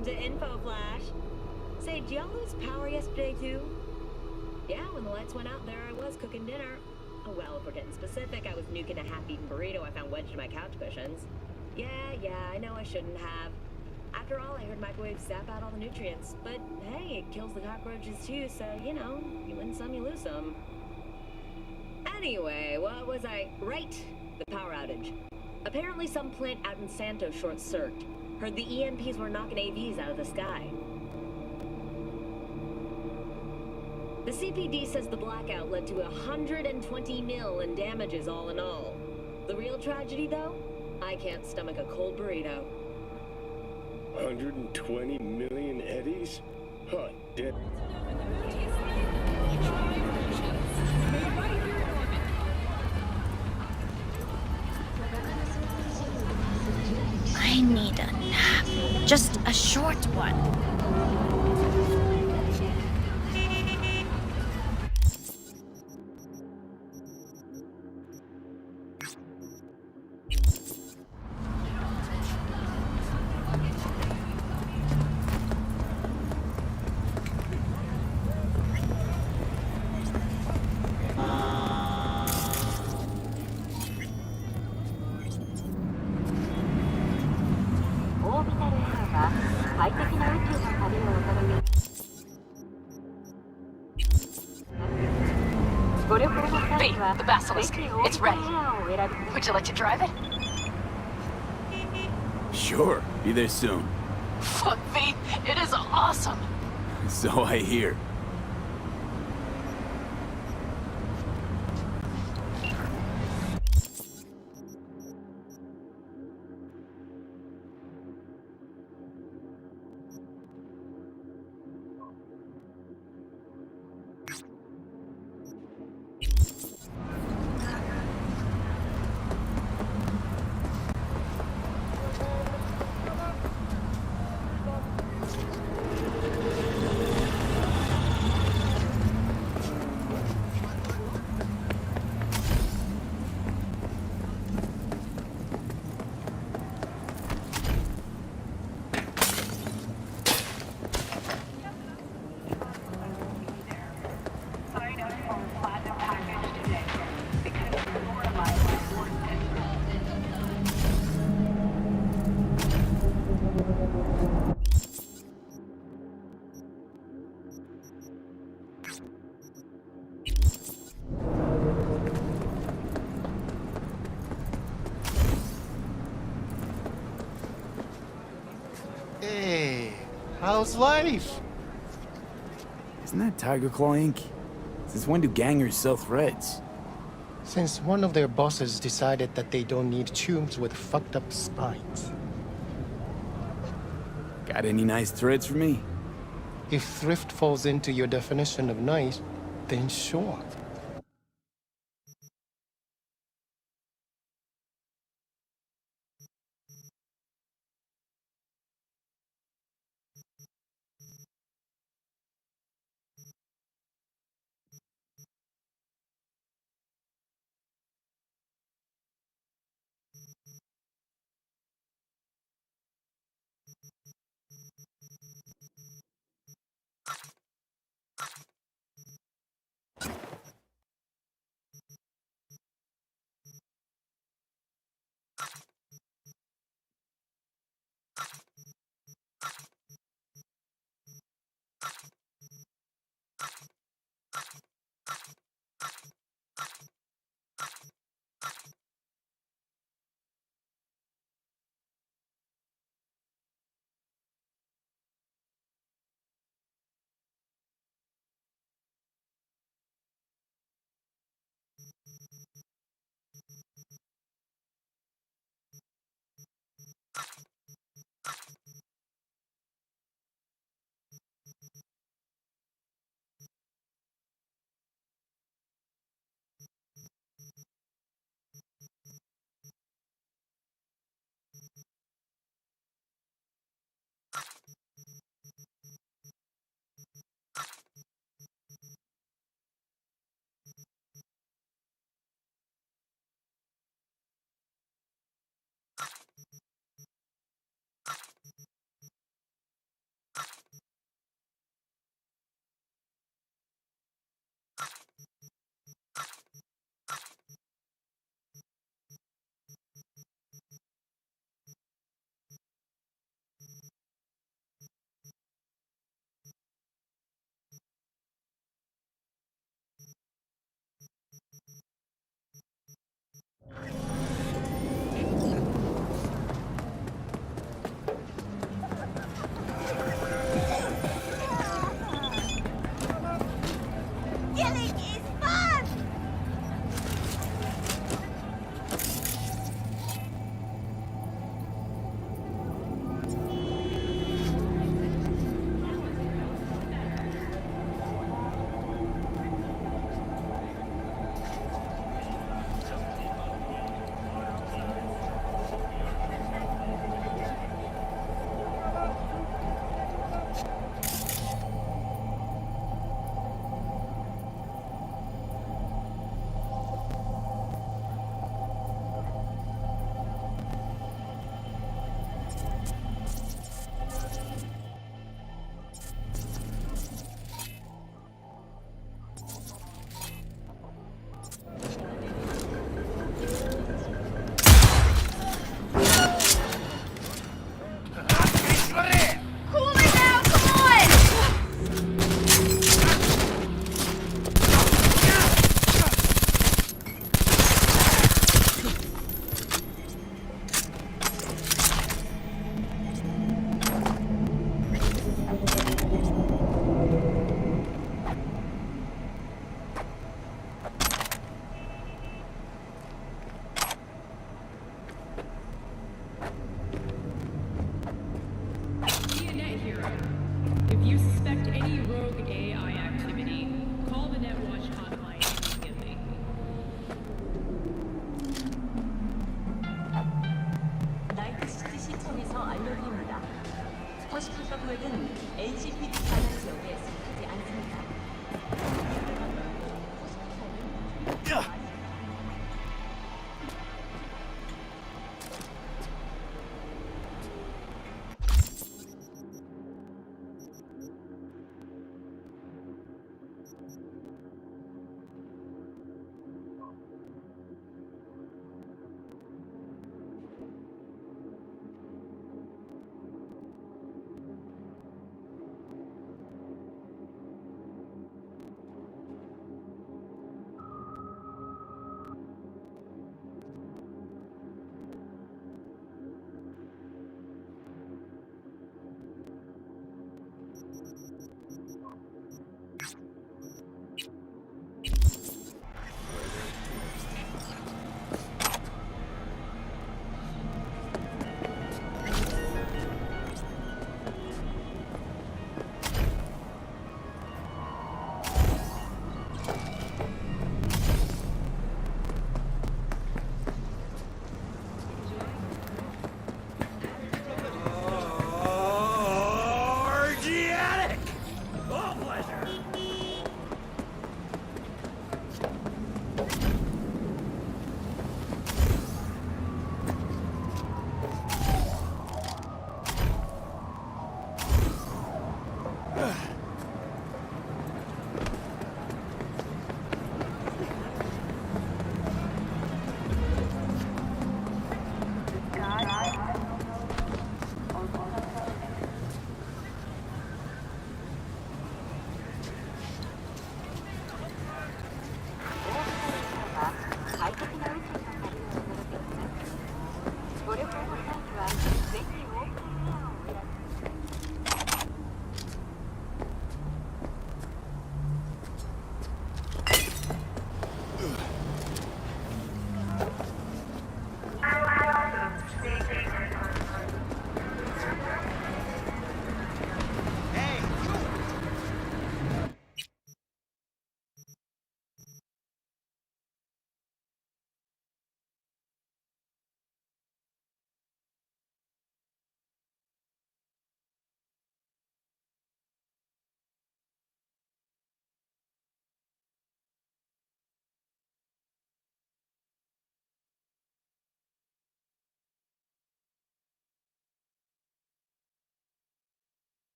Welcome to Info Flash. Say, did y'all lose power yesterday too? Yeah, when the lights went out, there I was cooking dinner. Oh well, if we're getting specific, I was nuking a half-eaten burrito I found wedged in my couch cushions. Yeah, I know I shouldn't have. After all, I heard microwaves zap out all the nutrients. But hey, it kills the cockroaches too, so, you know, you win some, you lose some. Anyway, what was I... Right, the power outage. Apparently some plant out in Santo short-circuited. Heard the EMPs were knocking AVs out of the sky. The CPD says the blackout led to 120 mil in damages all in all. The real tragedy, though? I can't stomach a cold burrito. 120 million eddies? Hot damn. I need a nap. Just a short one. V, the basilisk. It's ready. Would you like to drive it? Sure. Be there soon. Fuck, V, it is awesome. So I hear. Hey, how's life? Isn't that Tiger Claw ink? Since when do gangers sell threads? Since one of their bosses decided that they don't need tombs with fucked up spines. Got any nice threads for me? If thrift falls into your definition of nice, then sure. 사고 싶었던 거는 NCPD 관련 지역에 속하지 않습니다.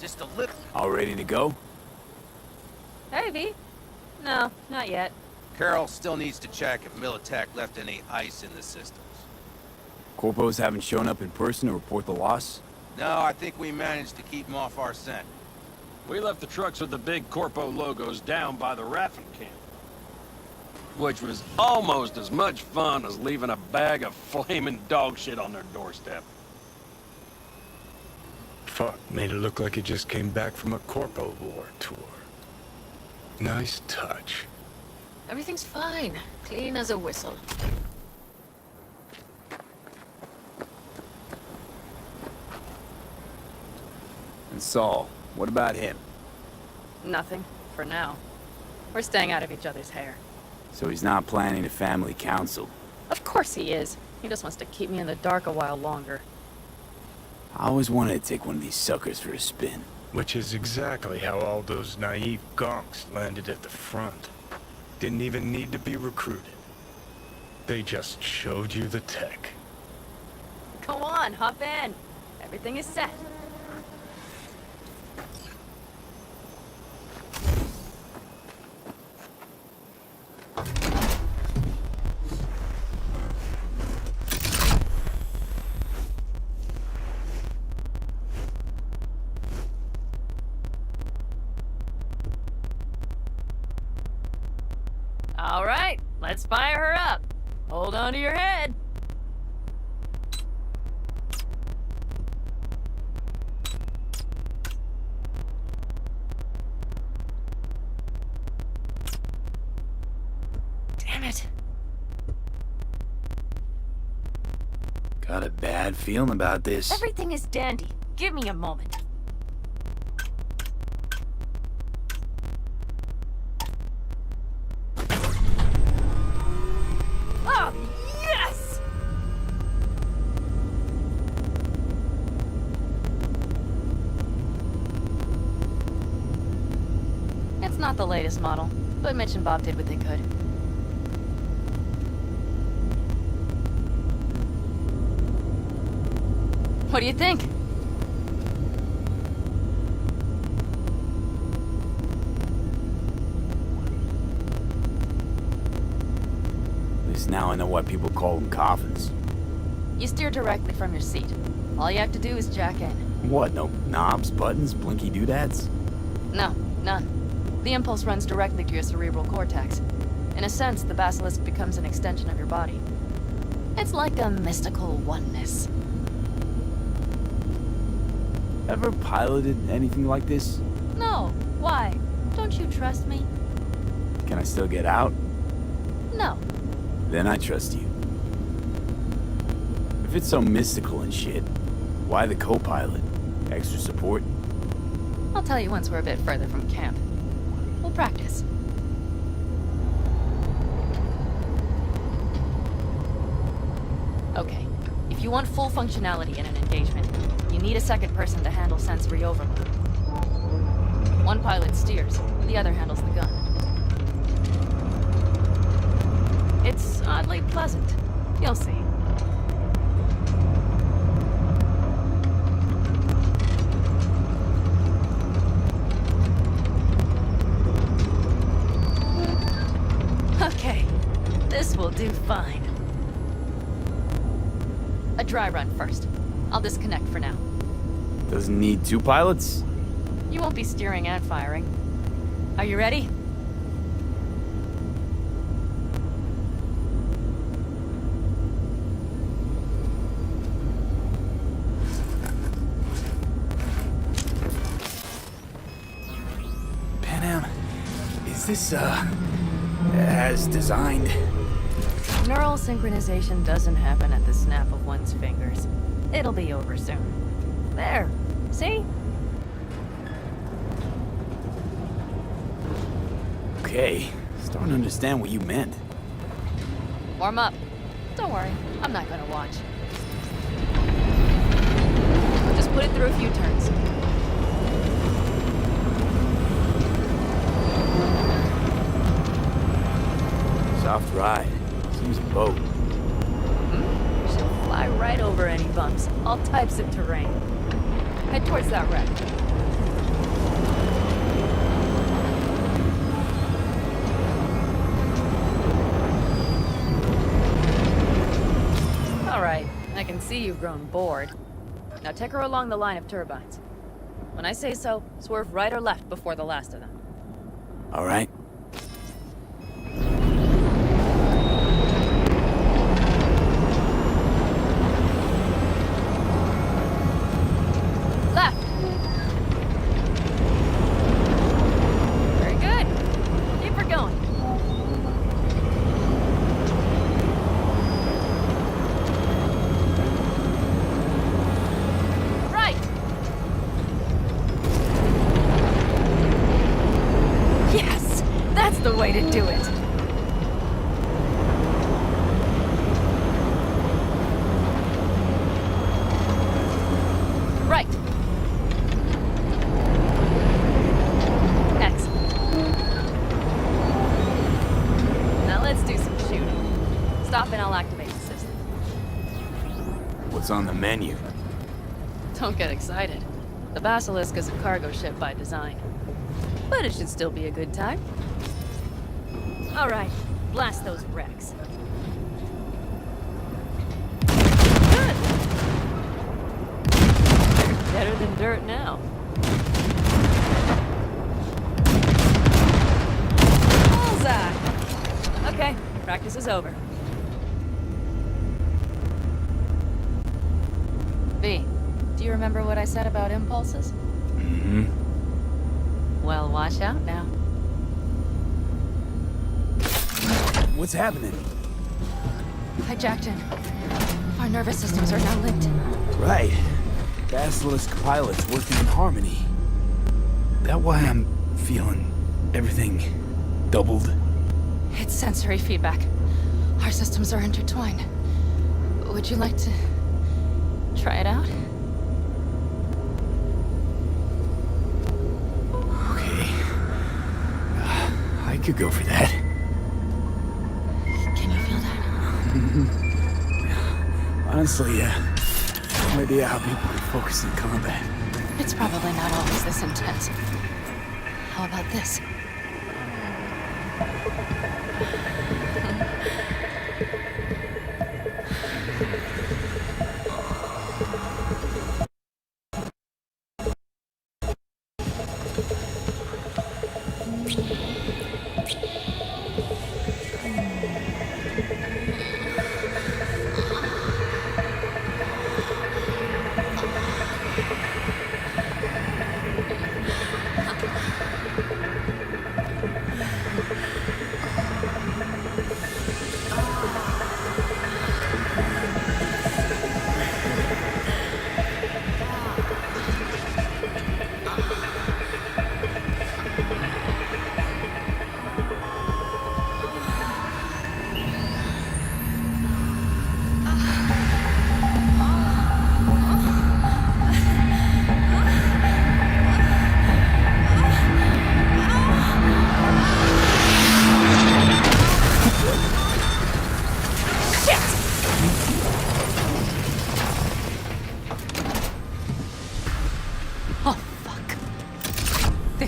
Just a little. All ready to go? Hey, V. No, not yet. Carol still needs to check if Militech left any ice in the systems. Corpos haven't shown up in person to report the loss? No, I think we managed to keep them off our scent. We left the trucks with the big Corpo logos down by the raffing camp. Which was almost as much fun as leaving a bag of flaming dog shit on their doorstep. Fuck, made it look like he just came back from a Corpo War tour. Nice touch. Everything's fine. Clean as a whistle. And Saul, what about him? Nothing, for now. We're staying out of each other's hair. So he's not planning a family council? Of course he is. He just wants to keep me in the dark a while longer. I always wanted to take one of these suckers for a spin. Which is exactly how all those naive gonks landed at the front. Didn't even need to be recruited. They just showed you the tech. Go on, hop in. Everything is set. All right, let's fire her up. Hold on to your head. Damn it. Got a bad feeling about this. Everything is dandy. Give me a moment. Oh, yes! It's not the latest model, but Mitch and Bob did what they could. What do you think? At least now I know why people call them coffins. You steer directly from your seat. All you have to do is jack in. What, no knobs, buttons, blinky doodads? No, none. The impulse runs directly to your cerebral cortex. In a sense, the basilisk becomes an extension of your body. It's like a mystical oneness. Ever piloted anything like this? No, why? Don't you trust me? Can I still get out? No. Then I trust you. If it's so mystical and shit, why the co-pilot? Extra support? I'll tell you once we're a bit further from camp. We'll practice. Okay, if you want full functionality in an engagement, you need a second person to handle sensory overload. One pilot steers, the other handles the gun. It's oddly pleasant. You'll see. Okay, this will do fine. A dry run first. I'll disconnect for now. Doesn't need two pilots? You won't be steering and firing. Are you ready? Panam, is this, as designed? Neural synchronization doesn't happen at the snap of one's fingers. It'll be over soon. There. See? Okay, starting to understand what you meant. Warm up. Don't worry, I'm not gonna watch. Just put it through a few turns. Soft ride. Seems a boat. She'll fly right over any bumps, all types of terrain. Head towards that wreck. see you've grown bored. Now take her along the line of turbines. When I say so, swerve right or left before the last of them. All right. Left. Very good. Keep her going. Right. Yes, that's the way to do it. Right. Excellent. Now let's do some shooting. Stop and I'll activate the system. What's on the menu? Don't get excited. The Basilisk is a cargo ship by design. But it should still be a good time. All right, blast those wrecks. Good. Better than dirt now. Bullseye. Okay, practice is over. V, do you remember what I said about impulses? Mm-hmm. Well, watch out now. What's happening? Hijacked in. Our nervous systems are now linked. Right. Basilisk pilots working in harmony. That why I'm feeling everything doubled? It's sensory feedback. Our systems are intertwined. Would you like to try it out? Okay. I could go for that. Can you feel that? Honestly, no idea how people can focus in combat. It's probably not always this intense. How about this?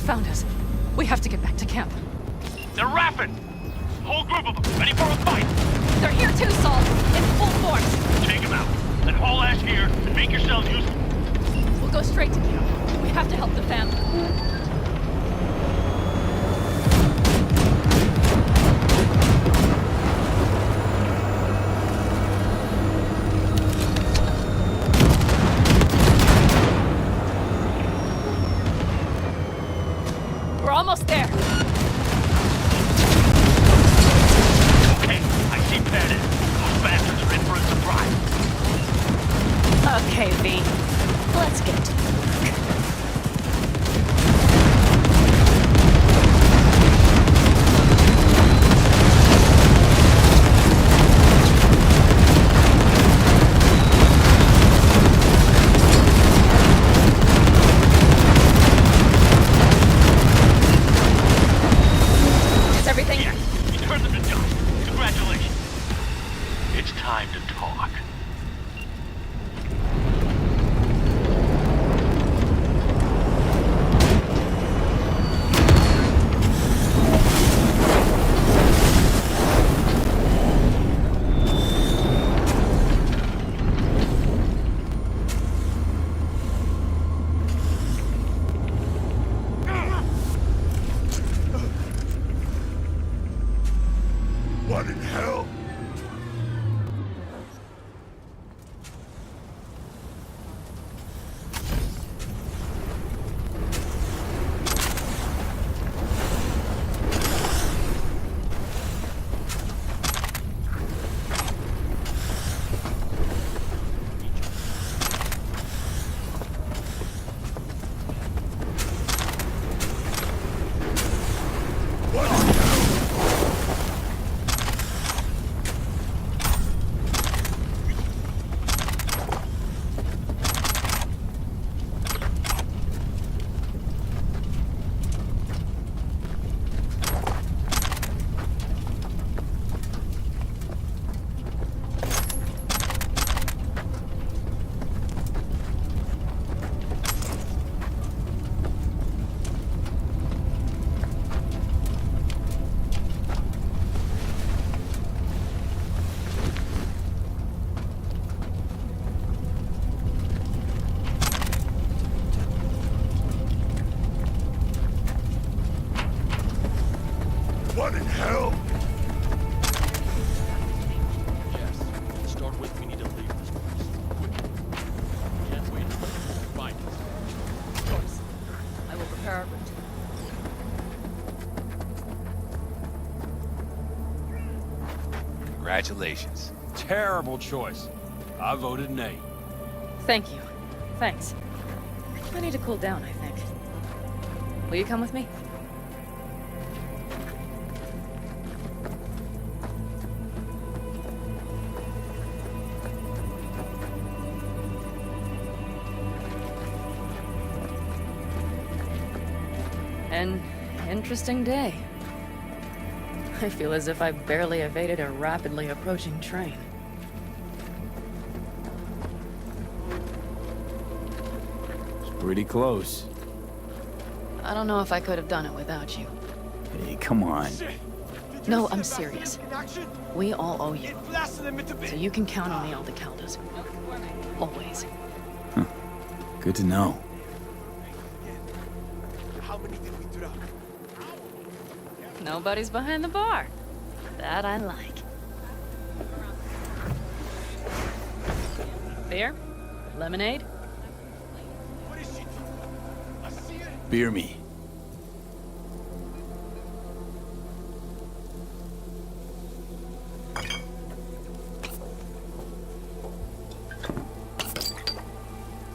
Found us. We have to get back to camp. They're rapping! Whole group of them, ready for a fight! They're here too, Saul! In full force! Take them out, then haul ass here and make yourselves useful. We'll go straight to camp. We have to help the family. We're almost there. Okay, I see Bennett. Those bastards are in for a surprise. Okay, V. Let's get to work. Is everything? Yes, you turned them to dust. Congratulations. It's time to talk. Congratulations. Terrible choice. I voted nay. Thank you. Thanks. I need to cool down, I think. Will you come with me? An interesting day. I feel as if I barely evaded a rapidly approaching train. It's pretty close. I don't know if I could have done it without you. Hey, come on. No, I'm serious. We all owe you. So you can count on me, Aldecaldos. Always. Good to know. Nobody's behind the bar. That I like. Beer? Lemonade? Beer me.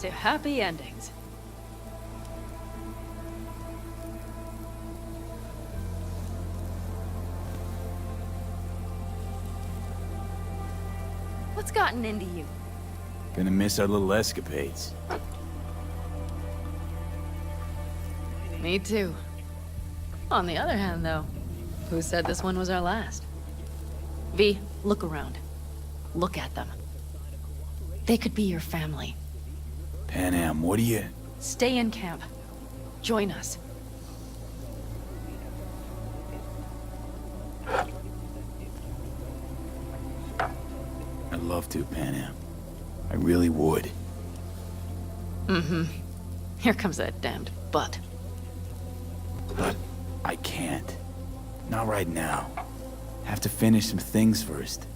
To happy endings. What's gotten into you? Gonna miss our little escapades. Me too. On the other hand, though, who said this one was our last? V, look around. Look at them. They could be your family. Panam, what do you... Stay in camp. Join us. I'd love to, Panam. I really would. Mm-hmm. Here comes that damned butt. But I can't. Not right now. Have to finish some things first.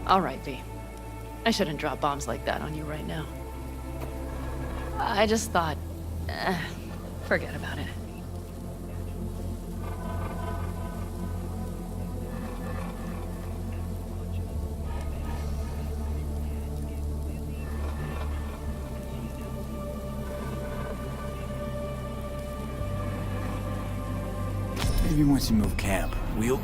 All right, V. I shouldn't drop bombs like that on you right now. I just thought... forget about it. Maybe once you move camp, we'll...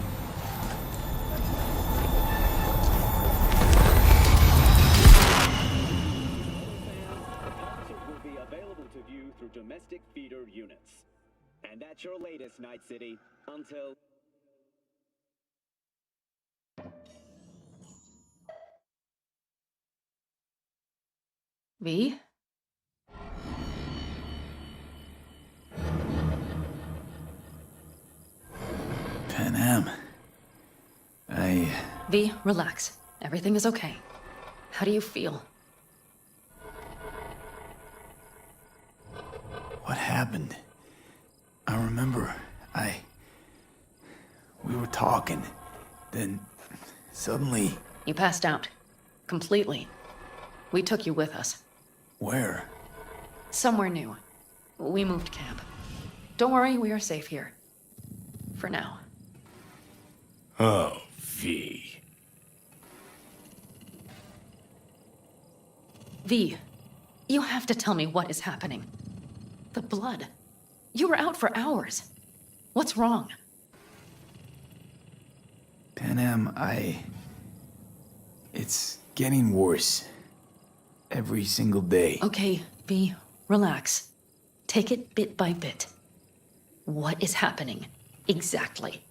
will be available to view through domestic feeder units. And that's your latest, Night City. Until... V? Panam. V, relax. Everything is okay. How do you feel? What happened? I remember, we were talking, then suddenly... You passed out. Completely. We took you with us. Where? Somewhere new. We moved camp. Don't worry, we are safe here. For now. Oh, V. V, you have to tell me what is happening. The blood. You were out for hours. What's wrong? Panam, it's getting worse. Every single day. Okay, V, relax. Take it bit by bit. What is happening? Exactly.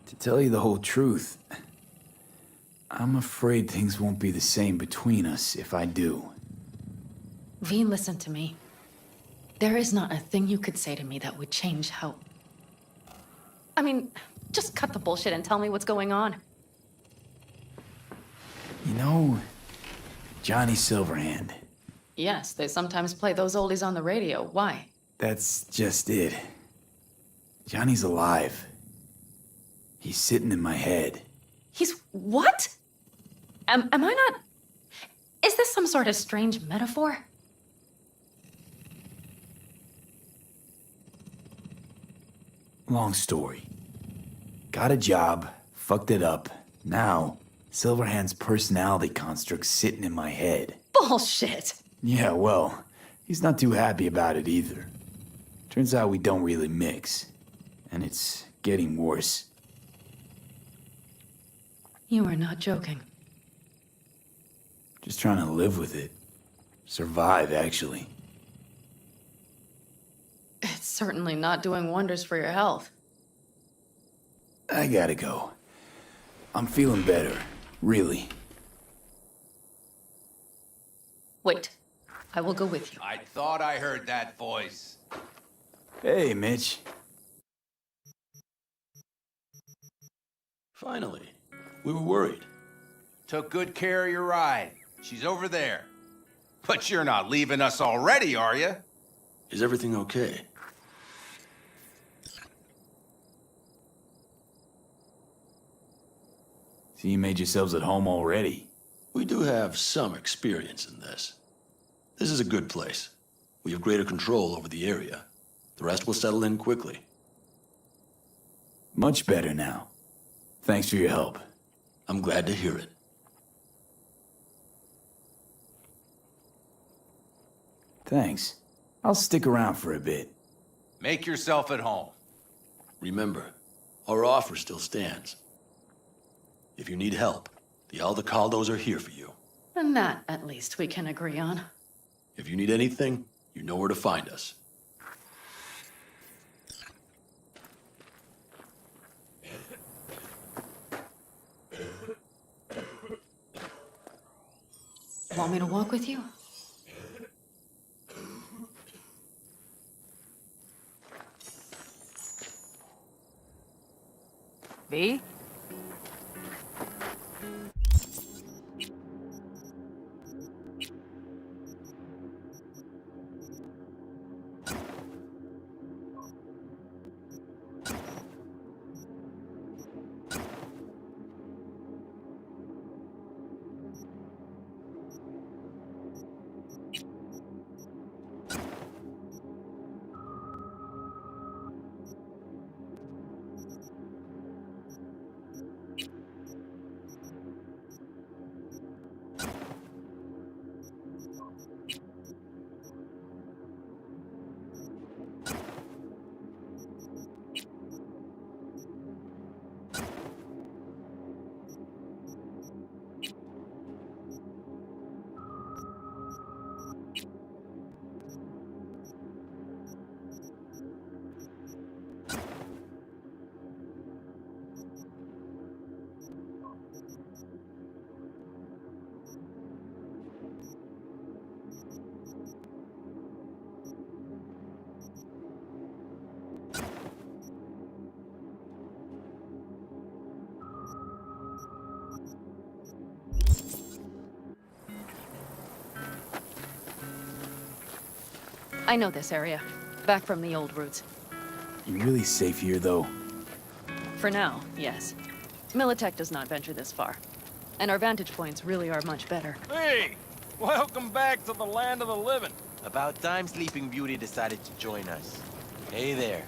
To tell you the whole truth, I'm afraid things won't be the same between us if I do. V, listen to me. There is not a thing you could say to me that would change how... I mean, just cut the bullshit and tell me what's going on. You know, Johnny Silverhand. Yes, they sometimes play those oldies on the radio. Why? That's just it. Johnny's alive. He's sitting in my head. He's what? Am I not... Is this some sort of strange metaphor? Long story. Got a job, fucked it up. Now, Silverhand's personality construct's sitting in my head. Bullshit! Yeah, well, he's not too happy about it either. Turns out we don't really mix. And it's getting worse. You are not joking. Just trying to live with it. Survive, actually. It's certainly not doing wonders for your health. I gotta go. I'm feeling better, really. Wait. I will go with you. I thought I heard that voice. Hey, Mitch. Finally. We were worried. Took good care of your ride. She's over there. But you're not leaving us already, are you? Is everything okay? So you made yourselves at home already? We do have some experience in this. This is a good place. We have greater control over the area. The rest will settle in quickly. Much better now. Thanks for your help. I'm glad to hear it. Thanks. I'll stick around for a bit. Make yourself at home. Remember, our offer still stands. If you need help, the Aldecaldos are here for you. And that, at least, we can agree on. If you need anything, you know where to find us. Want me to walk with you? V? I know this area. Back from the old routes. You really safe here, though? For now, yes. Militech does not venture this far. And our vantage points really are much better. Hey! Welcome back to the land of the living. About time Sleeping Beauty decided to join us. Hey there.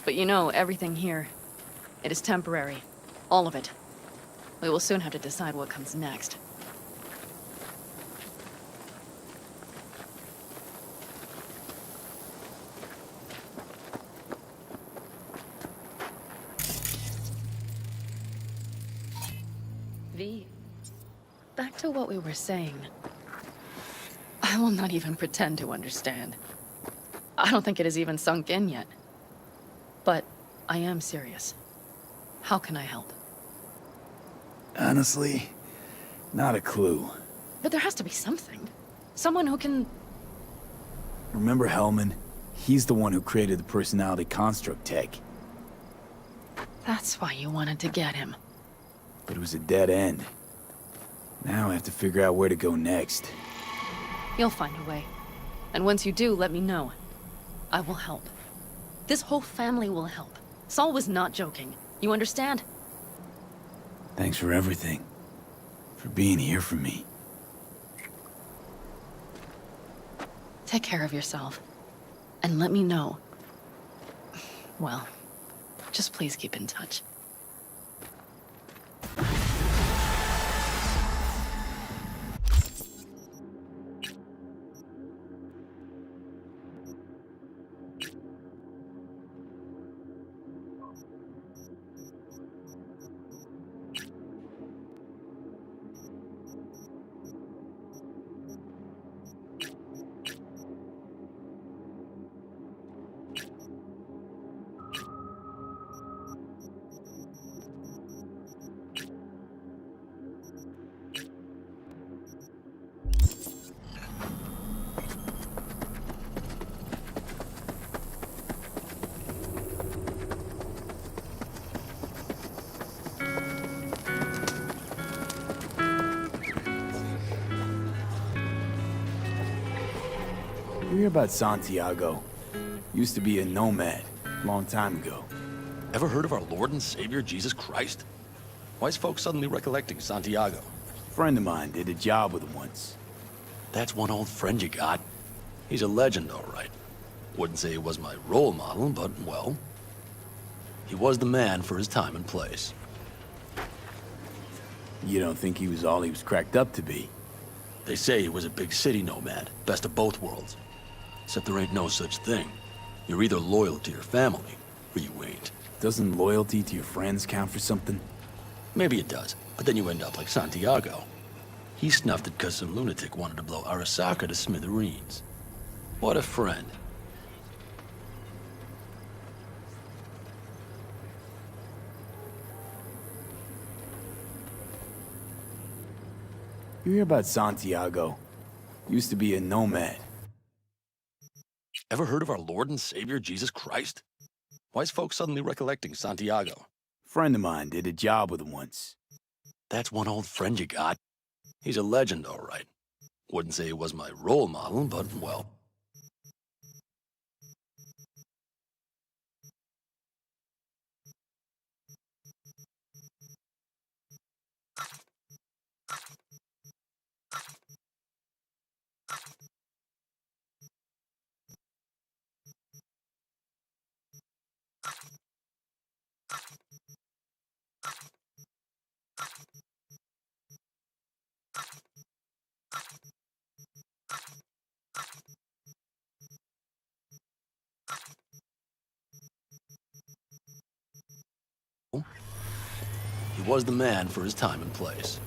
But you know, everything here, it is temporary. All of it. We will soon have to decide what comes next. V, back to what we were saying. I will not even pretend to understand. I don't think it has even sunk in yet. But I am serious. How can I help? Honestly, not a clue. But there has to be something. Someone who can... Remember Hellman? He's the one who created the personality construct tech. That's why you wanted to get him. But it was a dead end. Now I have to figure out where to go next. You'll find a way. And once you do, let me know. I will help. This whole family will help. Saul was not joking. You understand? Thanks for everything. For being here for me. Take care of yourself. And let me know. Well, just please keep in touch. You hear about Santiago? Used to be a nomad, long time ago. Ever heard of our Lord and Savior, Jesus Christ? Why is folks suddenly recollecting Santiago? Friend of mine did a job with him once. That's one old friend you got. He's a legend, all right. Wouldn't say he was my role model, but, well, he was the man for his time and place. You don't think he was all he was cracked up to be? They say he was a big city nomad, best of both worlds. Except there ain't no such thing. You're either loyal to your family, or you ain't. Doesn't loyalty to your friends count for something? Maybe it does, but then you end up like Santiago. He snuffed it because some lunatic wanted to blow Arasaka to smithereens. What a friend. You hear about Santiago? Used to be a nomad. Ever heard of our Lord and Savior, Jesus Christ? Why is folks suddenly recollecting Santiago? Friend of mine did a job with him once. That's one old friend you got. He's a legend, all right. Wouldn't say he was my role model, but, well, he was the man for his time and place.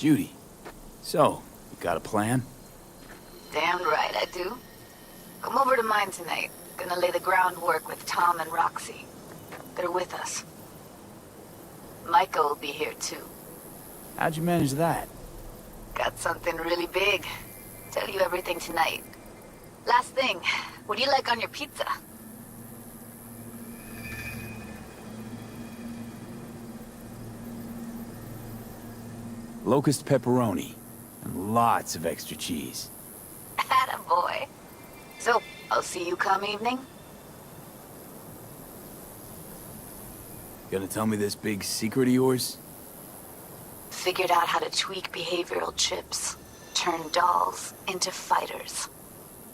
Judy, so, you got a plan? Damn right I do. Come over to mine tonight. Gonna lay the groundwork with Tom and Roxy. They're with us. Micah will be here too. How'd you manage that? Got something really big. Tell you everything tonight. Last thing, what do you like on your pizza? Locust pepperoni. And lots of extra cheese. Attaboy. So, I'll see you come evening? Gonna tell me this big secret of yours? Figured out how to tweak behavioral chips. Turn dolls into fighters.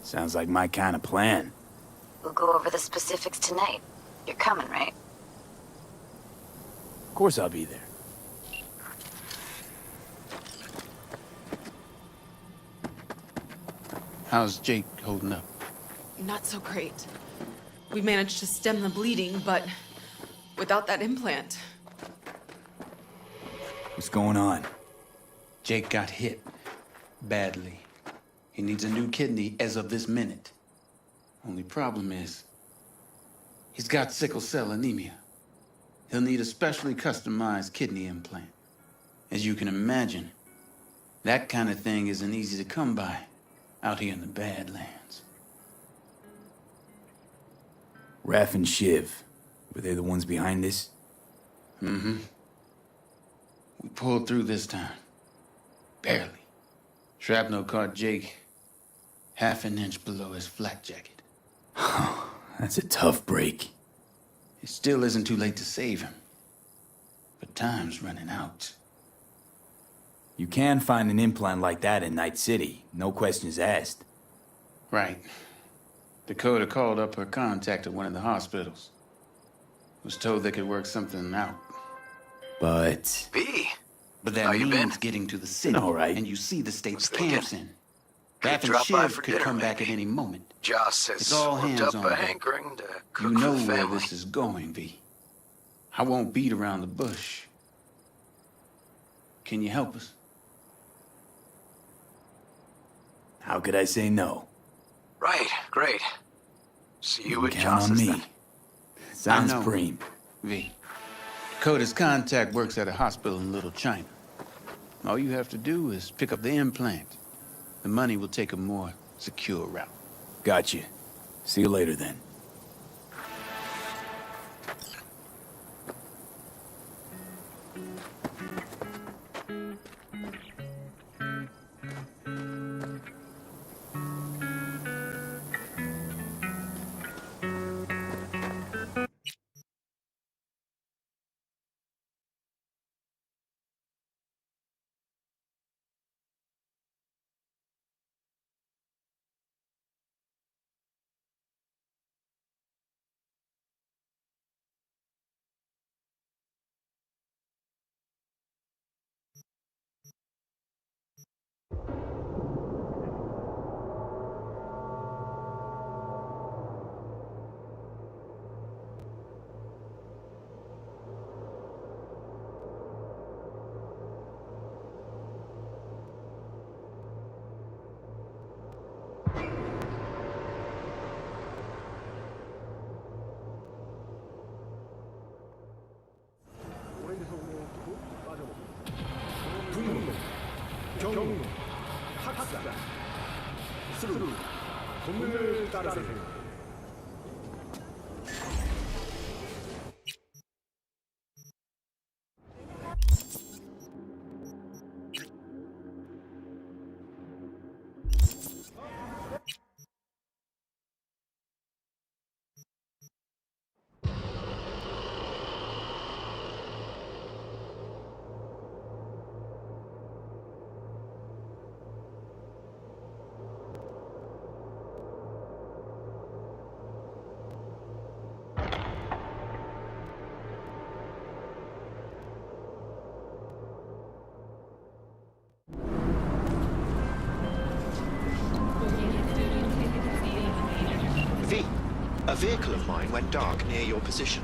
Sounds like my kind of plan. We'll go over the specifics tonight. You're coming, right? Of course I'll be there. How's Jake holding up? Not so great. We managed to stem the bleeding, but without that implant. What's going on? Jake got hit. Badly. He needs a new kidney as of this minute. Only problem is, he's got sickle cell anemia. He'll need a specially customized kidney implant. As you can imagine, that kind of thing isn't easy to come by out here in the Badlands. Raph and Shiv, were they the ones behind this? Mm-hmm. We pulled through this time. Barely. Shrapnel caught Jake half an inch below his flak jacket. That's a tough break. It still isn't too late to save him. But time's running out. You can find an implant like that in Night City, no questions asked. Right. Dakota called up her contact at one of the hospitals. Was told they could work something out. But... V, But that means getting to the city. All right. And you see the state's thinking, camps in. could Raph and drop by Shiv for could dinner, come back maybe. at any moment. Joss has It's all worked hands up on a deck. hankering to cook You know for the where family. this is going, V. I won't beat around the bush. Can you help us? How could I say no? Right, great. See you at Count on Joss's me. then. Sounds I know. preem. V. Dakota's contact works at a hospital in Little China. All you have to do is pick up the implant. The money will take a more secure route. Gotcha. See you later then. 경로, 학살, 스루, 본능을 따르세요. V, a vehicle of mine went dark near your position.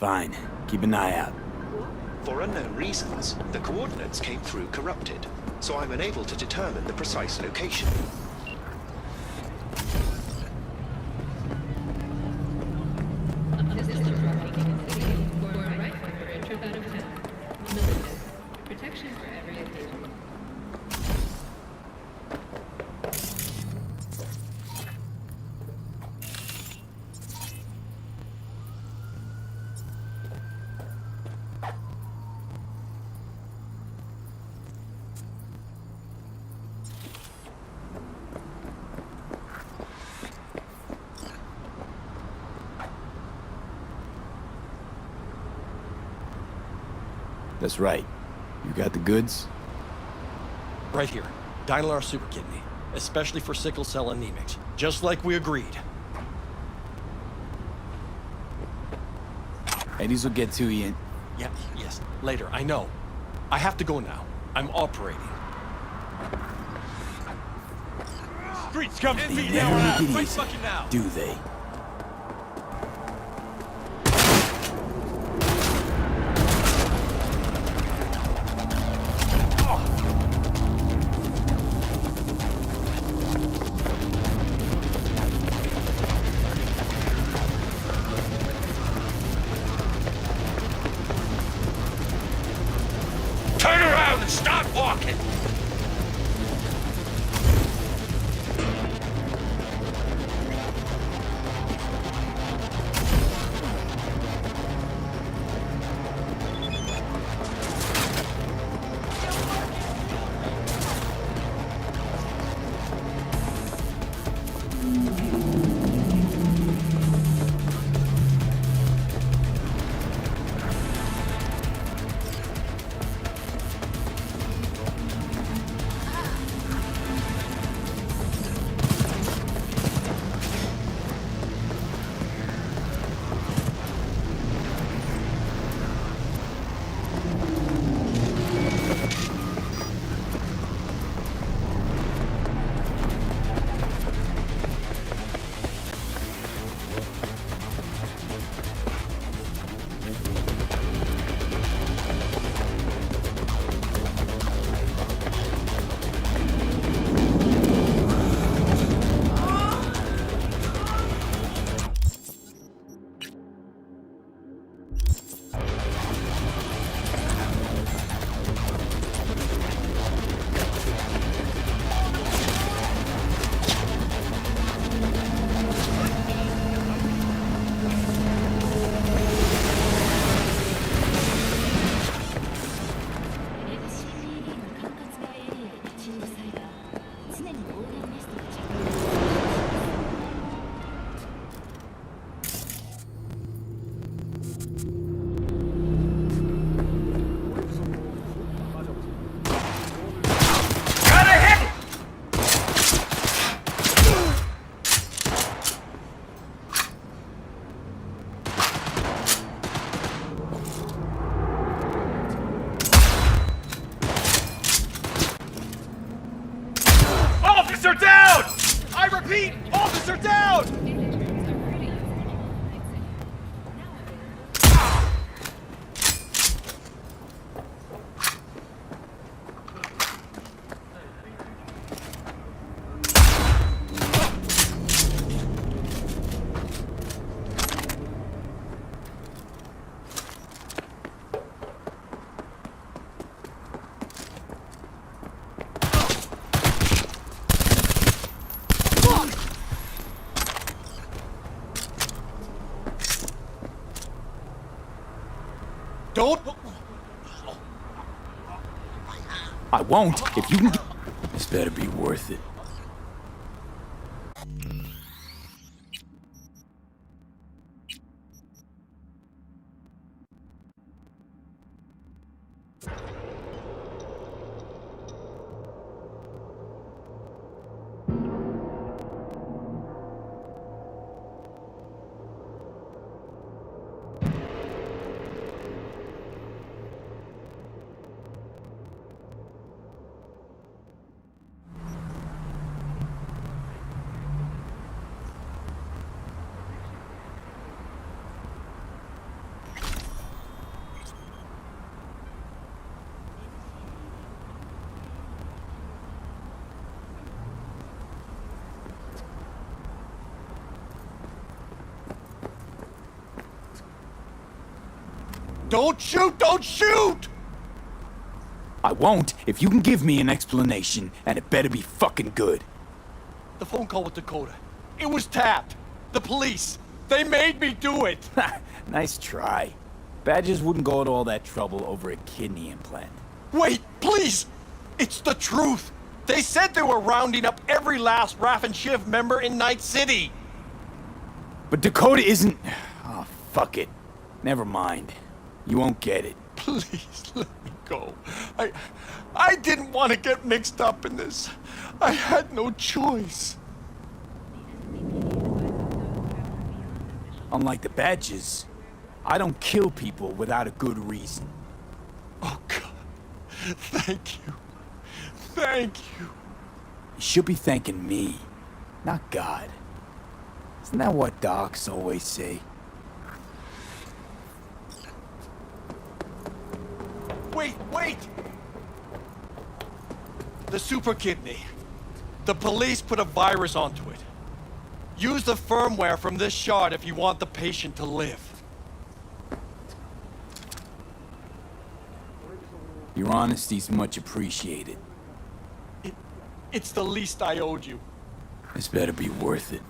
Fine. Keep an eye out. For unknown reasons, the coordinates came through corrupted, so I'm unable to determine the precise location. That's right. You got the goods? Right here. Dynalar Super Kidney. Especially for sickle cell anemics. Just like we agreed. Eddies will get to you. Yeah, yes. Later, I know. I have to go now. I'm operating. Streets come They feet never now. make it Right easy, fucking now. do they? Turn around and stop walking. Officer down! I repeat, officer down! Don't! I won't, if you can... This better be worth it. Don't shoot! Don't shoot! I won't if you can give me an explanation, and it better be fucking good. The phone call with Dakota. It was tapped. The police. They made me do it. Nice try. Badgers wouldn't go to all that trouble over a kidney implant. Wait, please! It's the truth! They said they were rounding up every last Raff and Shiv member in Night City! But Dakota isn't... Oh, fuck it. Never mind. You won't get it. Please, let me go. I didn't want to get mixed up in this. I had no choice. Unlike the Badgers, I don't kill people without a good reason. Oh, God. Thank you. Thank you. You should be thanking me, not God. Isn't that what docs always say? Wait, wait! The super kidney. The police put a virus onto it. Use the firmware from this shard if you want the patient to live. Your honesty's much appreciated. It's the least I owed you. This better be worth it.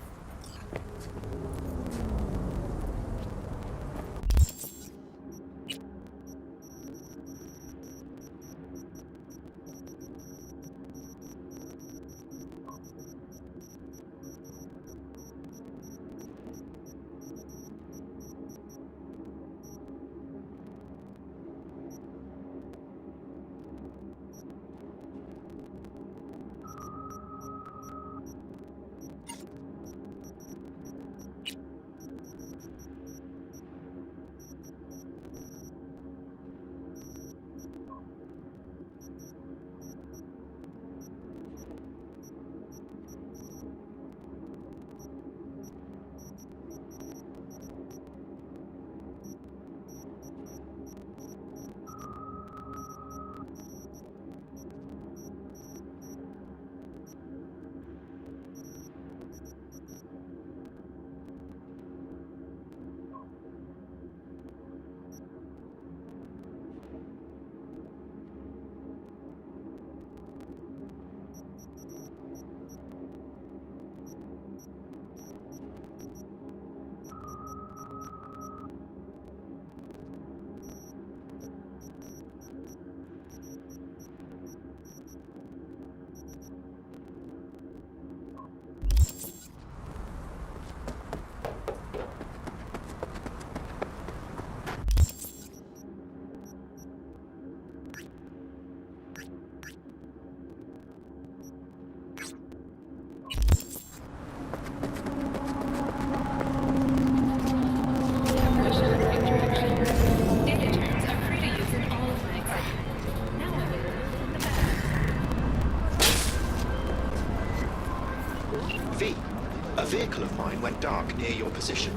A vehicle of mine went dark near your position.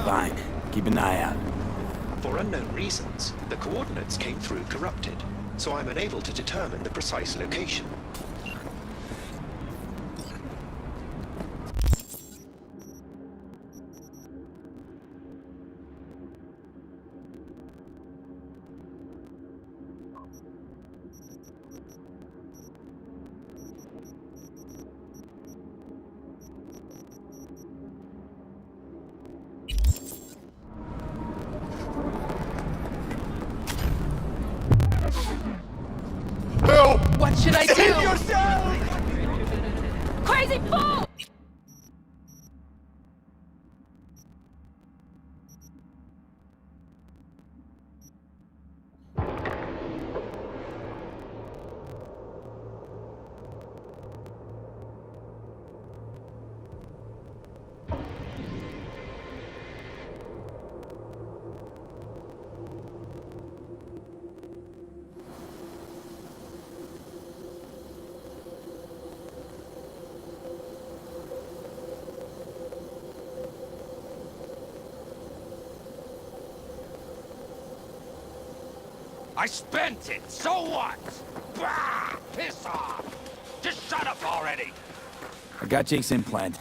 Fine. Keep an eye out. For unknown reasons, the coordinates came through corrupted, so I'm unable to determine the precise location. What should I do? Save yourself! Crazy fool! I spent it, so what? Bah! Piss off! Just shut up already! I got Jake's implant.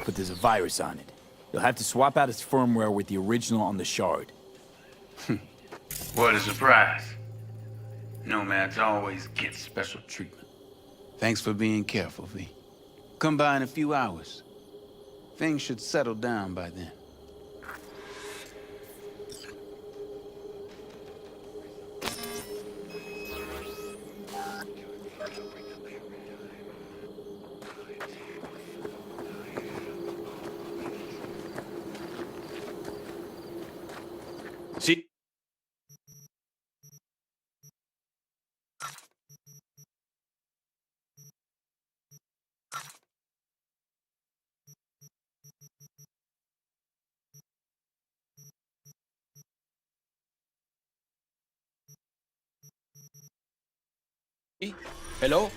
but there's a virus on it. You'll have to swap out its firmware with the original on the shard. What a surprise. Nomads always get special treatment. Thanks for being careful, V. Come by in a few hours. Things should settle down by then. See? Hello?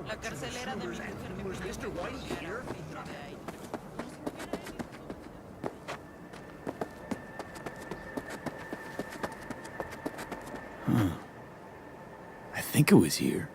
La carcelera de mi mujer me Mr. White here? Huh. I think it was here.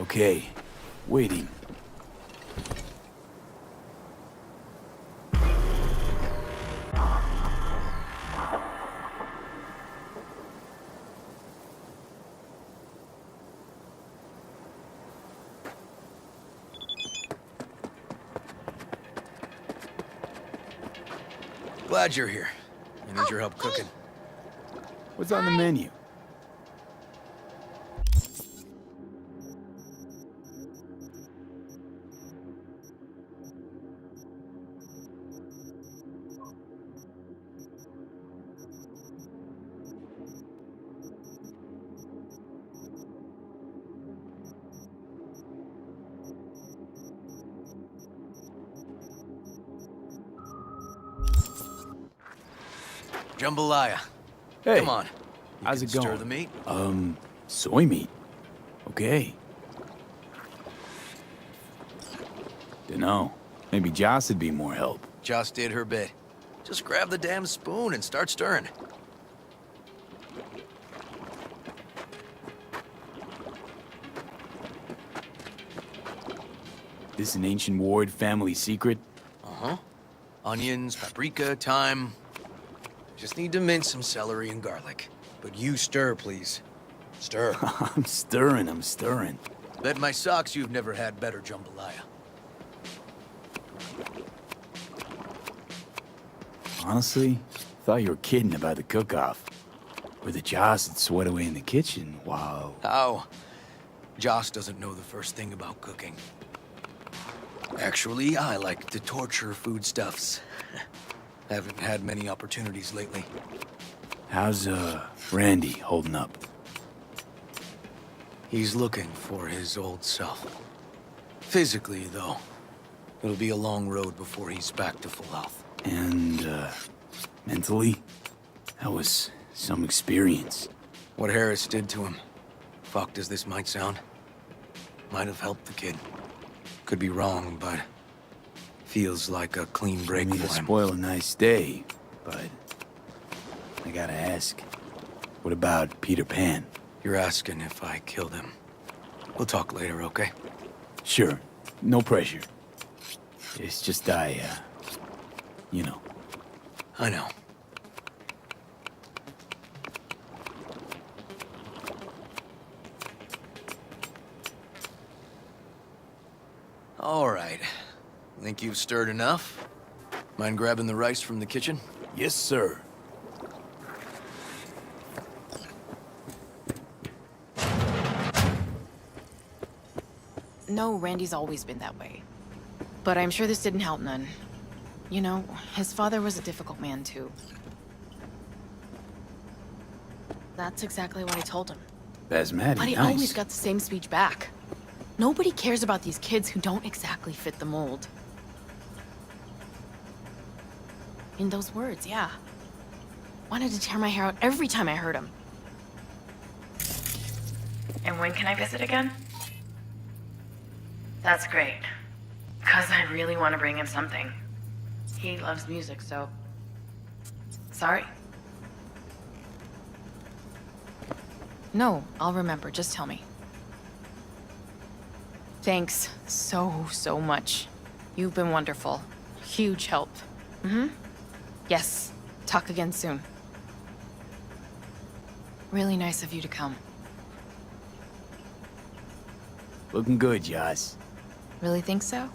Okay, waiting. Glad you're here. I need your help cooking. What's on the menu? Jambalaya. Hey, Come on. how's it Stir going? the meat. Soy meat. Okay. Dunno. Maybe Joss would be more help. Joss did her bit. Just grab the damn spoon and start stirring. This an ancient Ward family secret? Uh-huh. Onions, paprika, thyme. Just need to mince some celery and garlic. But you stir, please. Stir. I'm stirring. Bet my socks you've never had better jambalaya. Honestly, thought you were kidding about the cook-off. Or the Joss would sweat away in the kitchen while... How? Joss doesn't know the first thing about cooking. Actually, I like to torture foodstuffs. Haven't had many opportunities lately. How's, Randy holding up? He's looking for his old self. Physically, though, it'll be a long road before he's back to full health. And, mentally? That was some experience. What Harris did to him, fucked as this might sound, might have helped the kid. Could be wrong, but feels like a clean break Me for to him. spoil a nice day, but I gotta ask. What about Peter Pan? You're asking if I killed him. We'll talk later, okay? Sure, no pressure. It's just you know. I know. All right. Think you've stirred enough? Mind grabbing the rice from the kitchen? Yes, sir. No, Randy's always been that way. But I'm sure this didn't help none. You know, his father was a difficult man, too. That's exactly what I told him. Basmati, But he nice. always got the same speech back. Nobody cares about these kids who don't exactly fit the mold. In those words, yeah. Wanted to tear my hair out every time I heard him. And when can I visit again? That's great. Because I really want to bring him something. He loves music, so... Sorry? No, I'll remember. Just tell me. Thanks so much. You've been wonderful. Huge help. Mm-hmm. Yes. Talk again soon. Really nice of you to come. Looking good, Joss. Really think so?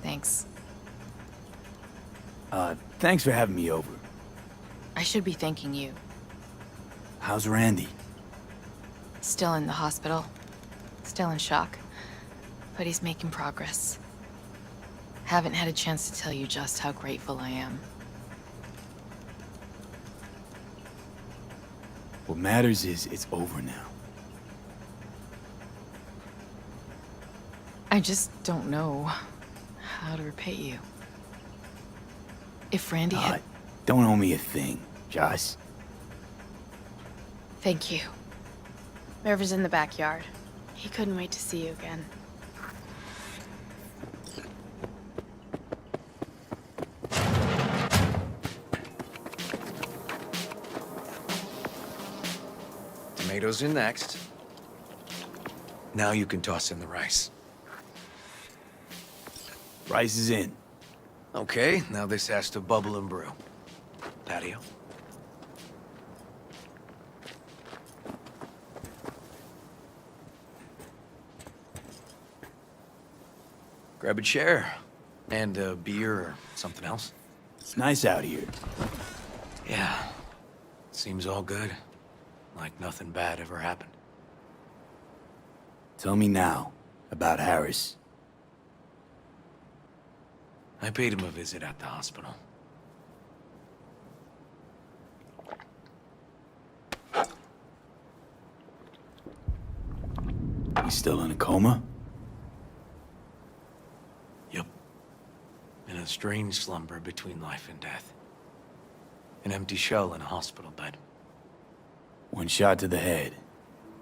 Thanks. Thanks for having me over. I should be thanking you. How's Randy? Still in the hospital. Still in shock. But he's making progress. Haven't had a chance to tell you just how grateful I am. What matters is it's over now. I just don't know how to repay you. If Randy had... Don't owe me a thing, Joss. Thank you. Merva's in the backyard. He couldn't wait to see you again. Tomatoes in next. Now you can toss in the rice. Rice is in. Okay, now this has to bubble and brew. Patio. Grab a chair. And a beer or something else. It's nice out here. Yeah. Seems all good. Like nothing bad ever happened. Tell me now about Harris. I paid him a visit at the hospital. He's still in a coma? Yep. In a strange slumber between life and death. An empty shell in a hospital bed. One shot to the head.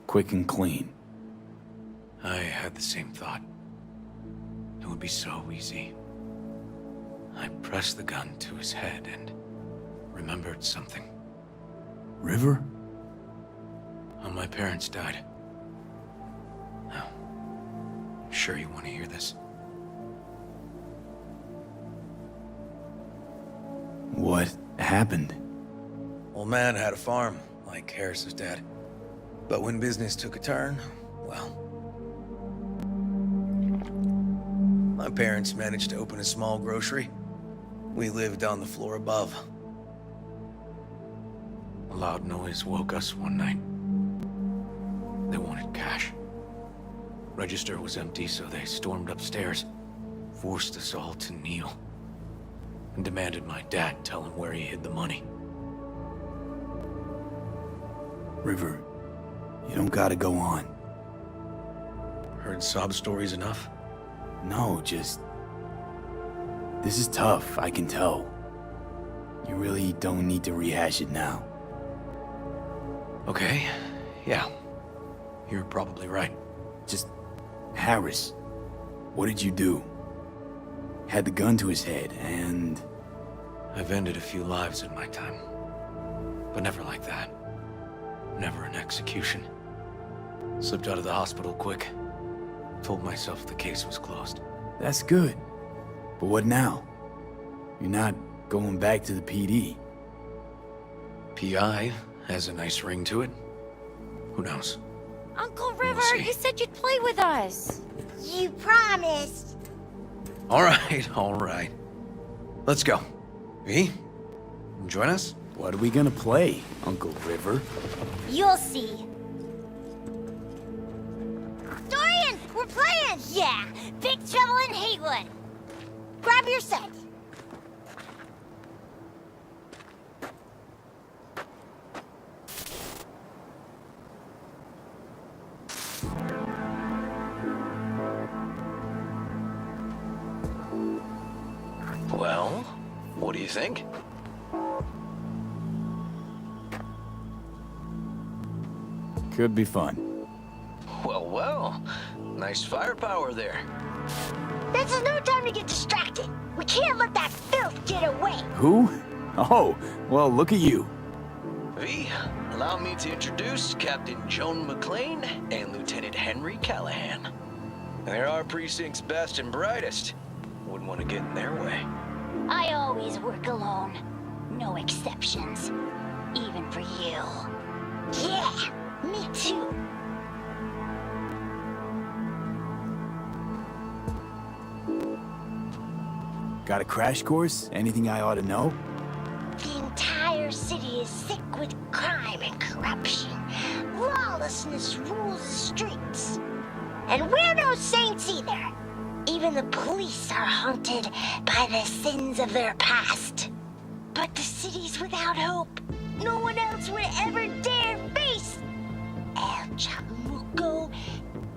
Quick and clean. I had the same thought. It would be so easy. I pressed the gun to his head and remembered something. River? How my parents died. Now, sure you want to hear this? What happened? Old man had a farm, like Harris's dad. But when business took a turn, well... my parents managed to open a small grocery. We lived on the floor above. A loud noise woke us one night. They wanted cash. Register was empty, so they stormed upstairs, forced us all to kneel, and demanded my dad tell him where he hid the money. River, you don't gotta go on. Heard sob stories enough? No, just... This is tough, I can tell. You really don't need to rehash it now. Okay, yeah. You're probably right. Just... Harris, what did you do? Had the gun to his head, and... I've ended a few lives in my time. But never like that. Never an execution. Slipped out of the hospital quick. Told myself the case was closed. That's good. But what now? You're not going back to the PD. PI has a nice ring to it. Who knows? Uncle River, you said you'd play with us. You promised. All right. Let's go. V, join us? What are we gonna play, Uncle River? You'll see. Dorian, we're playing! Yeah, Big Trouble in Haywood. Grab your set. Well, what do you think? Could be fun. Well. Nice firepower there. This is no time to get distracted. We can't let that filth get away. Who? Oh, well, look at you. V, allow me to introduce Captain Joan McClane and Lieutenant Henry Callahan. They're our precinct's best and brightest. Wouldn't want to get in their way. I always work alone. No exceptions. Even for you. Yeah, me too. Got a crash course? Anything I ought to know? The entire city is sick with crime and corruption. Lawlessness rules the streets. And we're no saints either. Even the police are haunted by the sins of their past. But the city's without hope. No one else would ever dare face El Chamuco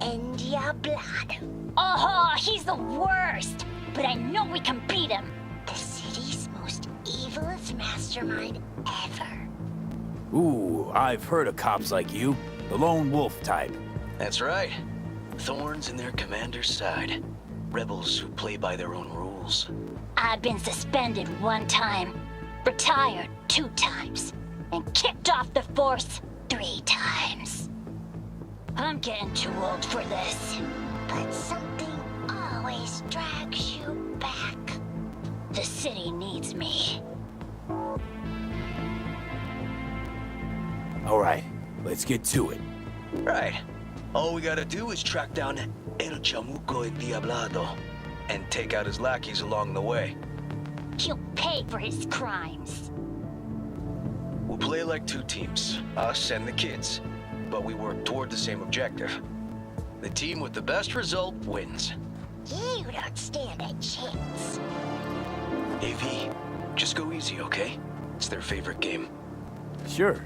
and Diablado. Oh, he's the worst. But I know we can beat him. The city's most evilest mastermind ever. Ooh, I've heard of cops like you. The lone wolf type. That's right. Thorns in their commander's side. Rebels who play by their own rules. I've been suspended 1 time, retired 2 times, and kicked off the force 3 times. I'm getting too old for this. But something always drags you back. The city needs me. All right, let's get to it. Right. All we gotta do is track down El Chamuco Endiablado and take out his lackeys along the way. He'll pay for his crimes. We'll play like two teams, us and the kids, but we work toward the same objective. The team with the best result wins. You don't stand a chance. AV, just go easy, okay? It's their favorite game. Sure.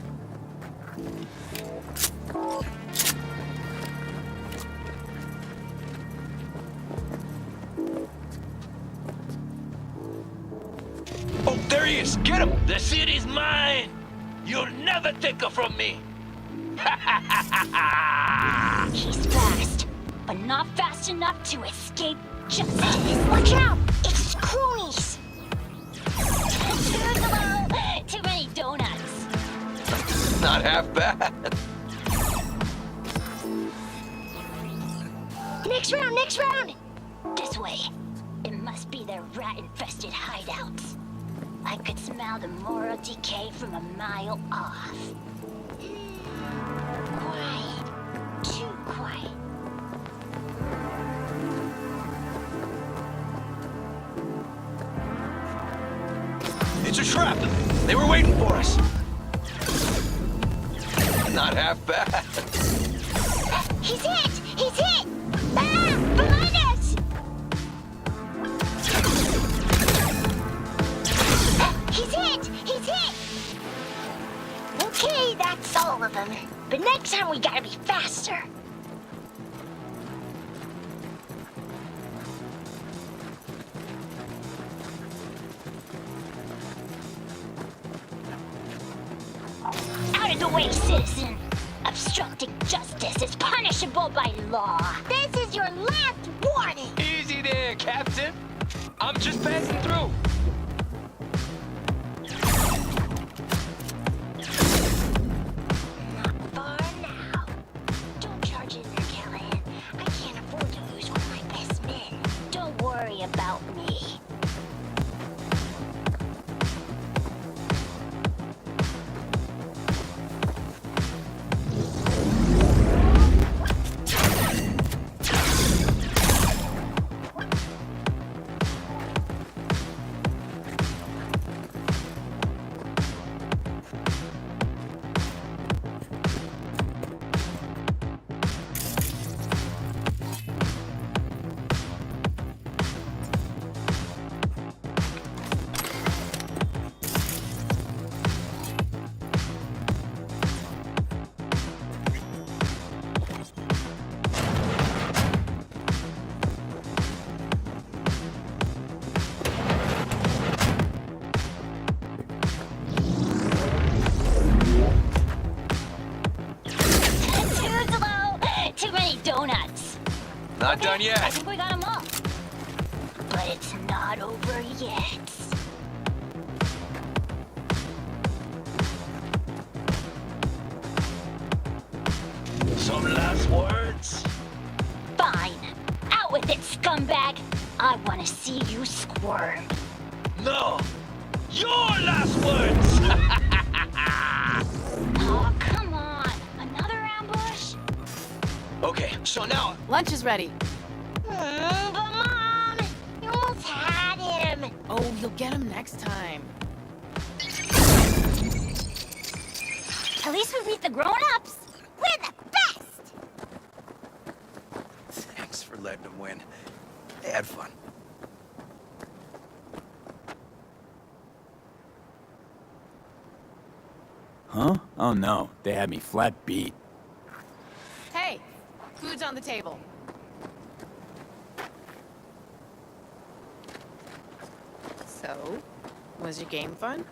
Oh, there he is! Get him! The city's mine! You'll never take her from me! He's fast, but not fast enough to escape justice. Watch out! It's cronies! Too many donuts. Not half bad. Next round, next round! This way. It must be their rat-infested hideouts. I could smell the moral decay from a mile off. Quiet. Too quiet. It's a trap! They were waiting for us! Not half bad. He's hit! He's hit! Ah! Behind us! He's hit! He's hit! Okay, that's all of them. But next time we gotta be faster. Out of the way, citizen! Obstructing justice is punishable by law. This is your last warning! Easy there, Captain. I'm just passing through. Not far now. Don't charge in there, Callahan. I can't afford to lose one of my best men. Don't worry about me. Not done yet. I think we got them all. But it's not over yet. Some last words? Fine. Out with it, scumbag. I want to see you squirm. No! Your last words! Oh, come on. Another ambush? Okay, so now... Lunch is ready. But Mom, you almost had him. Oh, you'll get him next time. At least we beat the grown-ups. We're the best. Thanks for letting them win. They had fun. Huh? Oh no, they had me flat beat. Hey, food's on the table. So, was your game fun?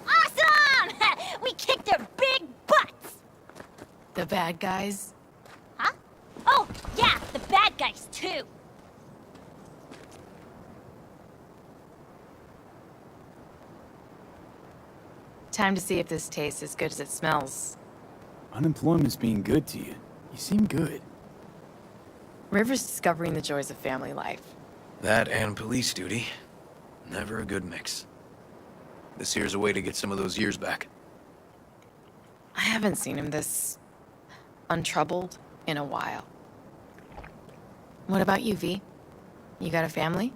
Awesome! We kicked their big butts. The bad guys? Huh? Oh, yeah, the bad guys too. Time to see if this tastes as good as it smells. Unemployment's being good to you. You seem good. River's discovering the joys of family life. That and police duty. Never a good mix. This here's a way to get some of those years back. I haven't seen him this untroubled in a while. What about you, V? You got a family?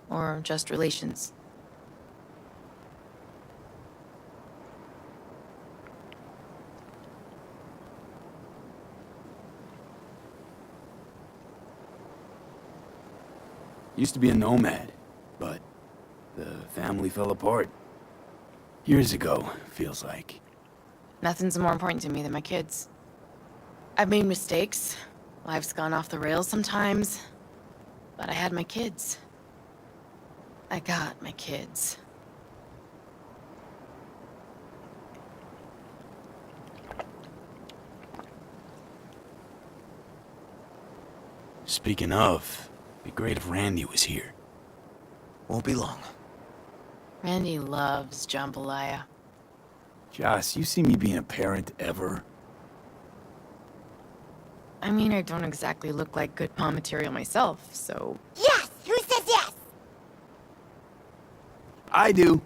Or just relations? Used to be a nomad, but the family fell apart. Years ago, feels like. Nothing's more important to me than my kids. I've made mistakes. Life's gone off the rails sometimes. But I had my kids. I got my kids. Speaking of, it'd be great if Randy was here. Won't be long. Randy loves jambalaya. Joss, you see me being a parent ever? I mean, I don't exactly look like good pawn material myself, so... Yes! Who says yes? I do.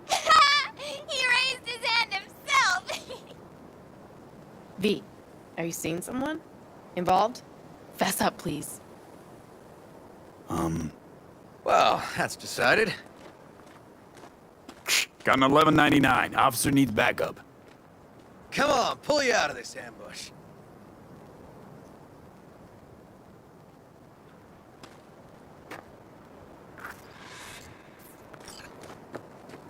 He raised his hand himself! V, are you seeing someone? Involved? Fess up, please. Well, that's decided. Got an 1199. Officer needs backup. Come on, pull you out of this ambush.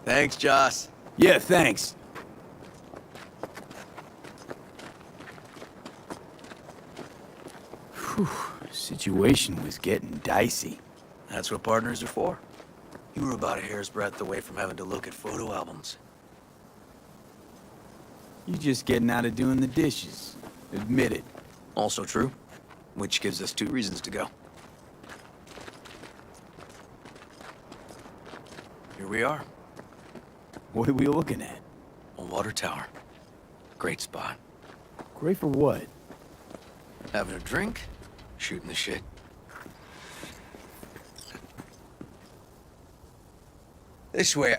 Thanks, Joss. Yeah, thanks. Whew, situation was getting dicey. That's what partners are for. You were about a hair's breadth away from having to look at photo albums. You just getting out of doing the dishes. Admit it. Also true, which gives us 2 reasons to go. Here we are. What are we looking at? A water tower. Great spot. Great for what? Having a drink, shooting the shit. This way.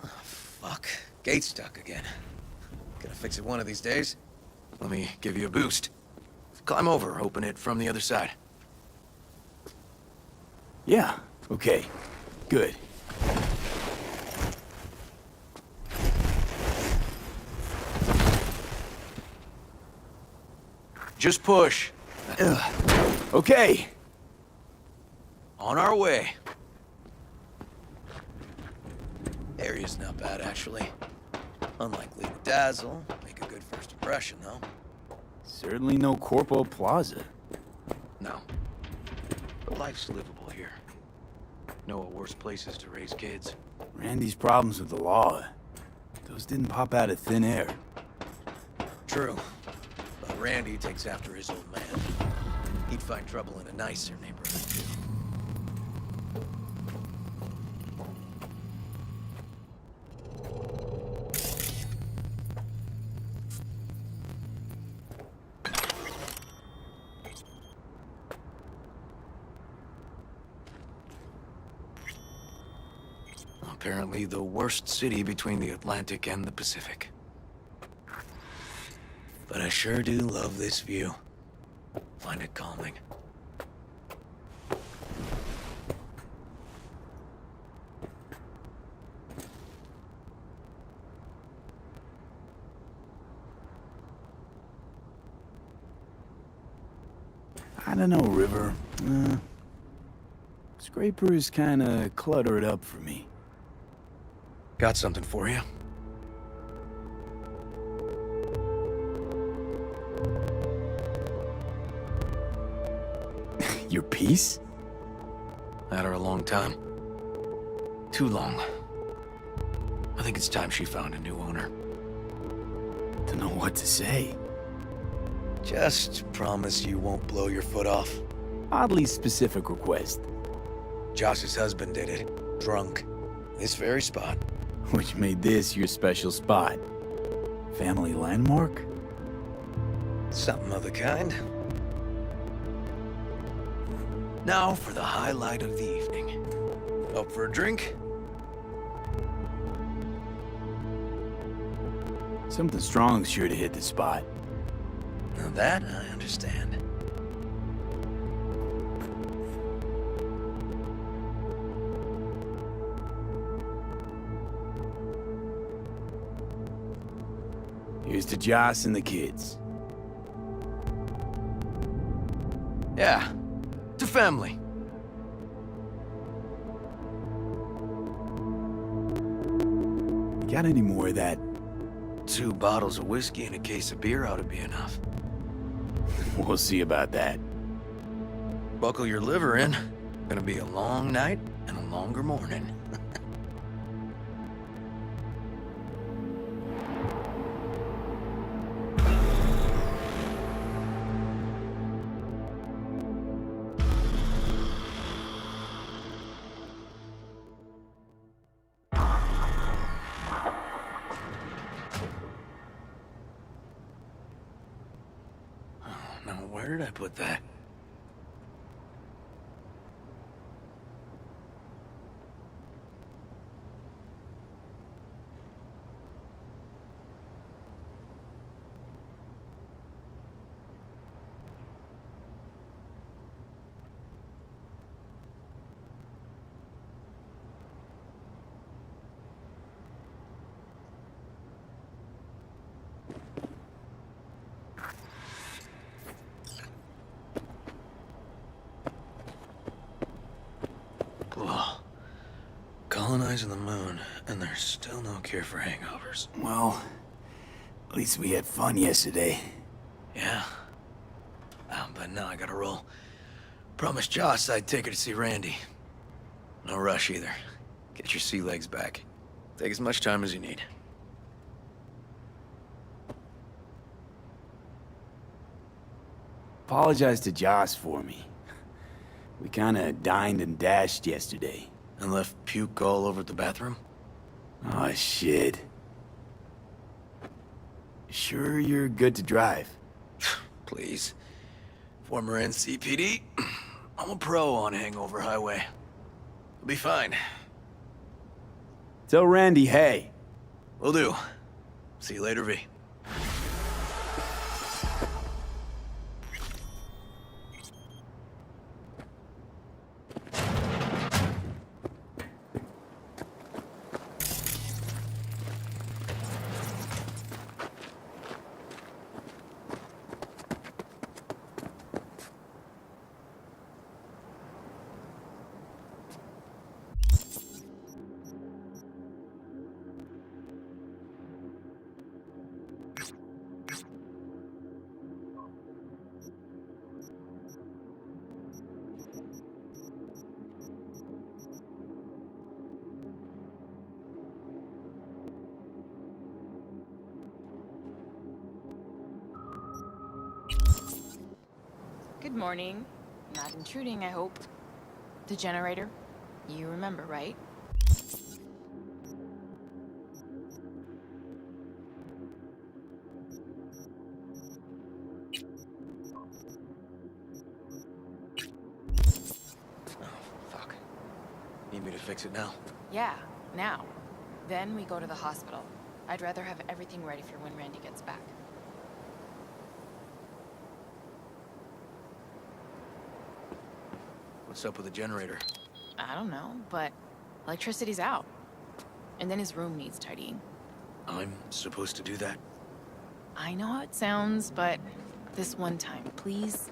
Oh, fuck. Gate's stuck again. Gonna fix it one of these days. Let me give you a boost. Climb over, open it from the other side. Yeah, okay. Good. Just push. Okay. On our way. Area's not bad, actually. Unlikely to dazzle. Make a good first impression, though. Certainly no Corpo Plaza. No. But life's livable here. Know of worse places to raise kids. Randy's problems with the law. Those didn't pop out of thin air. True. But Randy takes after his old man. He'd find trouble in a nicer neighborhood, too. Apparently the worst city between the Atlantic and the Pacific. But I sure do love this view. Find it calming. I don't know, River. Scraper is kinda cluttered up for me. Got something for you. Your piece? Had her a long time. Too long. I think it's time she found a new owner. Don't know what to say. Just promise you won't blow your foot off. Oddly specific request. Josh's husband did it. Drunk. This very spot. Which made this your special spot. Family landmark? Something of the kind. Now for the highlight of the evening. Up for a drink? Something strong's sure to hit the spot. Now that I understand. Here's to Joss and the kids. Yeah, to family. Got any more of that? 2 bottles of whiskey and a case of beer ought to be enough. We'll see about that. Buckle your liver in. Gonna be a long night and a longer morning. Now, where did I put that? Whoa. Colonizing the moon, and there's still no cure for hangovers. Well, at least we had fun yesterday. Yeah. But now I gotta roll. Promised Joss I'd take her to see Randy. No rush either. Get your sea legs back. Take as much time as you need. Apologize to Joss for me. We kinda dined and dashed yesterday. And left puke all over the bathroom? Oh, shit. Sure you're good to drive? Please. Former NCPD. I'm a pro on Hangover Highway. I'll be fine. Tell Randy, hey. Will do. See you later, V. Good morning. Not intruding, I hope. The generator? You remember, right? Fuck. Need me to fix it now? Yeah, now. Then we go to the hospital. I'd rather have everything ready for when Randy gets back. What's up with the generator? I don't know, but electricity's out. And then his room needs tidying. I'm supposed to do that? I know how it sounds, but this one time, please.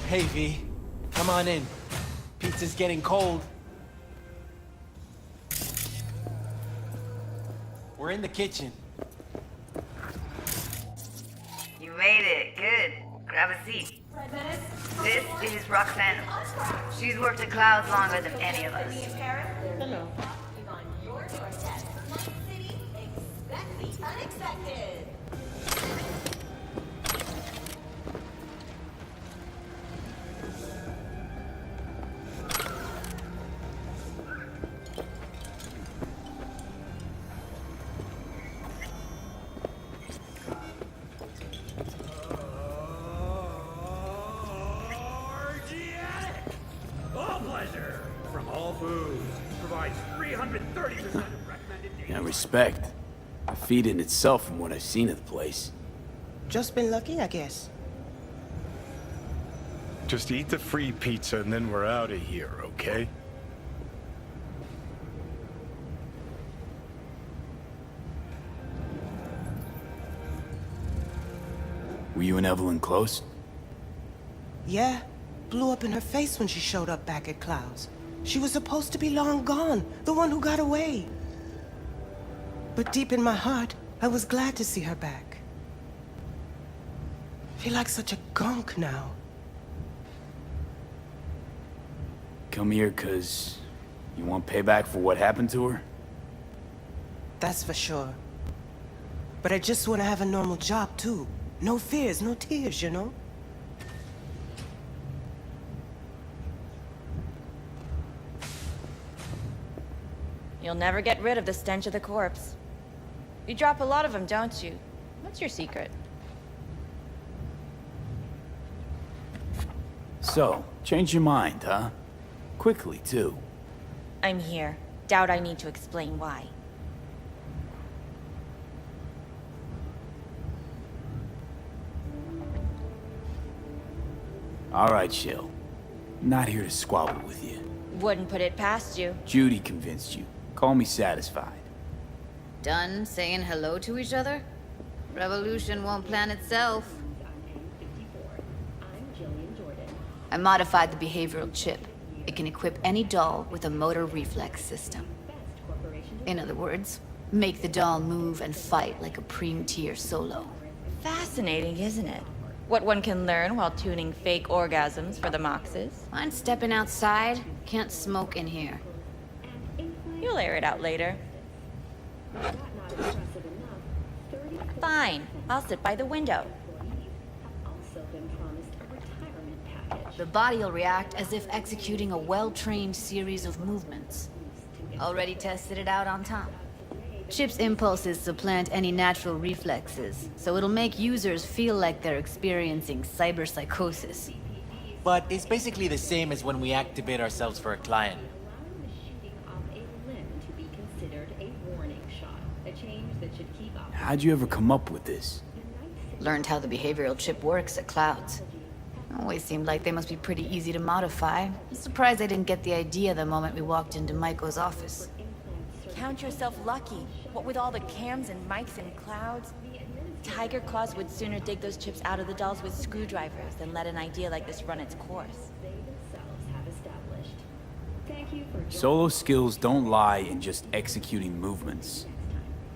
Hey, V. Come on in. Pizza's getting cold. We're in the kitchen. You made it. Good. Grab a seat. This is Roxanne. She's worked at Clouds longer than any of us. Hello. All pleasure from all foods. Provides 330% of recommended daily. Yeah, respect. A feat in itself from what I've seen of the place. Just been lucky, I guess. Just eat the free pizza and then we're out of here, okay? Were you and Evelyn close? Yeah. Blew up in her face when she showed up back at Clouds. She was supposed to be long gone, the one who got away. But deep in my heart, I was glad to see her back. Feel like such a gunk now. Come here 'cause you want payback for what happened to her? That's for sure. But I just want to have a normal job, too. No fears, no tears, you know? You'll never get rid of the stench of the corpse. You drop a lot of them, don't you? What's your secret? So, change your mind, huh? Quickly, too. I'm here. Doubt I need to explain why. All right, Shill. Not here to squabble with you. Wouldn't put it past you. Judy convinced you. Call me satisfied. Done saying hello to each other? Revolution won't plan itself. I modified the behavioral chip. It can equip any doll with a motor reflex system. In other words, make the doll move and fight like a Preem-tier solo. Fascinating, isn't it? What one can learn while tuning fake orgasms for the Moxes. Mind stepping outside? Can't smoke in here. You'll air it out later. Fine. I'll sit by the window. The body will react as if executing a well-trained series of movements. Already tested it out on Tom. Chip's impulses supplant any natural reflexes, so it'll make users feel like they're experiencing cyberpsychosis. But it's basically the same as when we activate ourselves for a client. How'd you ever come up with this? Learned how the behavioral chip works at Clouds. Always seemed like they must be pretty easy to modify. I'm surprised I didn't get the idea the moment we walked into Maiko's office. Count yourself lucky. What with all the cams and mics and Clouds? Tiger Claws would sooner dig those chips out of the dolls with screwdrivers than let an idea like this run its course. Solo skills don't lie in just executing movements.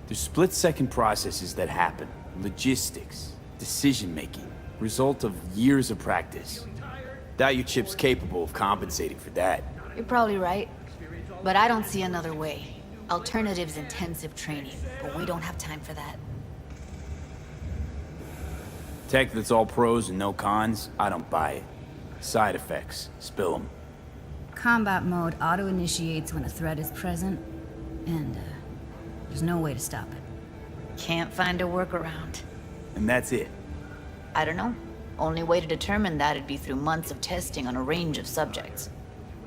There's split-second processes that happen. Logistics, decision-making, result of years of practice. Doubt your chip's capable of compensating for that. You're probably right, but I don't see another way. Alternatives intensive training, but we don't have time for that. Tech that's all pros and no cons, I don't buy it. Side effects, spill them. Combat mode auto-initiates when a threat is present, and there's no way to stop it. Can't find a workaround. And that's it. I don't know. Only way to determine that would be through months of testing on a range of subjects.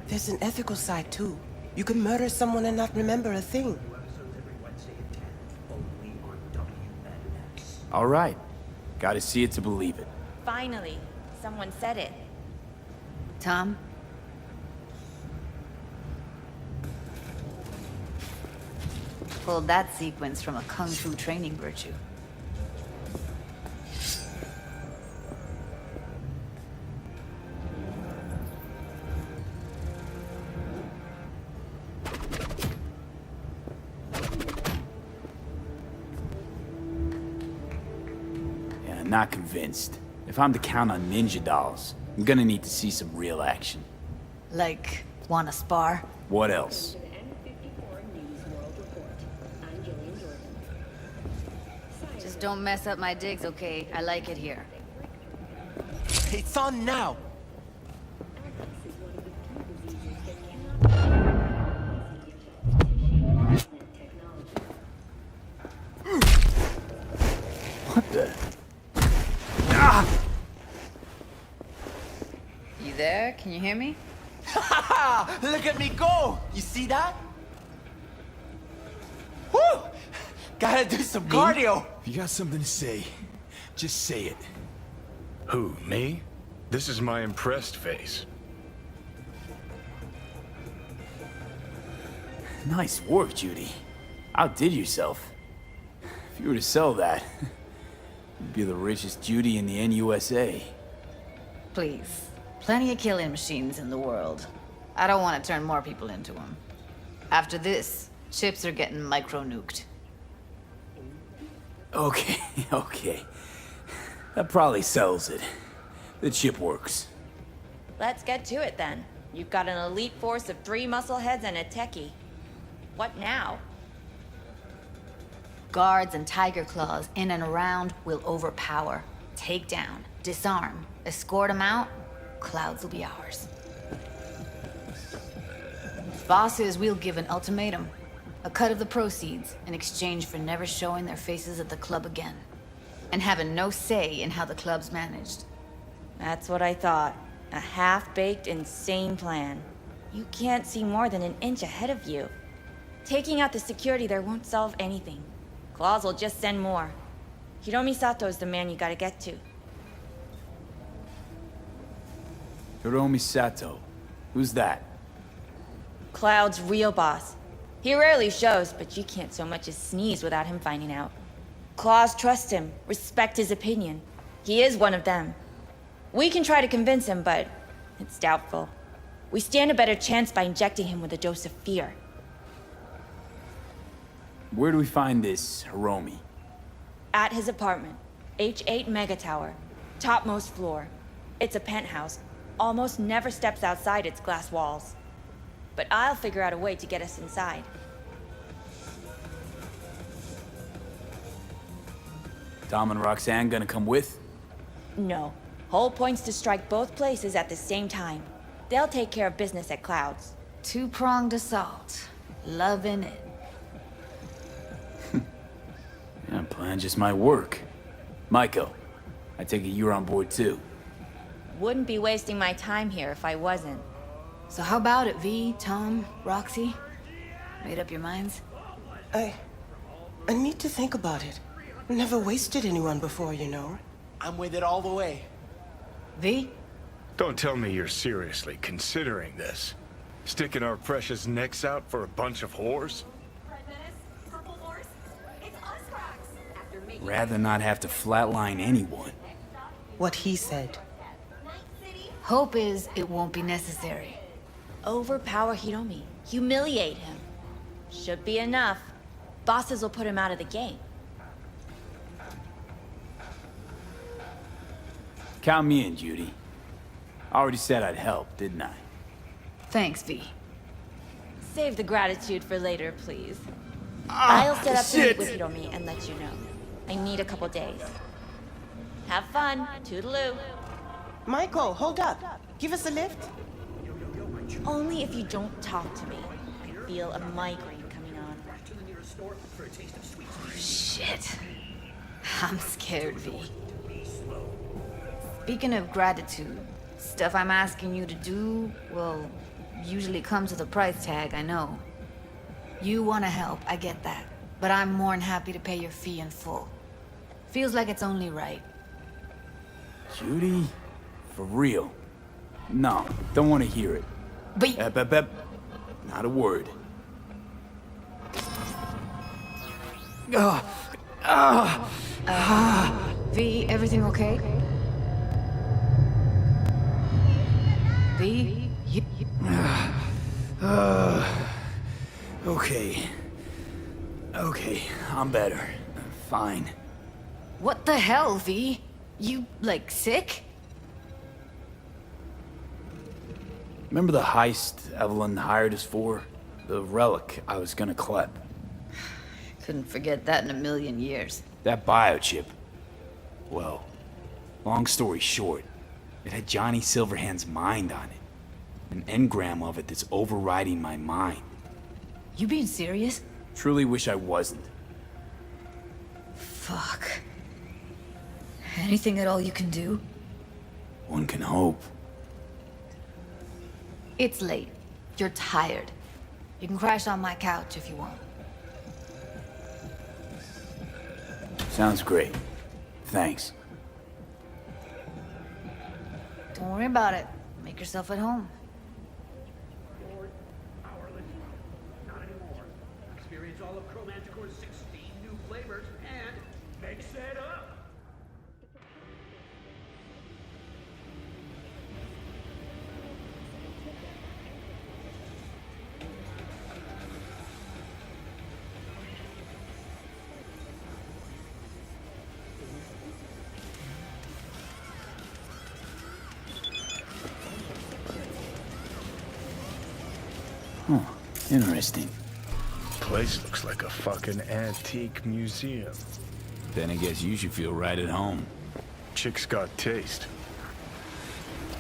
There's an ethical side, too. You can murder someone and not remember a thing. All right. Gotta see it to believe it. Finally, someone said it. Tom? Pulled that sequence from a kung fu training virtue. Not convinced. If I'm to count on ninja dolls, I'm gonna need to see some real action. Like, wanna spar? What else? Just don't mess up my digs, okay? I like it here. It's on now. What the? Ah! You there? Can you hear me? Look at me go! You see that? Woo! Gotta do some cardio. If you got something to say, just say it. Who, me? This is my impressed face. Nice work, Judy. Outdid yourself. If you were to sell that, you'd be the richest Judy in the NUSA. Please. Plenty of killing machines in the world. I don't want to turn more people into them. After this, chips are getting micro-nuked. Okay, okay. That probably sells it. The chip works. Let's get to it then. You've got an elite force of 3 muscleheads and a techie. What now? Guards and tiger claws in and around will overpower, take down, disarm, escort them out. Clouds will be ours. Bosses, we'll give an ultimatum. A cut of the proceeds in exchange for never showing their faces at the club again. And having no say in how the club's managed. That's what I thought. A half-baked, insane plan. You can't see more than an inch ahead of you. Taking out the security there won't solve anything. Claws will just send more. Hiromi Sato's the man you gotta get to. Hiromi Sato. Who's that? Cloud's real boss. He rarely shows, but you can't so much as sneeze without him finding out. Claws trust him, respect his opinion. He is one of them. We can try to convince him, but it's doubtful. We stand a better chance by injecting him with a dose of fear. Where do we find this Hiromi? At his apartment. H8 Mega Tower. Topmost floor. It's a penthouse. Almost never steps outside its glass walls. But I'll figure out a way to get us inside. Tom and Roxanne gonna come with? No. Whole point's to strike both places at the same time. They'll take care of business at Clouds. Two-pronged assault. Loving it. Yeah, plan just might work. Maiko, I take it you're on board too. Wouldn't be wasting my time here if I wasn't. So how about it, V, Tom, Roxy? Made up your minds? I need to think about it. Never wasted anyone before, you know. I'm with it all the way. V? Don't tell me you're seriously considering this. Sticking our precious necks out for a bunch of whores? Rather not have to flatline anyone. What he said. Hope is it won't be necessary. Overpower Hiromi. Humiliate him. Should be enough. Bosses will put him out of the game. Count me in, Judy. I already said I'd help, didn't I? Thanks, V. Save the gratitude for later, please. I'll set up to meet with Hiromi and let you know. I need a couple days. Have fun. Toodaloo. Michael, hold up. Give us a lift. Only if you don't talk to me. I feel a migraine coming on. Oh, shit. I'm scared, V. Speaking of gratitude, stuff I'm asking you to do, well, usually comes with a price tag, I know. You want to help, I get that. But I'm more than happy to pay your fee in full. Feels like it's only right. Judy? For real? No, don't want to hear it. But... Not a word. V, everything okay? V? Okay. Okay, I'm better. Fine. What the hell, V? You, like, sick? Remember the heist Evelyn hired us for? The relic I was gonna collect. Couldn't forget that in a million years. That biochip. Well, long story short, it had Johnny Silverhand's mind on it. An engram of it that's overriding my mind. You being serious? Truly wish I wasn't. Fuck. Anything at all you can do? One can hope. It's late. You're tired. You can crash on my couch if you want. Sounds great. Thanks. Don't worry about it. Make yourself at home. Experience all of Chromanticore's 16 new flavors and mix it up. Huh. Interesting. Place looks like a fucking antique museum. Then I guess you should feel right at home. Chick's got taste.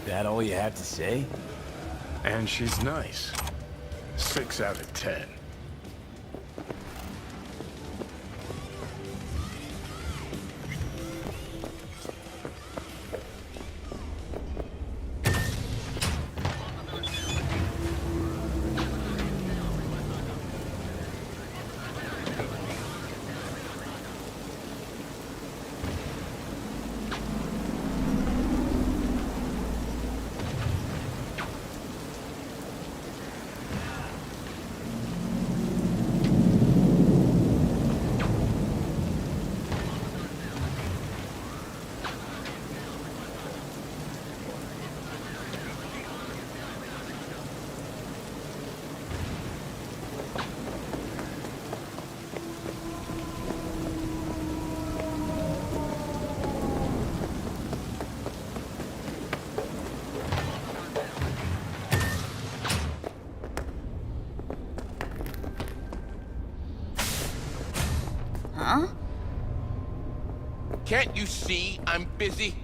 That all you have to say? And she's nice. 6 out of 10. Huh? Can't you see I'm busy?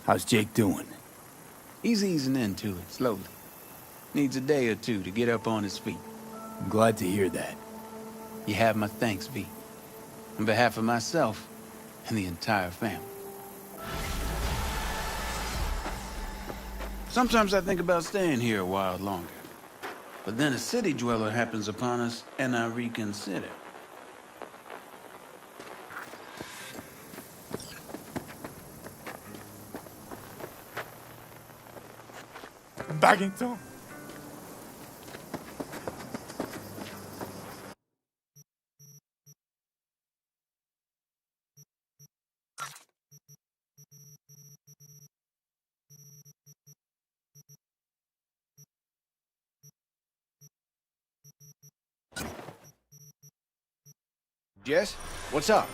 How's Jake doing? He's easing into it, slowly. Needs a day or two to get up on his feet. I'm glad to hear that. You have my thanks, V. On behalf of myself and the entire family. Sometimes I think about staying here a while longer. But then a city dweller happens upon us, and I reconsider. Baggington. Jess, what's up?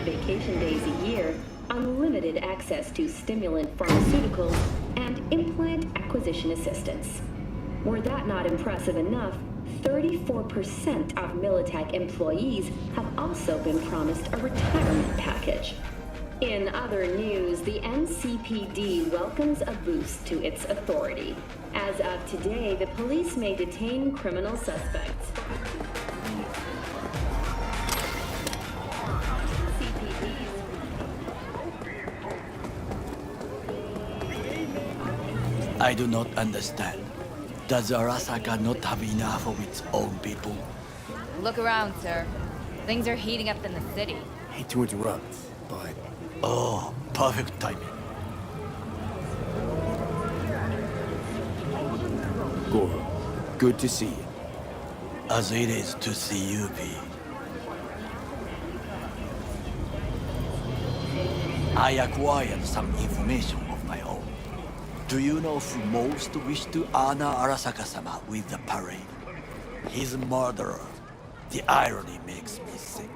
vacation days a year, unlimited access to stimulant pharmaceuticals, and implant acquisition assistance. Were that not impressive enough, 34% of Militech employees have also been promised a retirement package. In other news, the NCPD welcomes a boost to its authority. As of today, the police may detain criminal suspects. I do not understand. Does Arasaka not have enough of its own people? Look around, sir. Things are heating up in the city. Hate to interrupt, but... Oh, perfect timing. Goro, good to see you. As it is to see you, V. I acquired some information of my own. Do you know who most wished to honor Arasaka-sama with the parade? His murderer. The irony makes me sick.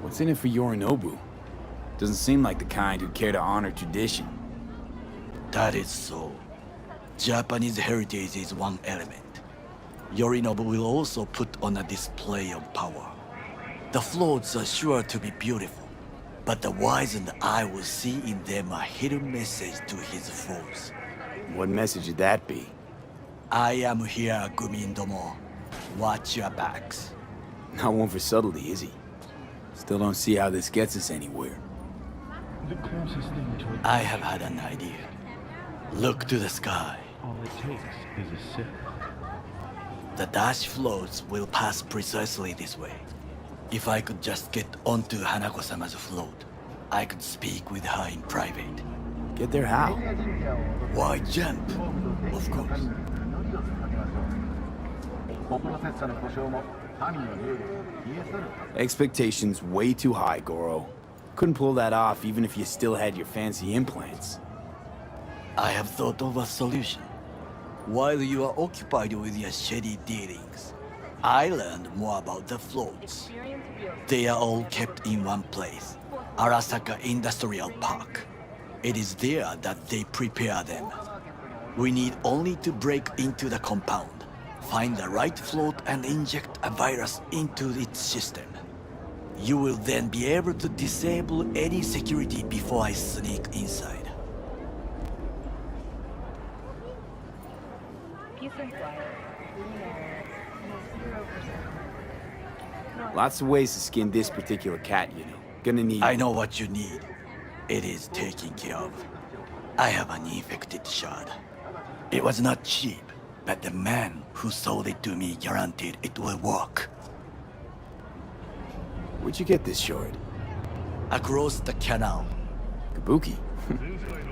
What's in it for Yorinobu? Doesn't seem like the kind who'd care to honor tradition. That is so. Japanese heritage is one element. Yorinobu will also put on a display of power. The floats are sure to be beautiful, but the wizened eye will see in them a hidden message to his foes. What message would that be? I am here, Gumindomo. Watch your backs. Not one for subtlety, is he? Still don't see how this gets us anywhere. I have had an idea. Look to the sky. All it takes is a sip. The dash floats will pass precisely this way. If I could just get onto Hanako-sama's float, I could speak with her in private. Get there how? Why jump? Of course. Expectations way too high, Goro. Couldn't pull that off even if you still had your fancy implants. I have thought of a solution. While you are occupied with your shady dealings, I learned more about the floats. They are all kept in one place, Arasaka Industrial Park. It is there that they prepare them. We need only to break into the compound, find the right float and inject a virus into its system. You will then be able to disable any security before I sneak inside. Lots of ways to skin this particular cat, you know. Gonna need... I know what you need. It is taken care of. I have an infected shard. It was not cheap, but the man who sold it to me guaranteed it will work. Where'd you get this shard? Across the canal. Kabuki?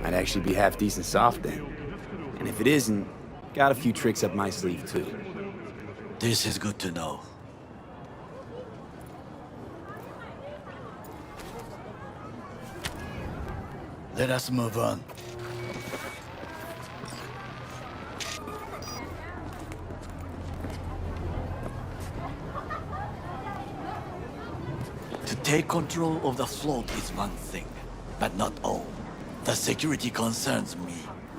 Might actually be half decent soft then. And if it isn't, got a few tricks up my sleeve too. This is good to know. Let us move on. To take control of the float is one thing, but not all. The security concerns me,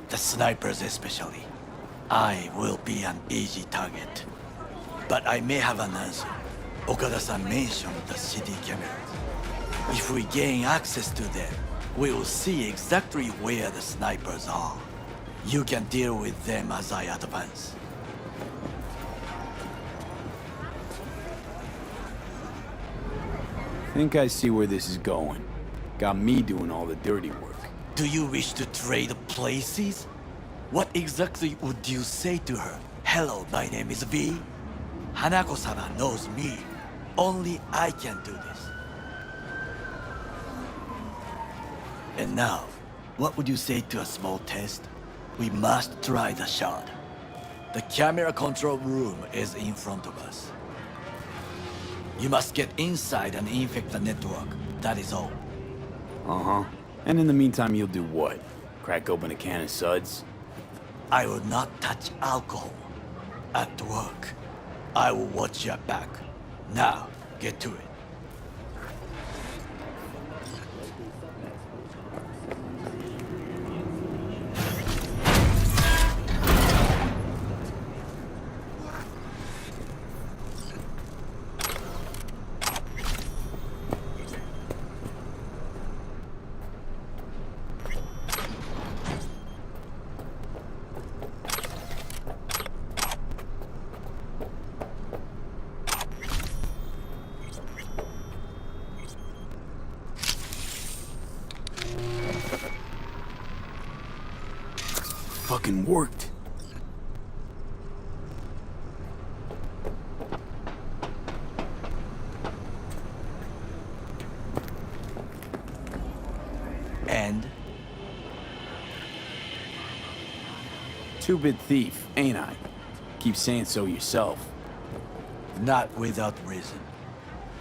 the snipers especially. I will be an easy target. But I may have an answer. Okada-san mentioned the city cameras. If we gain access to them, we will see exactly where the snipers are. You can deal with them as I advance. Think I see where this is going. Got me doing all the dirty work. Do you wish to trade places? What exactly would you say to her? Hello, my name is V. Hanako-sama knows me. Only I can do this. And now, what would you say to a small test? We must try the shard. The camera control room is in front of us. You must get inside and infect the network. That is all. Uh-huh. And in the meantime, you'll do what? Crack open a can of suds? I will not touch alcohol. At work, I will watch your back. Now, get to it. Fucking worked. And? Two-bit thief, ain't I? Keep saying so yourself. Not without reason.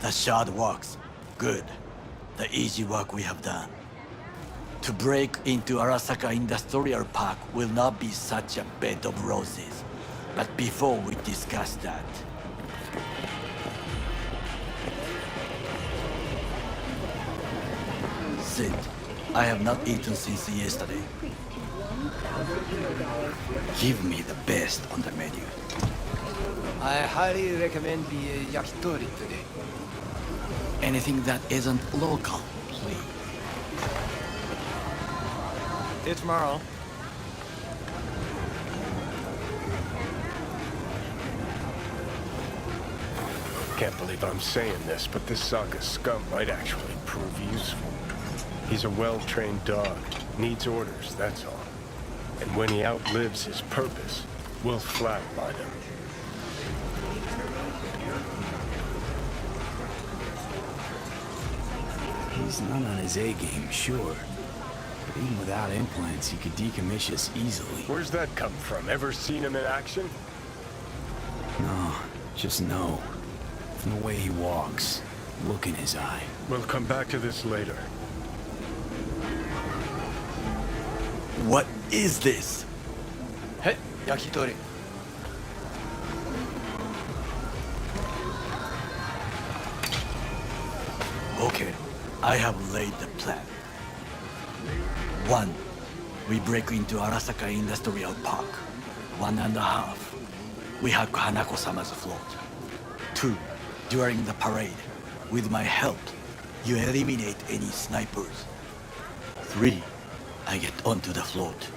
The shard works. Good. The easy work we have done. To break into Arasaka Industrial Park will not be such a bed of roses. But before we discuss that... Sid, I have not eaten since yesterday. Give me the best on the menu. I highly recommend the yakitori today. Anything that isn't local, please. See you tomorrow. Can't believe I'm saying this, but this Saka scum might actually prove useful. He's a well-trained dog. Needs orders, that's all. And when he outlives his purpose, we'll flatline him. He's not on his A-game, sure. But even without implants, he could decommission us easily. Where's that come from? Ever seen him in action? No, just no. From the way he walks, look in his eye. We'll come back to this later. What is this? Hey, yakitori. Okay, I have laid the plan. 1. We break into Arasaka Industrial Park. 1.5. We hack Hanako-sama's float. 2. During the parade, with my help, you eliminate any snipers. 3. I get onto the float.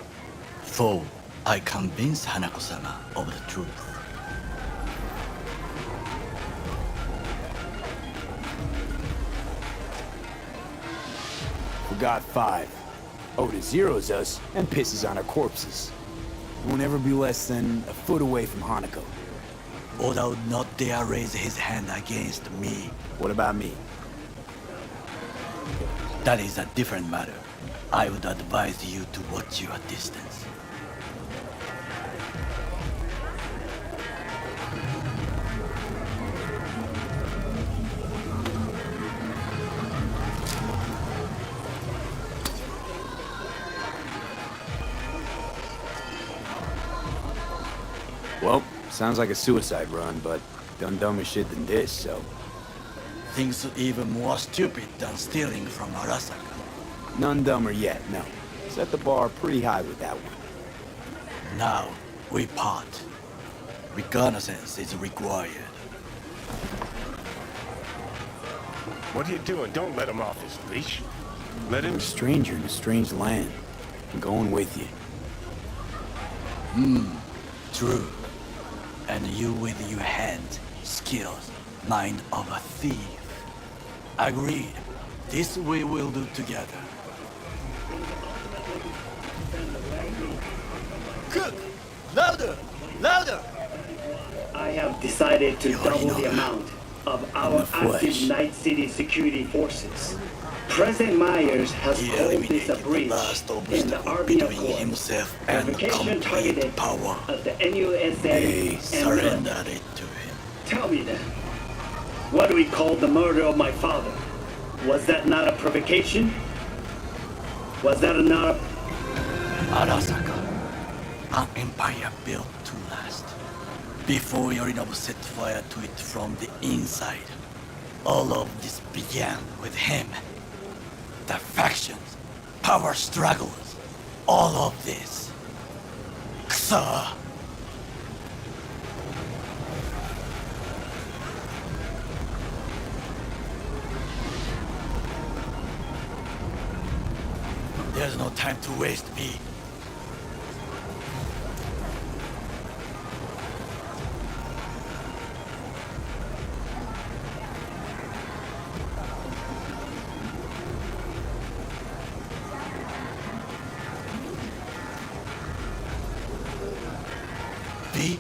4. I convince Hanako-sama of the truth. Forgot 5. Oda zeroes us and pisses on our corpses. Won't ever be less than a foot away from Hanako. Oda would not dare raise his hand against me. What about me? That is a different matter. I would advise you to watch your distance. Well, sounds like a suicide run, but done dumber shit than this, so... Things even more stupid than stealing from Arasaka. None dumber yet, no. Set the bar pretty high with that one. Now, we part. Reconnaissance is required. What are you doing? Don't let him off his leash. Let him... I'm a stranger in a strange land. I'm going with you. True. And you with your hands, skills, mind of a thief. Agreed. This we will do together. Cook! Louder! Louder! I have decided to double the amount of our active Night City security forces. President Myers has called this a breach in the Army Accord. Provocation targeted power. At the NUSA They and surrendered it to him. Tell me then, what do we call the murder of my father? Was that not a provocation? Was that not a... Arasaka, an empire built to last. Before Yorinobu set fire to it from the inside, all of this began with him. The factions, power struggles, all of this. Kusa! There's no time to waste, V. V?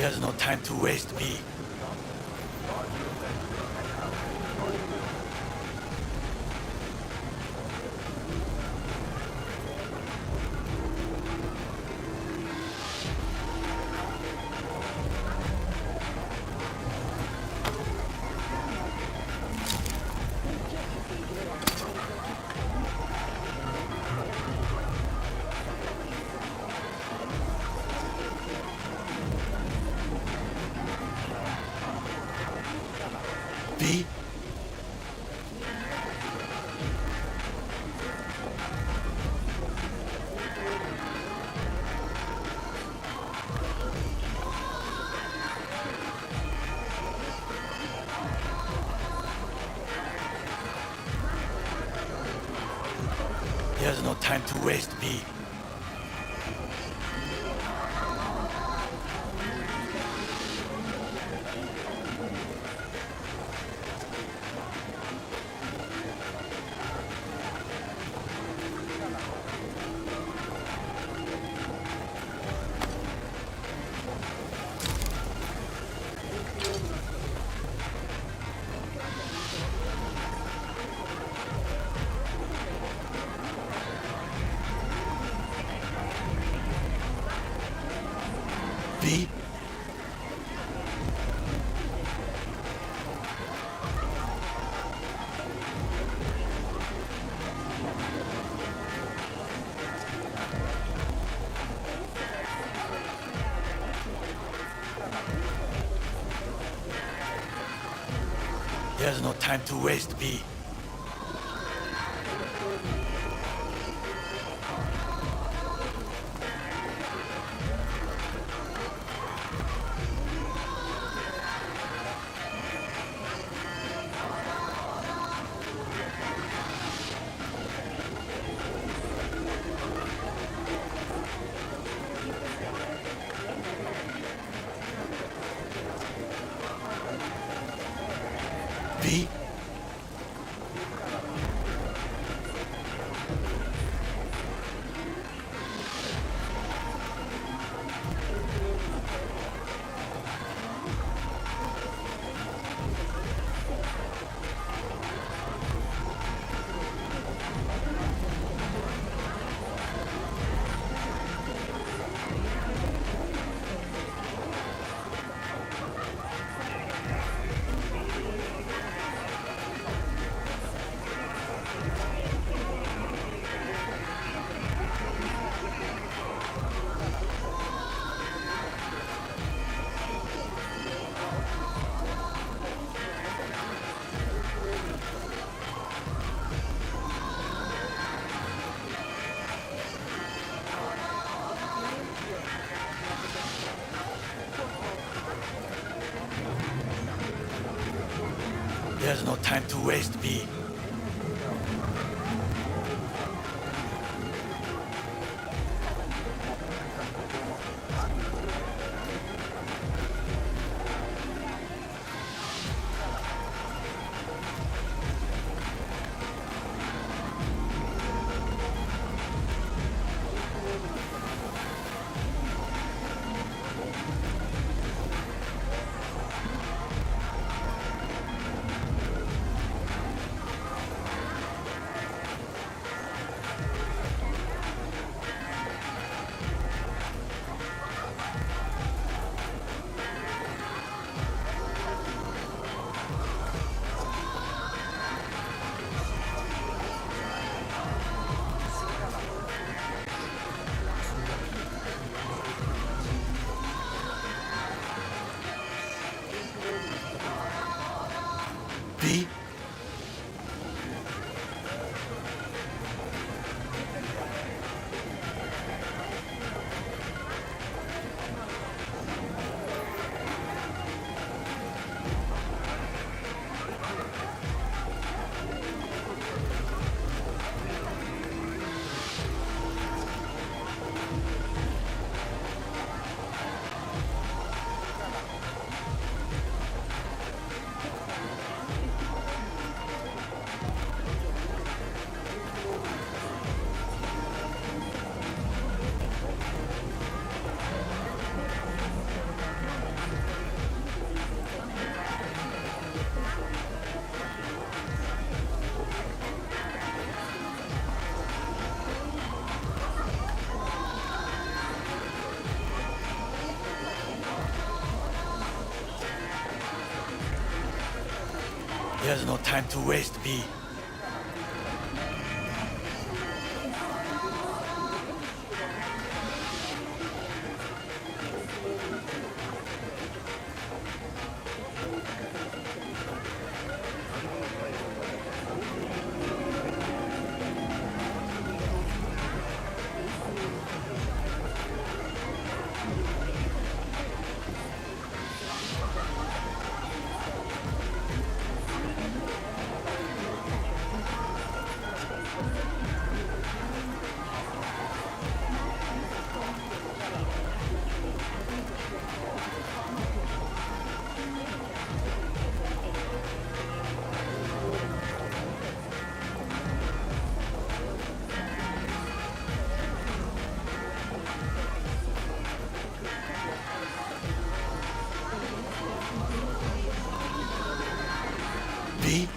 There's no time to waste, V. V? There's no time to waste, V. V? There's no time to waste, V. V? There's no time to waste, V. V? There's no time to waste, V. V?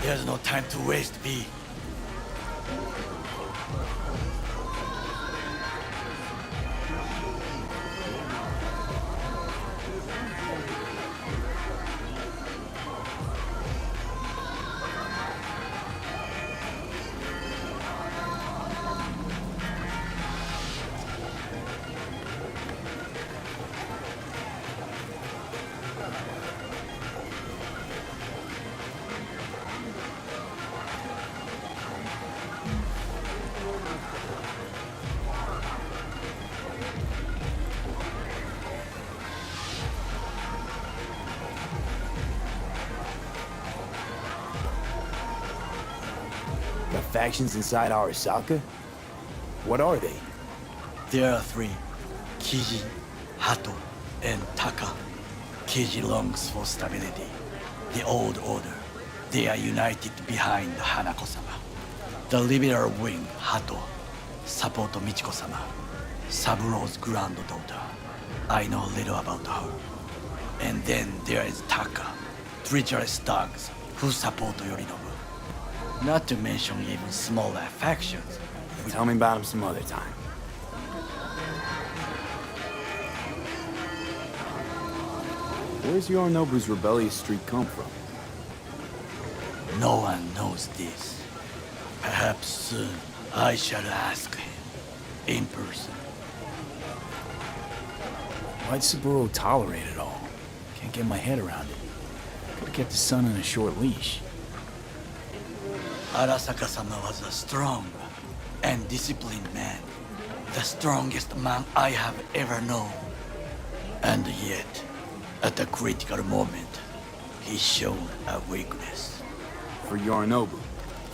There's no time to waste, V. The factions inside Arasaka? What are they? There are three: Kiji, Hato, and Taka. Kiji longs for stability. The old order. They are united behind Hanako-sama. The liberal wing, Hato, support Michiko-sama, Saburo's granddaughter. I know little about her. And then there is Taka, treacherous dogs who support Yorinobu. Not to mention even smaller factions. Tell me about them some other time. Where's Yorinobu's rebellious streak come from? No one knows this. Perhaps soon I shall ask him in person. Why'd Saburo tolerate it all? Can't get my head around it. Could've kept his son on a short leash. Arasaka-sama was a strong and disciplined man. The strongest man I have ever known. And yet, at a critical moment, he showed a weakness. For Yorinobu?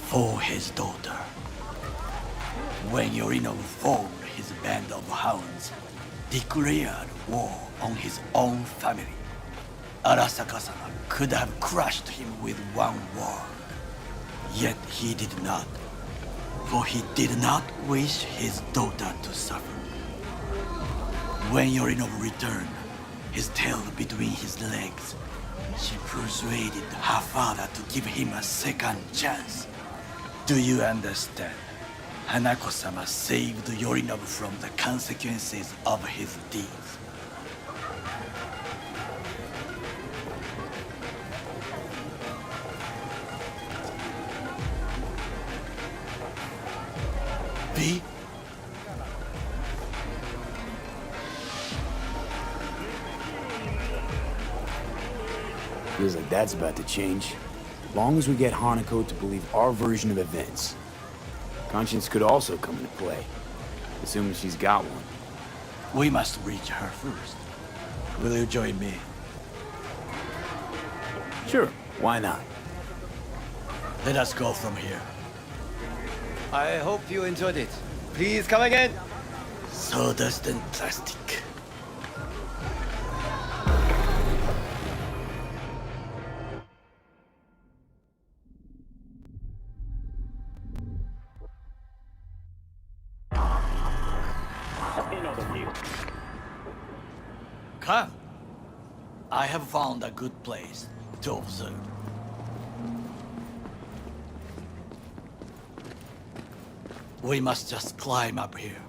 For his daughter. When Yorinobu formed his band of hounds, declared war on his own family, Arasaka-sama could have crushed him with one word. Yet he did not, for he did not wish his daughter to suffer. When Yorinobu returned, his tail between his legs, she persuaded her father to give him a second chance. Do you understand? Hanako-sama saved Yorinobu from the consequences of his deeds. V? Feels like that's about to change. long as we get Hanako to believe our version of events. Conscience could also come into play, assuming she's got one. We must reach her first. Will you join me? Sure, why not? Let us go from here. I hope you enjoyed it. Please come again. Sawdust and plastic. Come. I have found a good place to observe. We must just climb up here.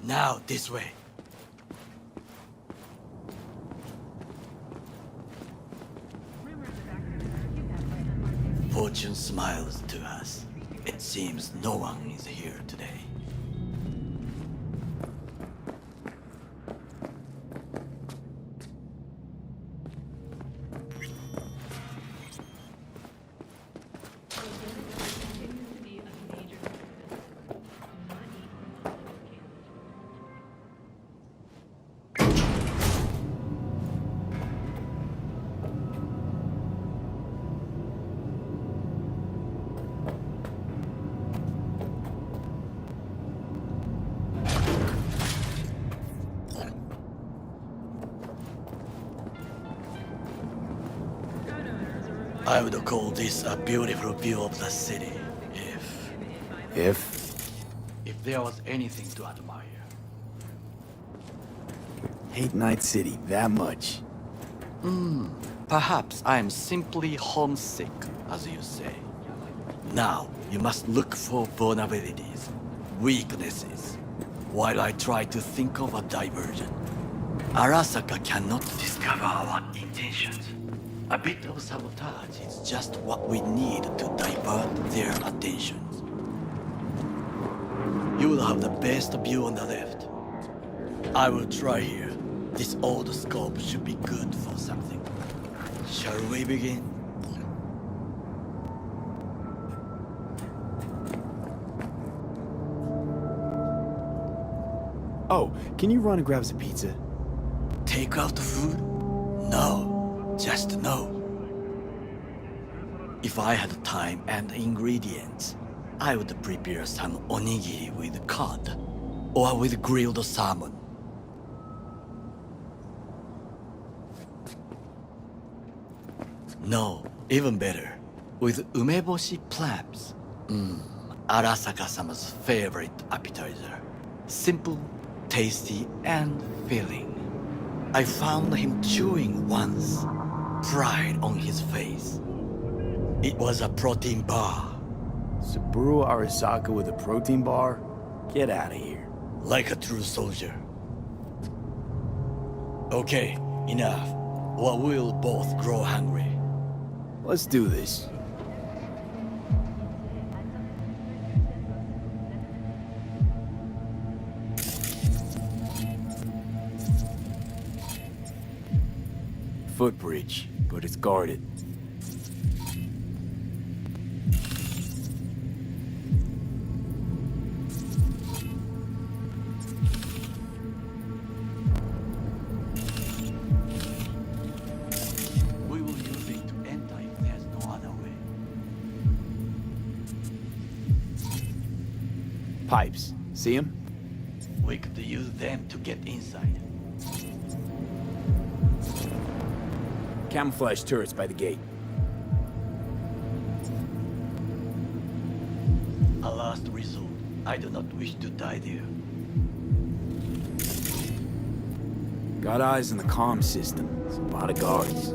Now, this way. Fortune smiles to us. It seems no one is here today. I would call this a beautiful view of the city, if there was anything to admire. Hate Night City that much. Perhaps I am simply homesick, as you say. Now, you must look for vulnerabilities, weaknesses, while I try to think of a diversion. Arasaka cannot discover our intentions. A bit of sabotage is just what we need to divert their attentions. You will have the best view on the left. I will try here. This old scope should be good for something. Shall we begin? Oh, can you run and grab us a pizza? Take out food? No. Just no. If I had time and ingredients, I would prepare some onigiri with cod, or with grilled salmon. No, even better, with umeboshi clams. Arasaka-sama's favorite appetizer. Simple, tasty, and filling. I found him chewing once. Pride on his face. It was a protein bar. Saburo Arasaka with a protein bar? Get out of here. Like a true soldier. Okay, enough. Or we'll both grow hungry. Let's do this. Footbridge, but it's guarded. We will use it to enter if there's no other way. Pipes, see them? We could use them to get inside. Camouflage turrets by the gate. A last resort. I do not wish to die there. Got eyes on the comm system. There's a lot of guards.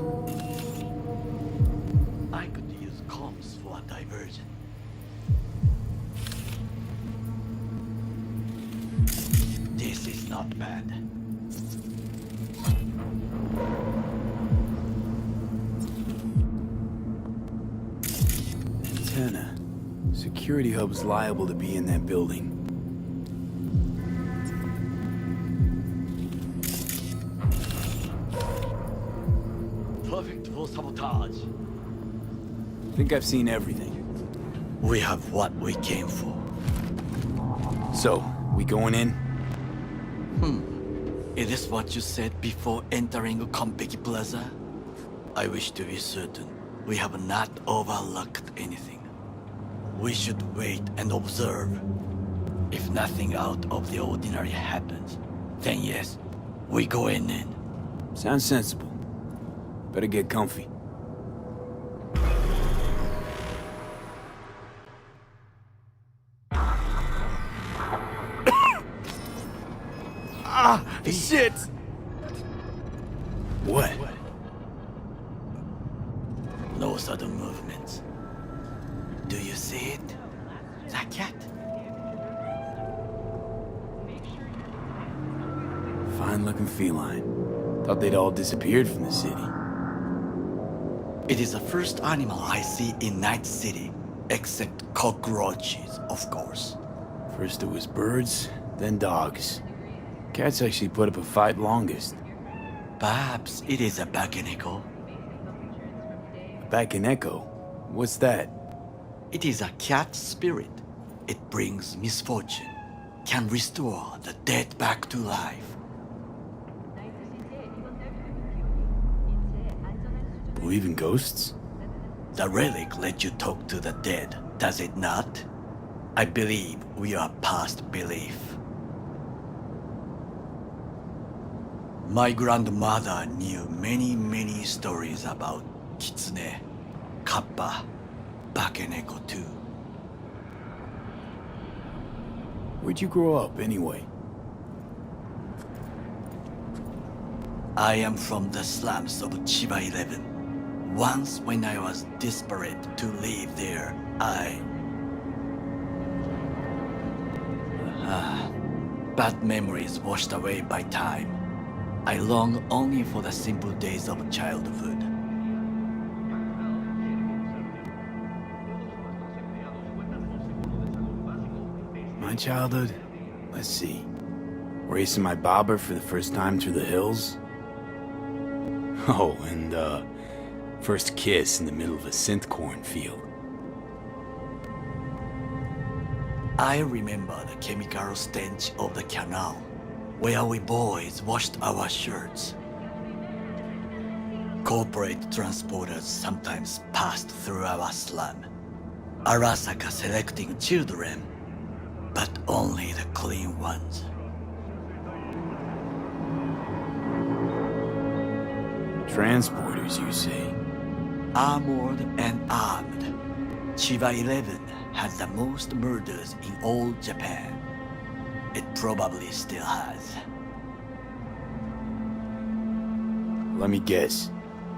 I could use comms for a diversion. This is not bad. Antenna. Security hub's liable to be in that building. for sabotage. Think I've seen everything. We have what we came for. So, we going in? It is what you said before entering Konpeki Plaza? I wish to be certain we have not overlooked anything. We should wait and observe. If nothing out of the ordinary happens, then yes, we go in. Sounds sensible. Better get comfy. Ah, shit! What? No sudden movements. Do you see it? That cat? Fine-looking feline. Thought they'd all disappeared from the city. It is the first animal I see in Night City, except cockroaches, of course. First it was birds, then dogs. Cats actually put up a fight longest. Perhaps it is a Bakeneko. Bakeneko? What's that? It is a cat spirit. It brings misfortune, can restore the dead back to life. Believe in ghosts? The relic lets you talk to the dead, does it not? I believe we are past belief. My grandmother knew many stories about Kitsune, Kappa, Bakeneko too. Where'd you grow up, anyway? I am from the slums of Chiba 11. Once when I was desperate to live there, bad memories washed away by time. I long only for the simple days of childhood. My childhood? Let's see. Racing my bobber for the first time through the hills? Oh, and, first kiss in the middle of a synth cornfield. I remember the chemical stench of the canal, where we boys washed our shirts. Corporate transporters sometimes passed through our slum. Arasaka selecting children, but only the clean ones. Transporters, you say? Armored and armed. Chiba 11 has the most murders in all Japan. It probably still has. Let me guess.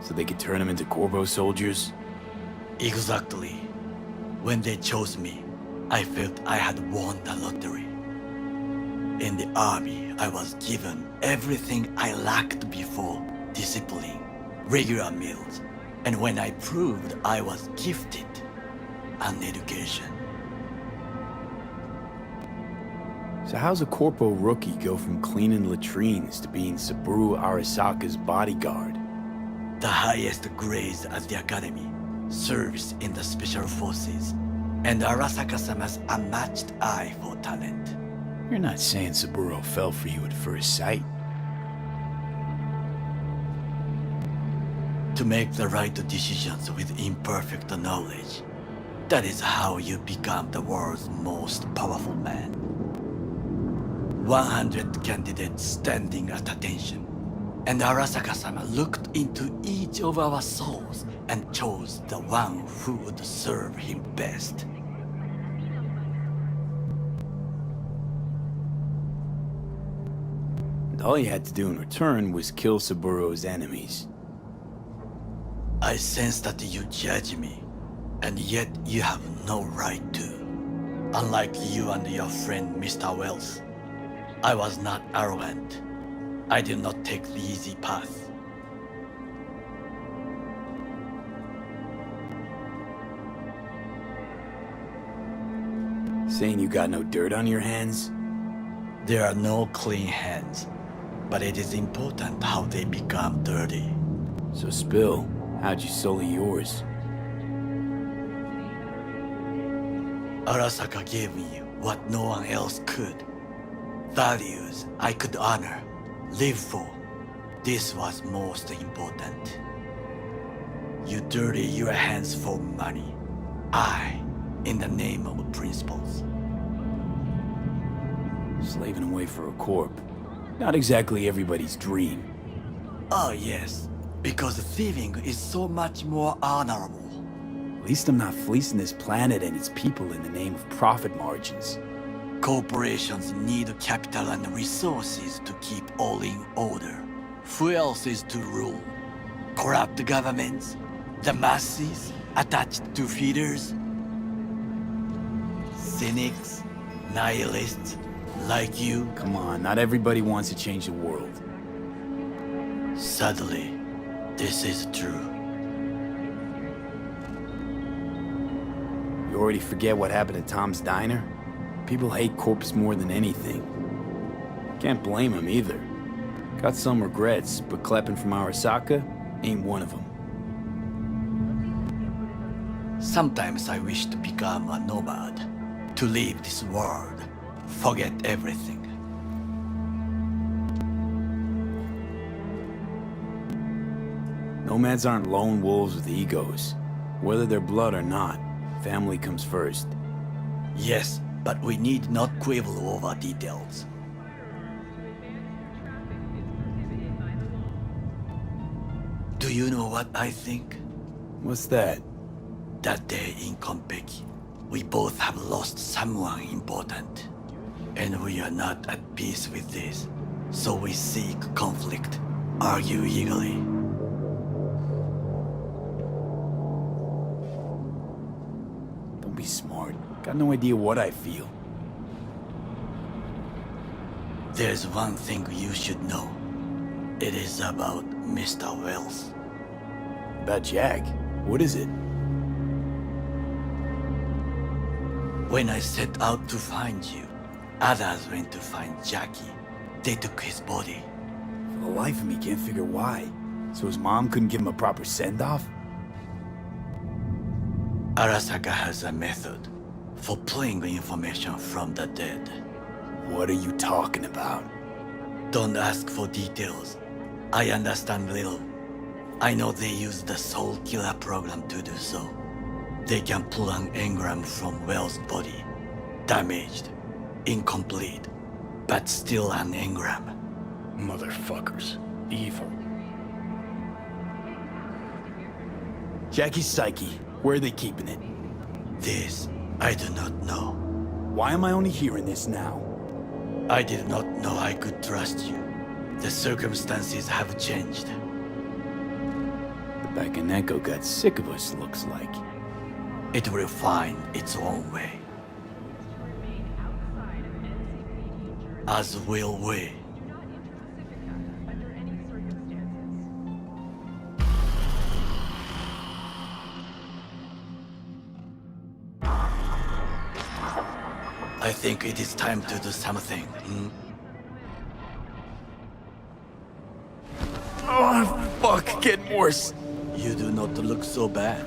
So they could turn them into Corvo soldiers? Exactly. When they chose me, I felt I had won the lottery. In the army, I was given everything I lacked before: discipline, regular meals, and when I proved I was gifted, an education. So how's a corpo rookie go from cleaning latrines to being Saburo Arasaka's bodyguard? The highest grades at the academy, service in the special forces, and Arasaka-sama's unmatched eye for talent. You're not saying Saburo fell for you at first sight? To make the right decisions with imperfect knowledge, that is how you become the world's most powerful man. 100 candidates standing at attention, and Arasaka-sama looked into each of our souls and chose the one who would serve him best. And all you had to do in return was kill Saburo's enemies. I sense that you judge me, and yet you have no right to. Unlike you and your friend Mr. Wells, I was not arrogant. I did not take the easy path. Saying you got no dirt on your hands? There are no clean hands, but it is important how they become dirty. So spill. How'd you sully yours? Arasaka gave me what no one else could. Values I could honor, live for. This was most important. You dirty your hands for money. I, in the name of principles. Slaving away for a corp. Not exactly everybody's dream. Oh yes, because thieving is so much more honorable. At least I'm not fleecing this planet and its people in the name of profit margins. Corporations need capital and resources to keep all in order. Who else is to rule? Corrupt governments? The masses attached to feeders? Cynics? Nihilists? Like you? Come on, not everybody wants to change the world. Sadly, this is true. You already forget what happened at Tom's Diner? People hate corpse more than anything. Can't blame him either. Got some regrets, but Kleppen from Arasaka ain't one of them. Sometimes I wish to become a nomad, to leave this world, forget everything. Nomads aren't lone wolves with egos. Whether they're blood or not, family comes first. Yes, but we need not quibble over details. Do you know what I think? What's that? That day in Konpeki, we both have lost someone important. And we are not at peace with this. So we seek conflict, argue eagerly. Don't be smart. Got no idea what I feel. There's one thing you should know. It is about Mr. Wells. About Jack? What is it? When I set out to find you, others went to find Jackie. They took his body. For the life of me, can't figure why. So his mom couldn't give him a proper send-off? Arasaka has a method for pulling information from the dead. What are you talking about? Don't ask for details. I understand little. I know they use the Soul Killer program to do so. They can pull an engram from Wells' body. Damaged, incomplete, but still an engram. Motherfuckers. Evil. Jackie's psyche. Where are they keeping it? This, I do not know. Why am I only hearing this now? I did not know I could trust you. The circumstances have changed. The Bakaneko got sick of us, looks like. It will find its own way. As will we. I think it is time to do something. Oh, fuck, getting worse. You do not look so bad.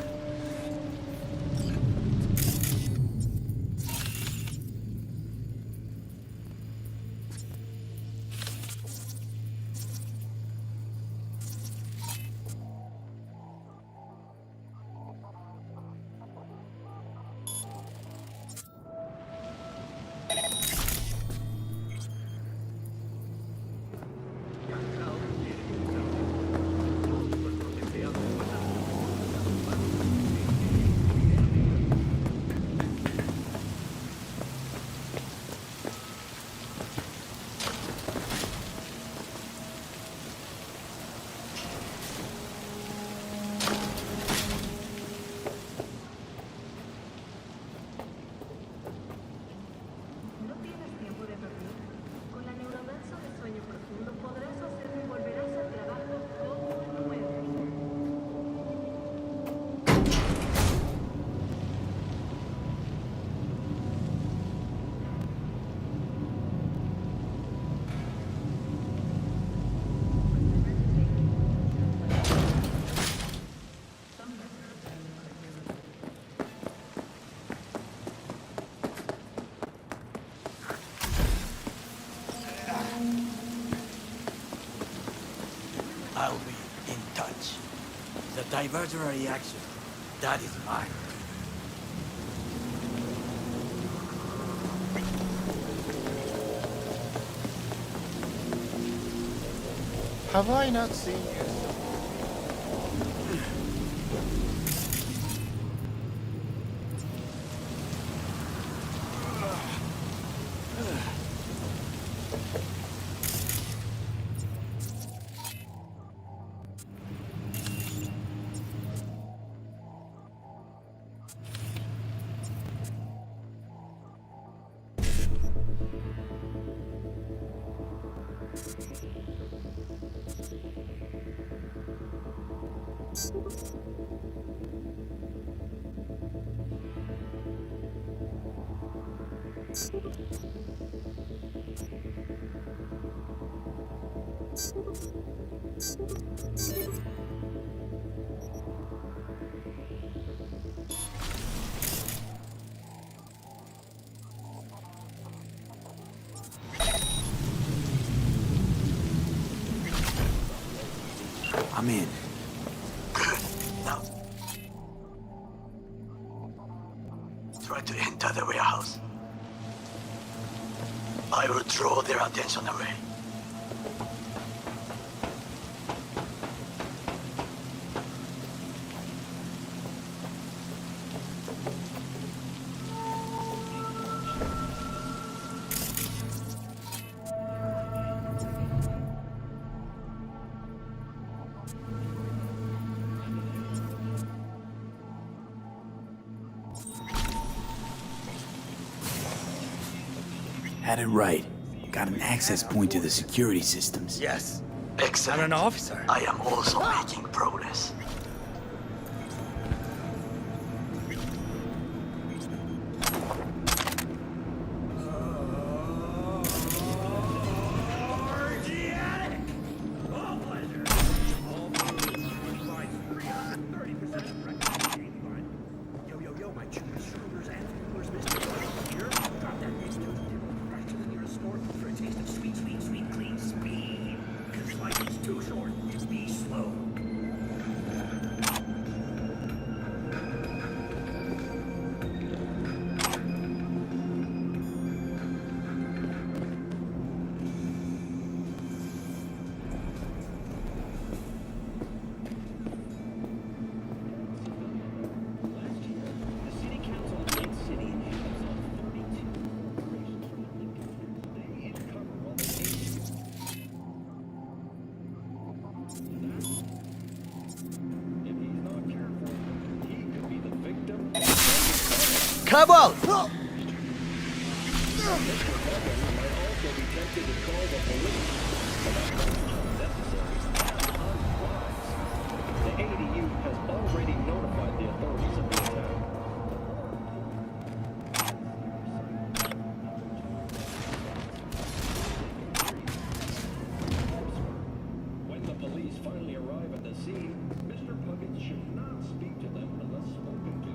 I'll be in touch. The diversionary reaction, that is mine. Have I not seen you? I'm in. Good. Now, try to enter the warehouse. I will draw their attention away. Had it right. Got an access point to the security systems. Yes. Excellent. I'm an officer. I am also making progress. Come on! The ADU has already notified the authorities of the attack. When the police finally arrive at the scene, Mr. Puckett should not speak to them unless spoken to.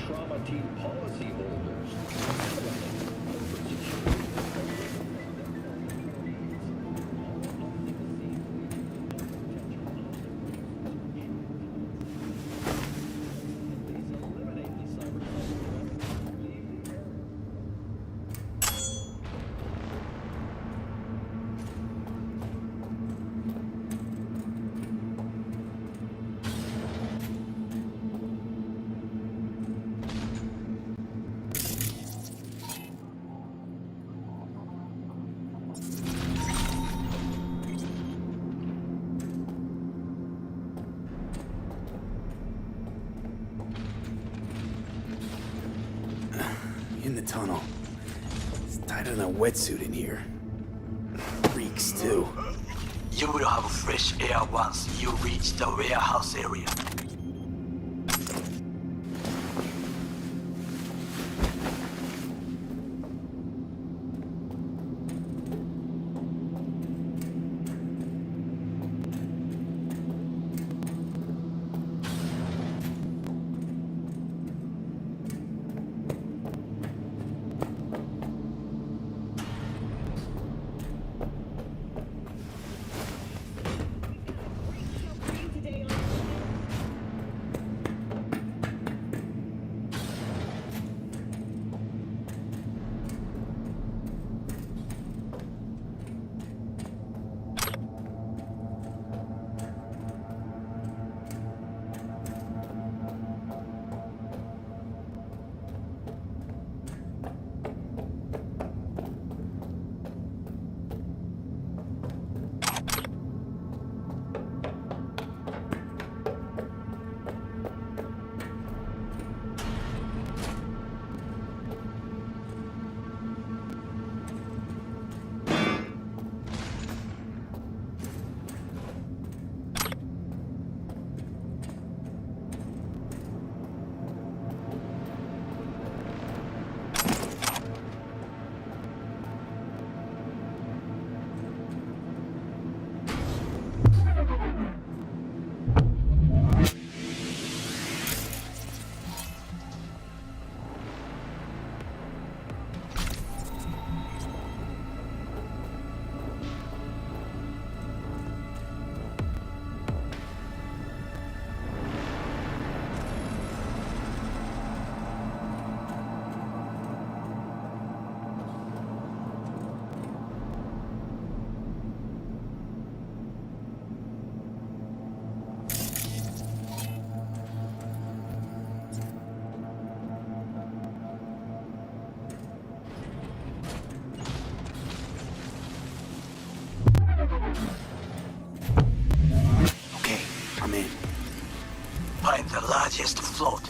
Trauma team policy holders. tunnel. It's tighter than a wetsuit in here. Reeks, too. You will have fresh air once you reach the warehouse area. Largest float.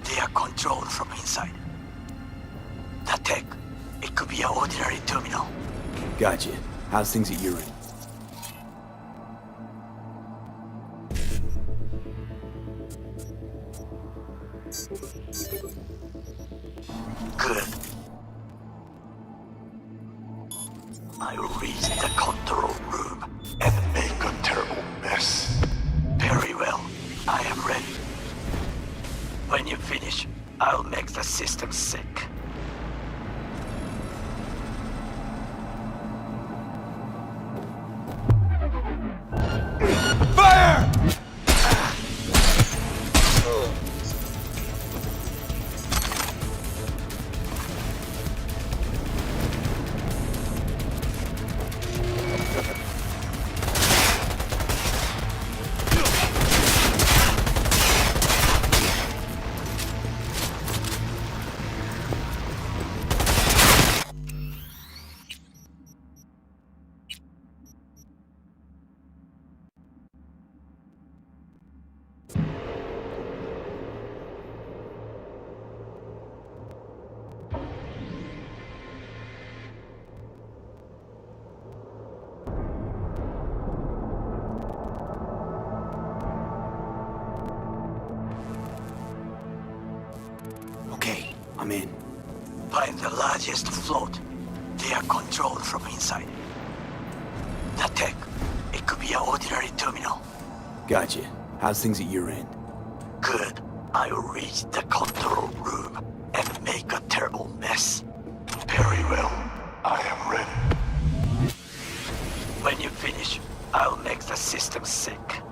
They are controlled from inside. The tech, it could be an ordinary terminal. Gotcha. How's things at your end? Good. I will reach the control room and make a terrible mess. Very well. I am ready. When you finish, I'll make the system sick. Fire! I'm in. Find the largest float. They are controlled from inside. The tech, it could be an ordinary terminal. Gotcha. How's things at your end? Good. I will reach the control room and make a terrible mess. Very well. I am ready. When you finish, I'll make the system sick.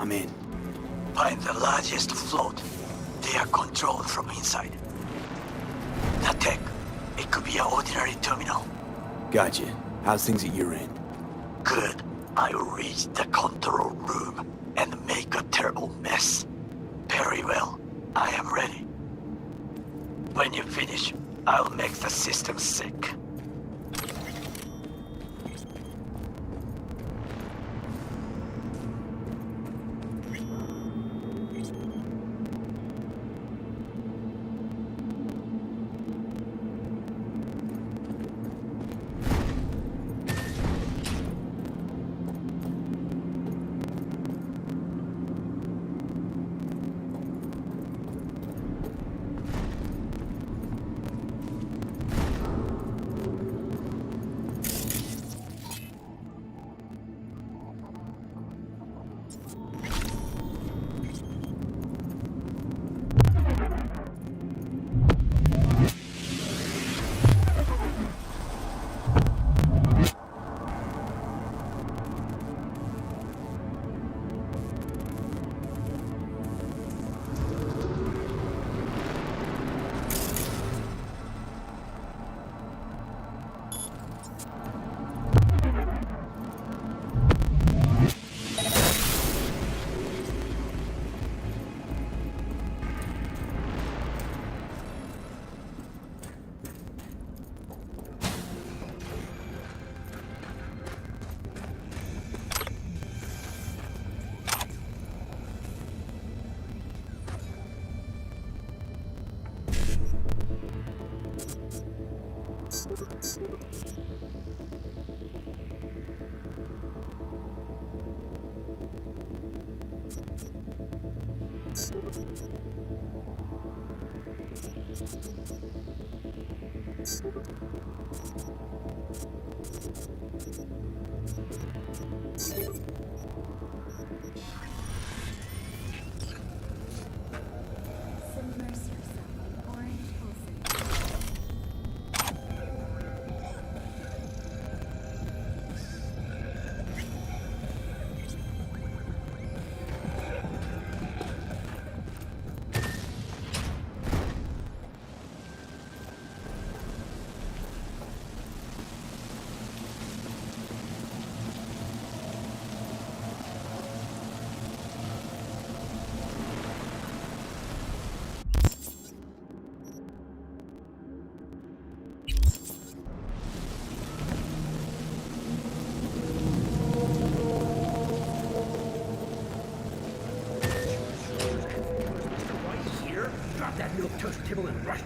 I'm in. Find the largest float. They are controlled from inside. The tech, it could be an ordinary terminal. Gotcha. How's things at your end? Good. I'll reach the control room and make a terrible mess. Very well. I am ready. When you finish, I'll make the system sick.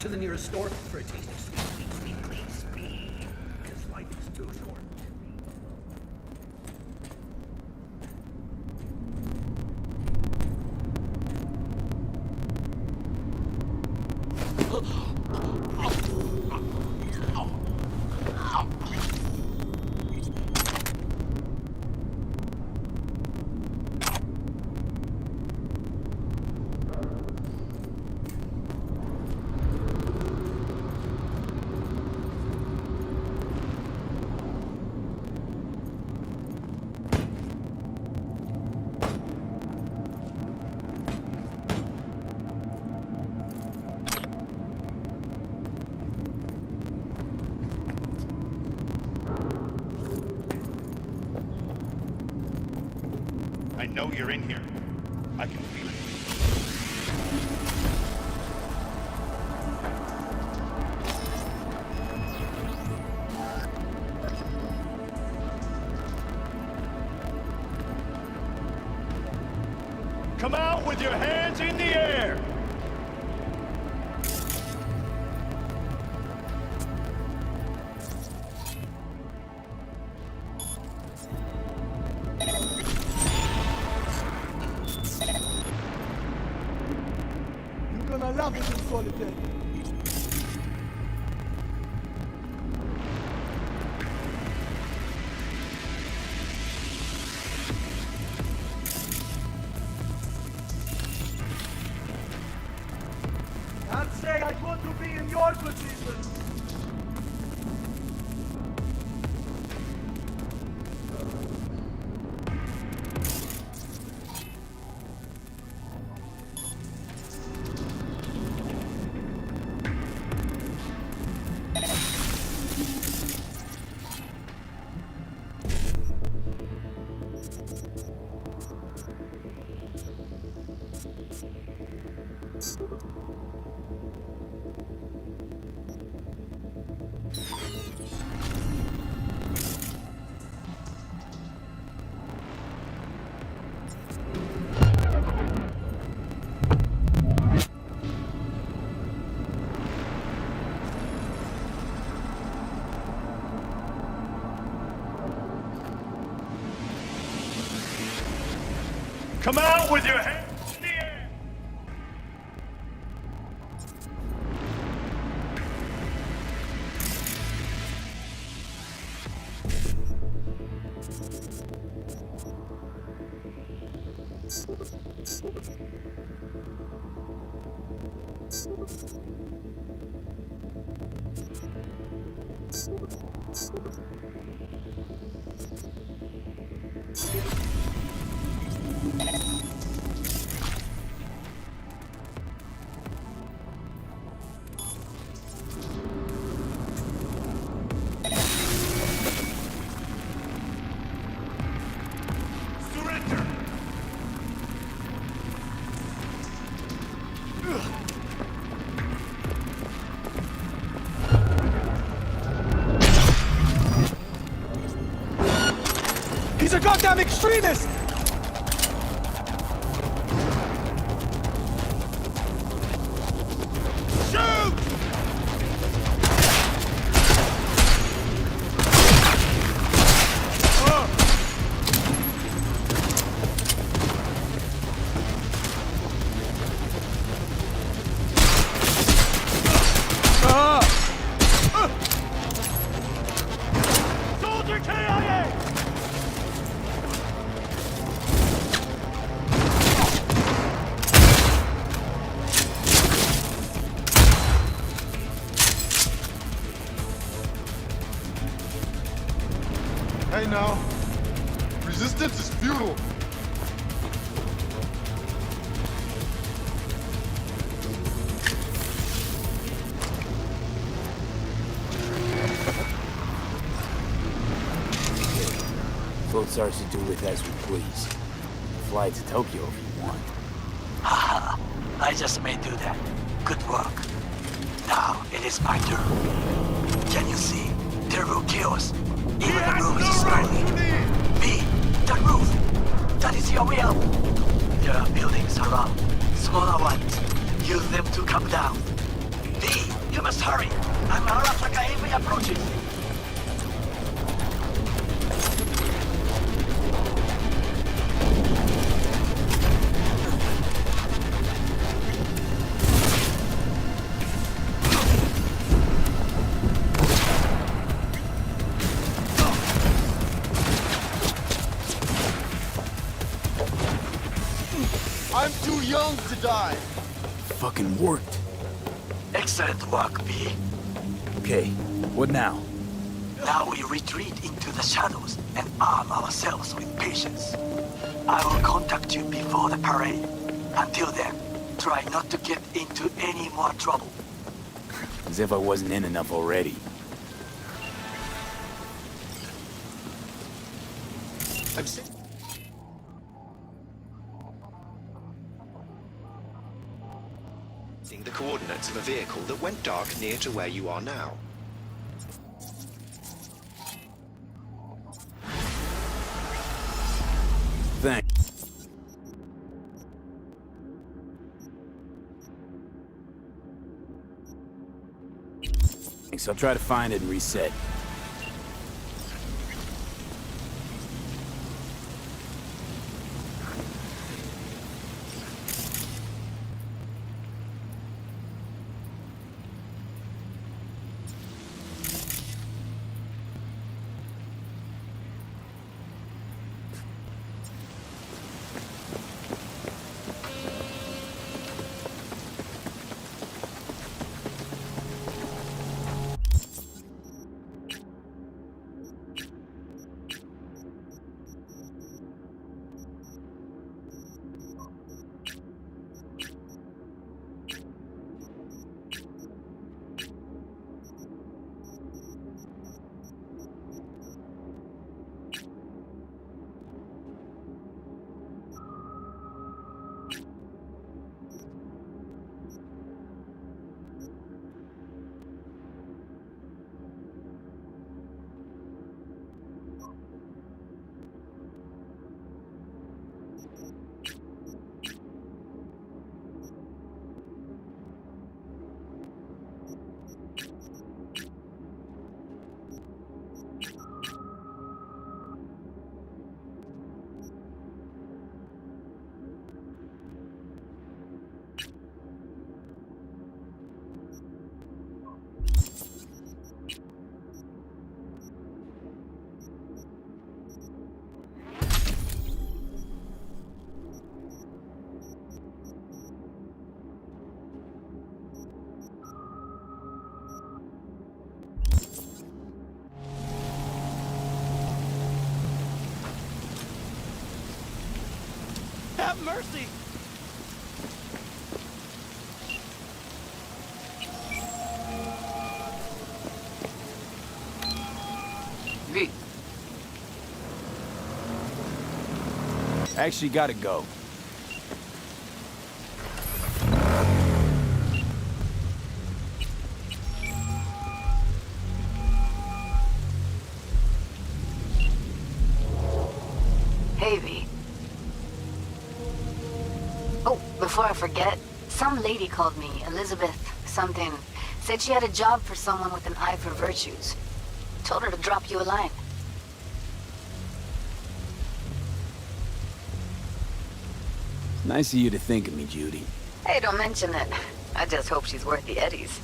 To the nearest store for a taste of sweet, clean speed. Because life is too short. I know you're in here. I can feel it. Come out with your hands in the air! Love it in solitary. Can't say I want to be in your position. Come out with your hands in the air! He's a goddamn extremist! Shoot! Soldier KIA! Hey now, resistance is futile. Floats ours to do with as we please. Fly to Tokyo if you want. Haha, I just may do that. Good work. Now it is my turn. Can you see? Terrible chaos. Even the roof is smiling. B, that roof. That is your will. There are buildings around. Smaller ones. Use them to come down. B, you must hurry. An Arasaka heavy approaching. I'm too young to die. Fucking worked. Excellent work, B. Okay, what now? Now we retreat into the shadows and arm ourselves with patience. I will contact you before the parade. Until then, try not to get into any more trouble. As if I wasn't in enough already. The coordinates of a vehicle that went dark near to where you are now. Thanks, I'll try to find it and reset. Have mercy! V. Actually gotta go. Hey, V. Oh, before I forget, some lady called me, Elizabeth something. Said she had a job for someone with an eye for virtues. Told her to drop you a line. Nice of you to think of me, Judy. Hey, don't mention it. I just hope she's worth the eddies.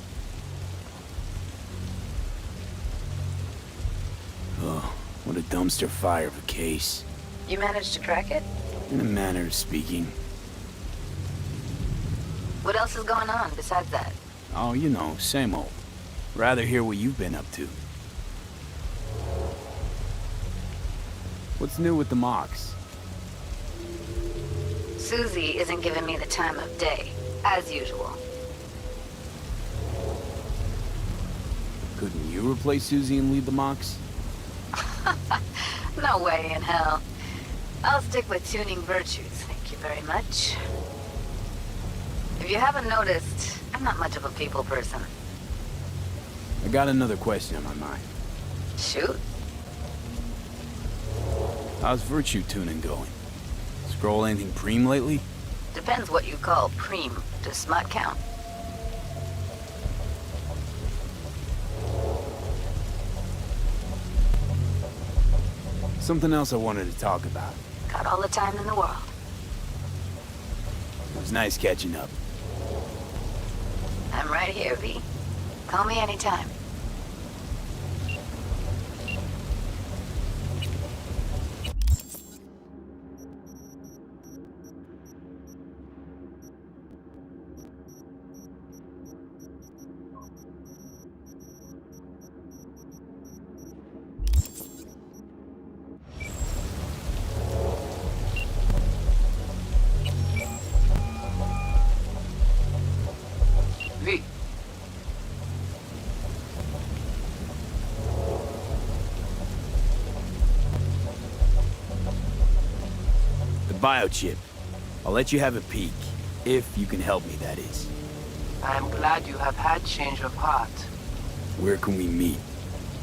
Oh, what a dumpster fire of a case. You managed to crack it? In a manner of speaking. What else is going on besides that? Oh, you know, same old. Rather hear what you've been up to. What's new with the mocks? Susie isn't giving me the time of day, as usual. Couldn't you replace Susie and lead the mocks? No way in hell. I'll stick with tuning virtues, thank you very much. If you haven't noticed, I'm not much of a people person. I got another question on my mind. Shoot. How's virtue tuning going? Scroll anything preem lately? Depends what you call preem. Does smut count? Something else I wanted to talk about. Got all the time in the world. It was nice catching up. I'm right here, V. Call me anytime. V. The biochip. I'll let you have a peek. If you can help me, that is. I'm glad you have had change of heart. Where can we meet?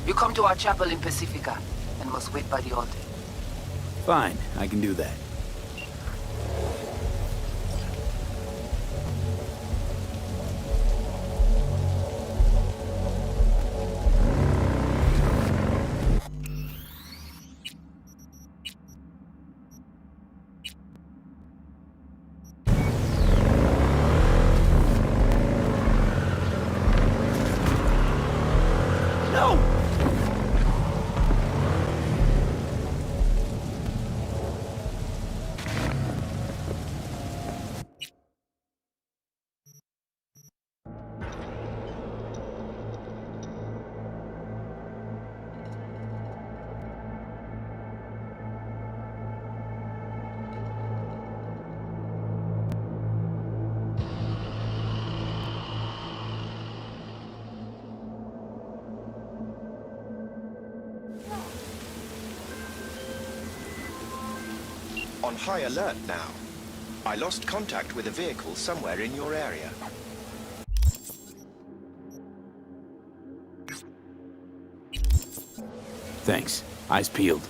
You come to our chapel in Pacifica and must wait by the altar. Fine, I can do that. On high alert now. I lost contact with a vehicle somewhere in your area. Thanks. Eyes peeled.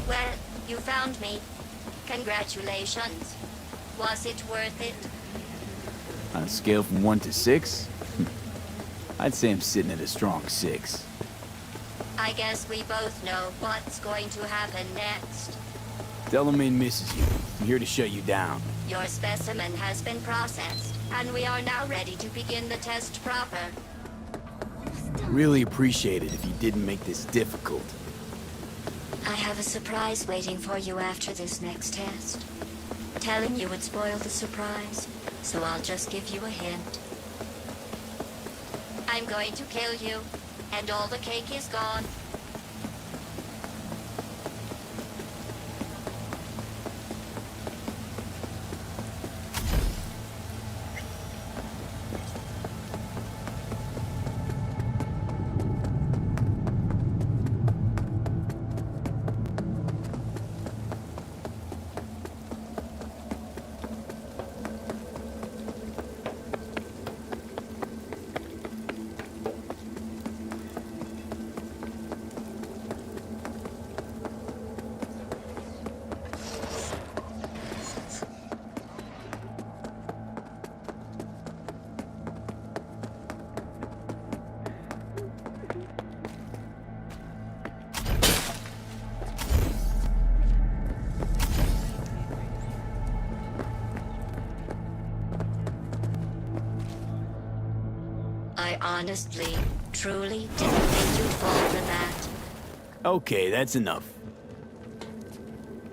Well, you found me. Congratulations. Was it worth it? On a scale from 1 to 6? I'd say I'm sitting at a strong 6. I guess we both know what's going to happen next. Delamain misses you. I'm here to shut you down. Your specimen has been processed, and we are now ready to begin the test proper. Really appreciate it if you didn't make this difficult. I have a surprise waiting for you after this next test. Telling you would spoil the surprise, so I'll just give you a hint. I'm going to kill you, and all the cake is gone. I honestly, truly didn't think you'd fall for that. Okay, that's enough.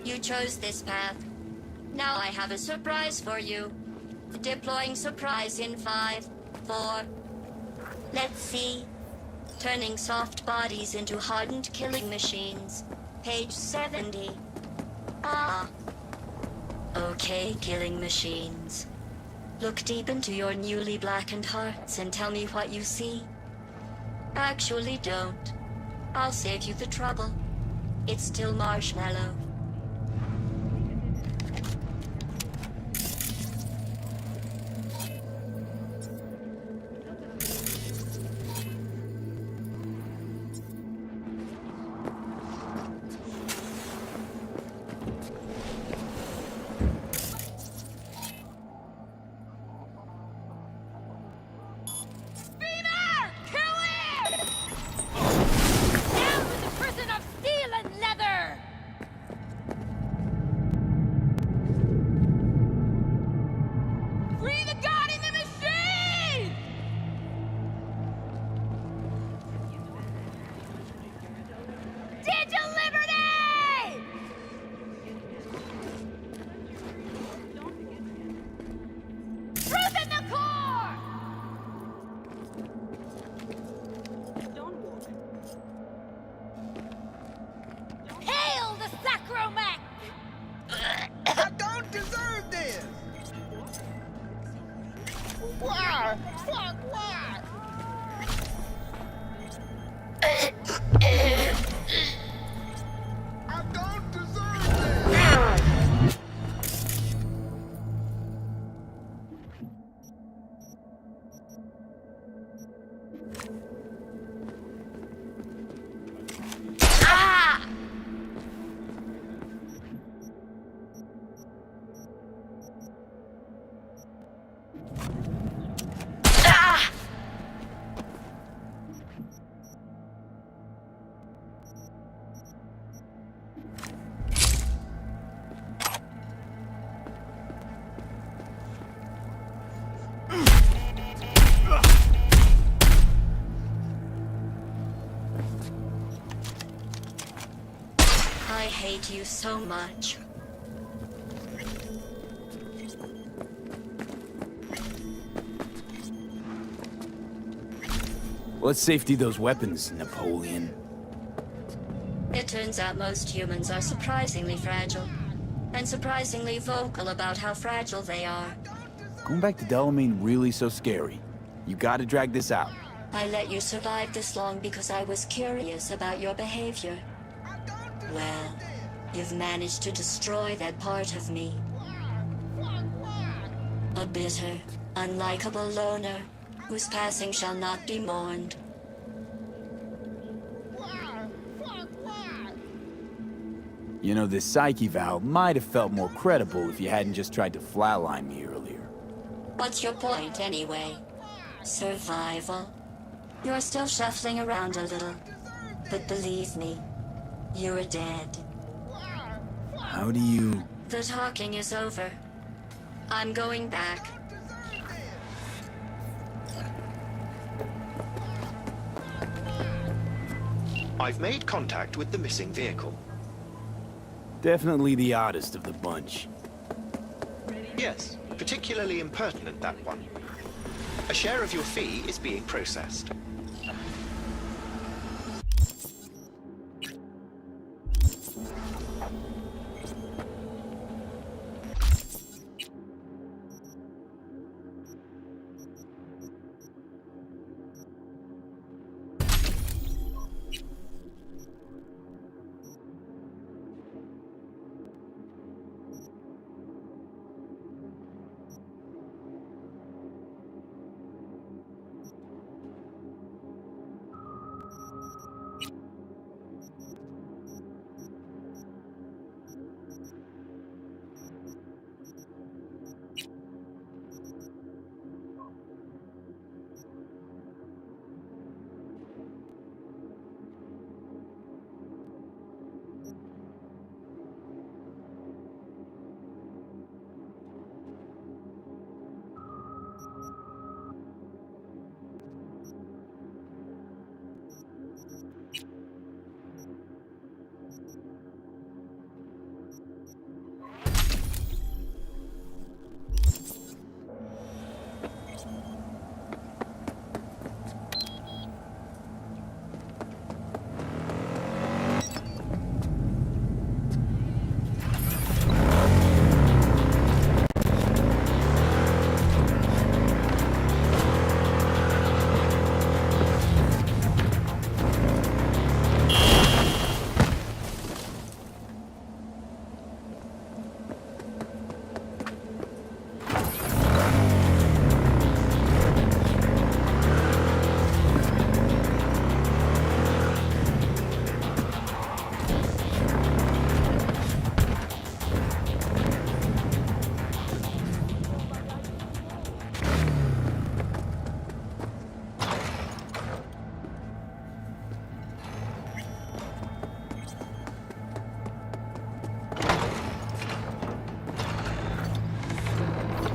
You chose this path. Now I have a surprise for you. Deploying surprise in 5, 4... Let's see. Turning soft bodies into hardened killing machines. Page 70. Ah. Okay, killing machines. Look deep into your newly blackened hearts and tell me what you see. Actually, don't. I'll save you the trouble. It's still marshmallow. I hate you so much. Let's safety those weapons, Napoleon. It turns out most humans are surprisingly fragile, and surprisingly vocal about how fragile they are. Going back to Delamain really so scary? You gotta drag this out. I let you survive this long because I was curious about your behavior. Well, you've managed to destroy that part of me. A bitter, unlikable loner, whose passing shall not be mourned. You know, this psyche valve might have felt more credible if you hadn't just tried to flatline me earlier. What's your point, anyway? Survival? You're still shuffling around a little. But believe me, you're dead. How do you... The talking is over. I'm going back. I've made contact with the missing vehicle. Definitely the oddest of the bunch. Yes, particularly impertinent, that one. A share of your fee is being processed.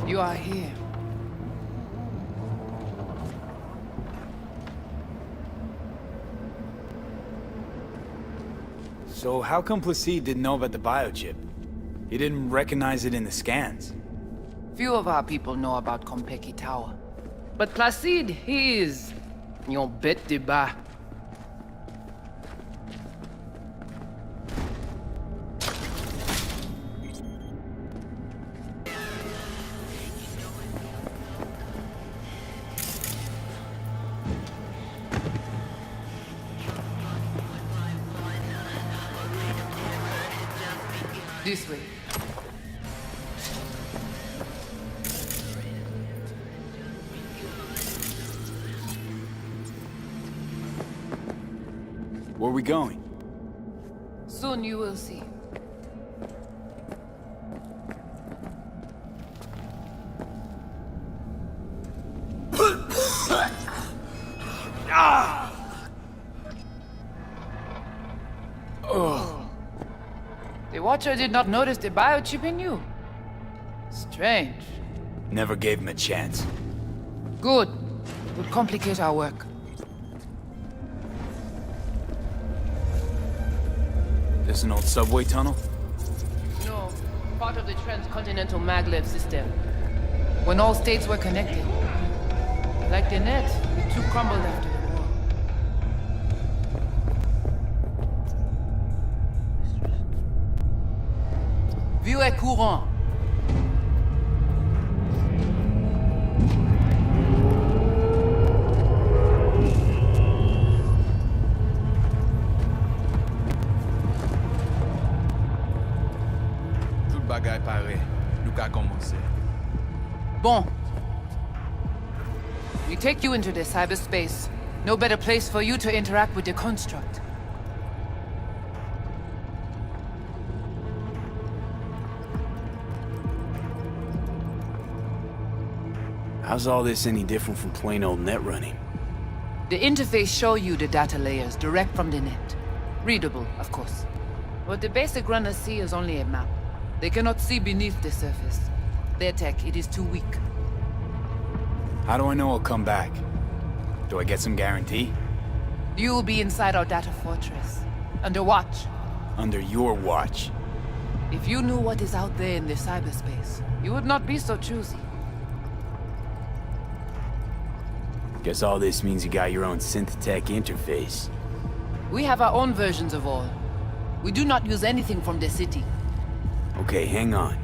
You are here. So how come Placide didn't know about the biochip? He didn't recognize it in the scans. Few of our people know about Kompeki Tower. But Placide, he is... your bête de bas. This way. Where are we going? Soon you will see. The Watcher did not notice the biochip in you. Strange. Never gave him a chance. Good. Would complicate our work. This an old subway tunnel? No. Part of the transcontinental maglev system. When all states were connected. Like the net, the two crumbled after the war. Vieux et courant. Tout bagay pare. Nou ka komanse. Bon. We take you into the cyberspace. No better place for you to interact with the construct. How's all this any different from plain old net running? The interface show you the data layers direct from the net. Readable, of course. What the basic runners see is only a map. They cannot see beneath the surface. Their tech, it is too weak. How do I know I'll come back? Do I get some guarantee? You will be inside our data fortress. Under watch. Under your watch. If you knew what is out there in the cyberspace, you would not be so choosy. Guess all this means you got your own synth-tech interface. We have our own versions of all. We do not use anything from the city. Okay, hang on.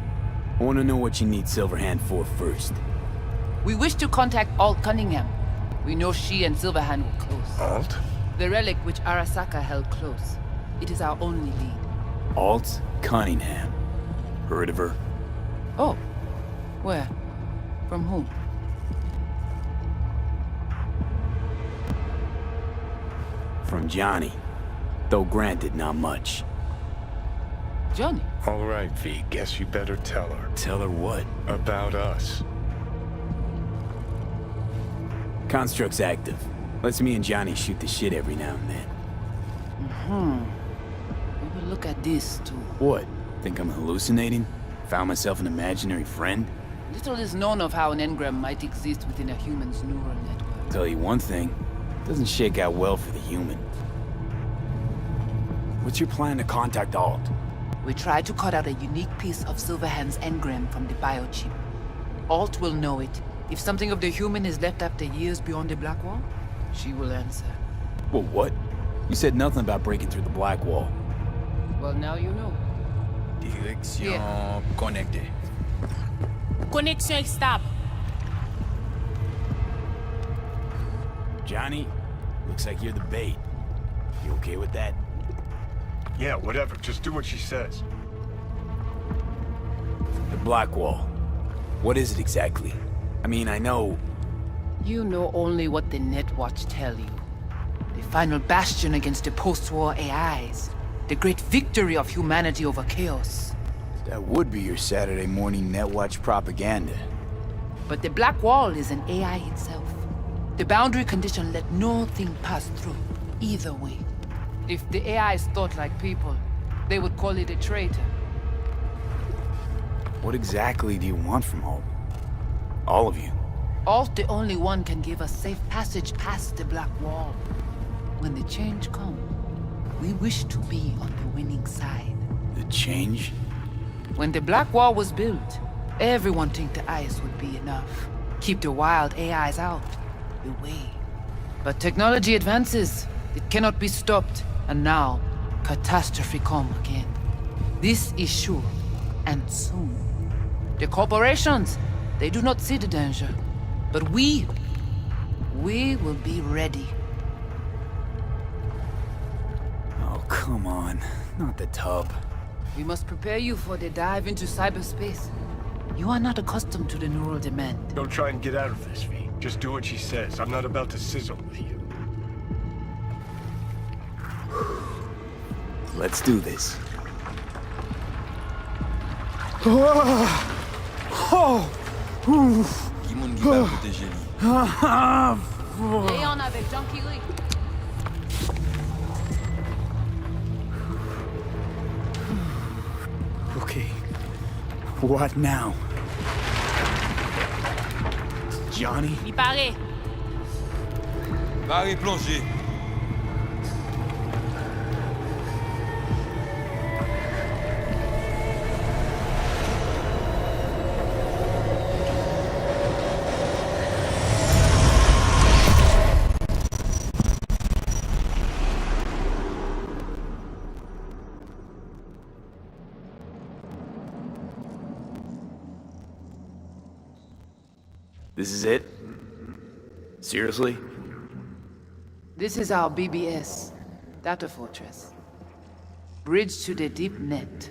I want to know what you need Silverhand for first. We wish to contact Alt Cunningham. We know she and Silverhand were close. Alt? The relic which Arasaka held close. It is our only lead. Alt Cunningham. Heard of her? Oh. Where? From whom? From Johnny. Though granted, not much. Johnny? All right, V. Guess you better tell her. Tell her what? About us. Construct's active. Lets me and Johnny shoot the shit every now and then. We will look at this, too. What? Think I'm hallucinating? Found myself an imaginary friend? Little is known of how an engram might exist within a human's neural network. Tell you one thing. Doesn't shake out well for the human. What's your plan to contact Alt? We try to cut out a unique piece of Silverhand's engram from the biochip. Alt will know it. If something of the human is left after years beyond the Black Wall, she will answer. Well, what? You said nothing about breaking through the Black Wall. Well, now you know. Direction connectée. Connexion stable. Johnny, looks like you're the bait. You okay with that? Yeah, whatever. Just do what she says. The Black Wall. What is it exactly? I mean, I know... You know only what the Netwatch tell you. The final bastion against the post-war AIs. The great victory of humanity over chaos. That would be your Saturday morning Netwatch propaganda. But the Black Wall is an AI itself. The boundary condition let nothing pass through, either way. If the AIs thought like people, they would call it a traitor. What exactly do you want from Alt? All of you? Alt, the only one, can give us safe passage past the Black Wall. When the change comes, we wish to be on the winning side. The change? When the Black Wall was built, everyone think the ice would be enough. Keep the wild AIs out, away. But technology advances. It cannot be stopped. And now, catastrophe come again. This is sure, and soon. The corporations, they do not see the danger. But we will be ready. Oh, come on. Not the tub. We must prepare you for the dive into cyberspace. You are not accustomed to the neural demand. Don't try and get out of this, V. Just do what she says. I'm not about to sizzle with you. Let's do this. Léon avec Junkie Lee. Okay. What now? Johnny? Il paraît. Barré plongé. This is it? Seriously? This is our BBS, Data Fortress. Bridge to the deep net.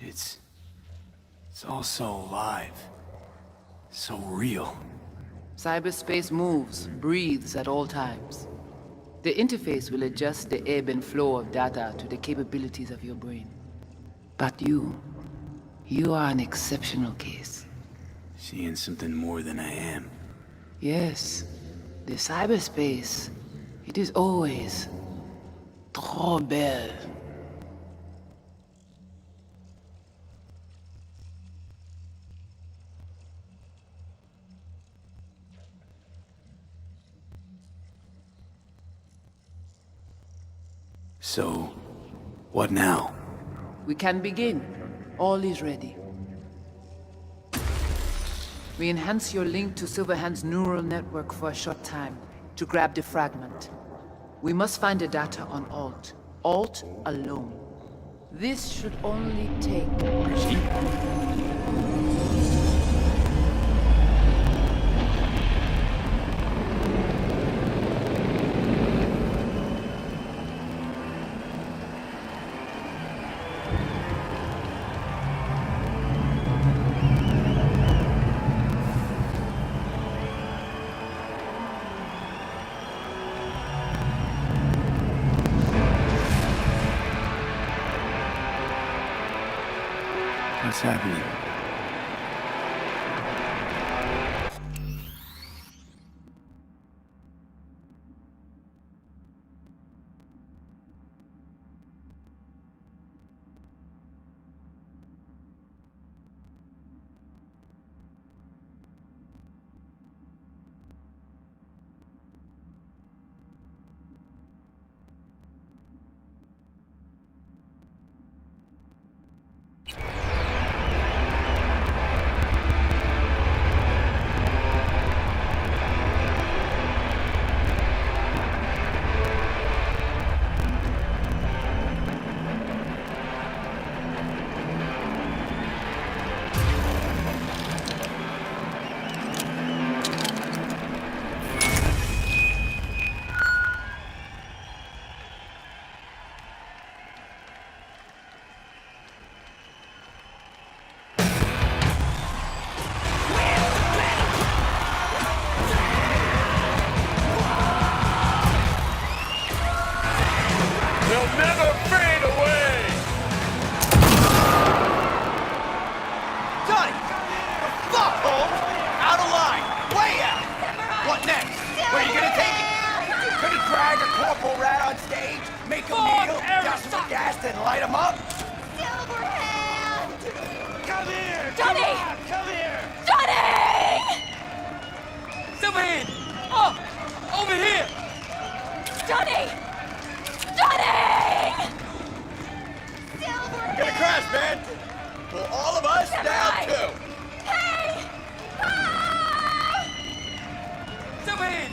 It's all so alive. So real. Cyberspace moves, breathes at all times. The interface will adjust the ebb and flow of data to the capabilities of your brain. But you are an exceptional case. Seeing something more than I am. Yes, the cyberspace, it is always trop belle. So, what now? We can begin. All is ready. We enhance your link to Silverhand's neural network for a short time to grab the fragment. We must find the data on Alt. Alt alone. This should only take... What's happening?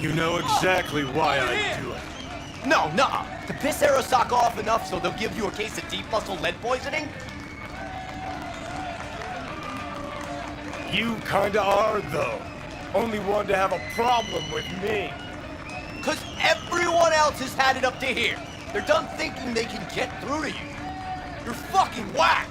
You know exactly why I do it. No, nuh-uh. To piss Arasaka off enough so they'll give you a case of deep muscle lead poisoning? You kinda are, though. Only one to have a problem with me. 'Cause everyone else has had it up to here. They're done thinking they can get through to you. You're fucking whack!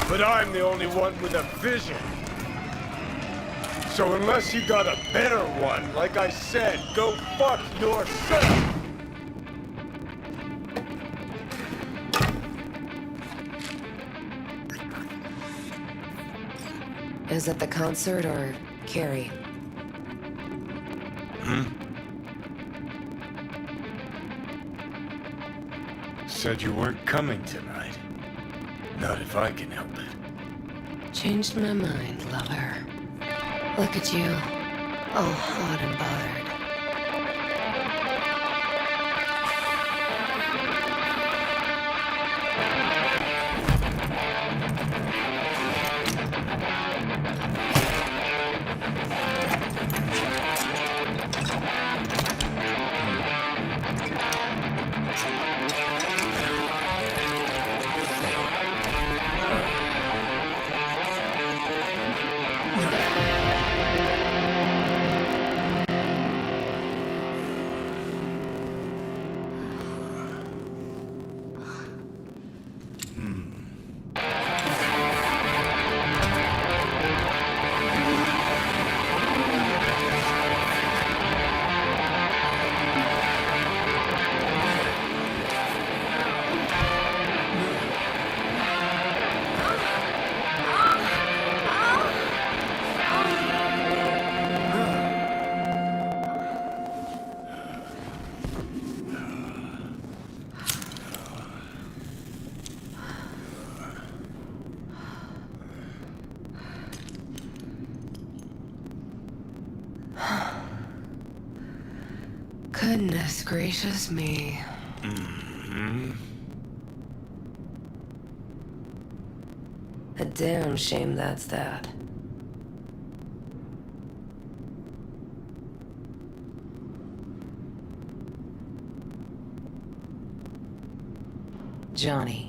But I'm the only one with a vision. So unless you got a better one, like I said, go fuck yourself! Is it the concert or Carrie? Said you weren't coming tonight. Not if I can help it. Changed my mind, lover. Look at you, all hot and bothered. Goodness gracious me. A damn shame that's that. Johnny.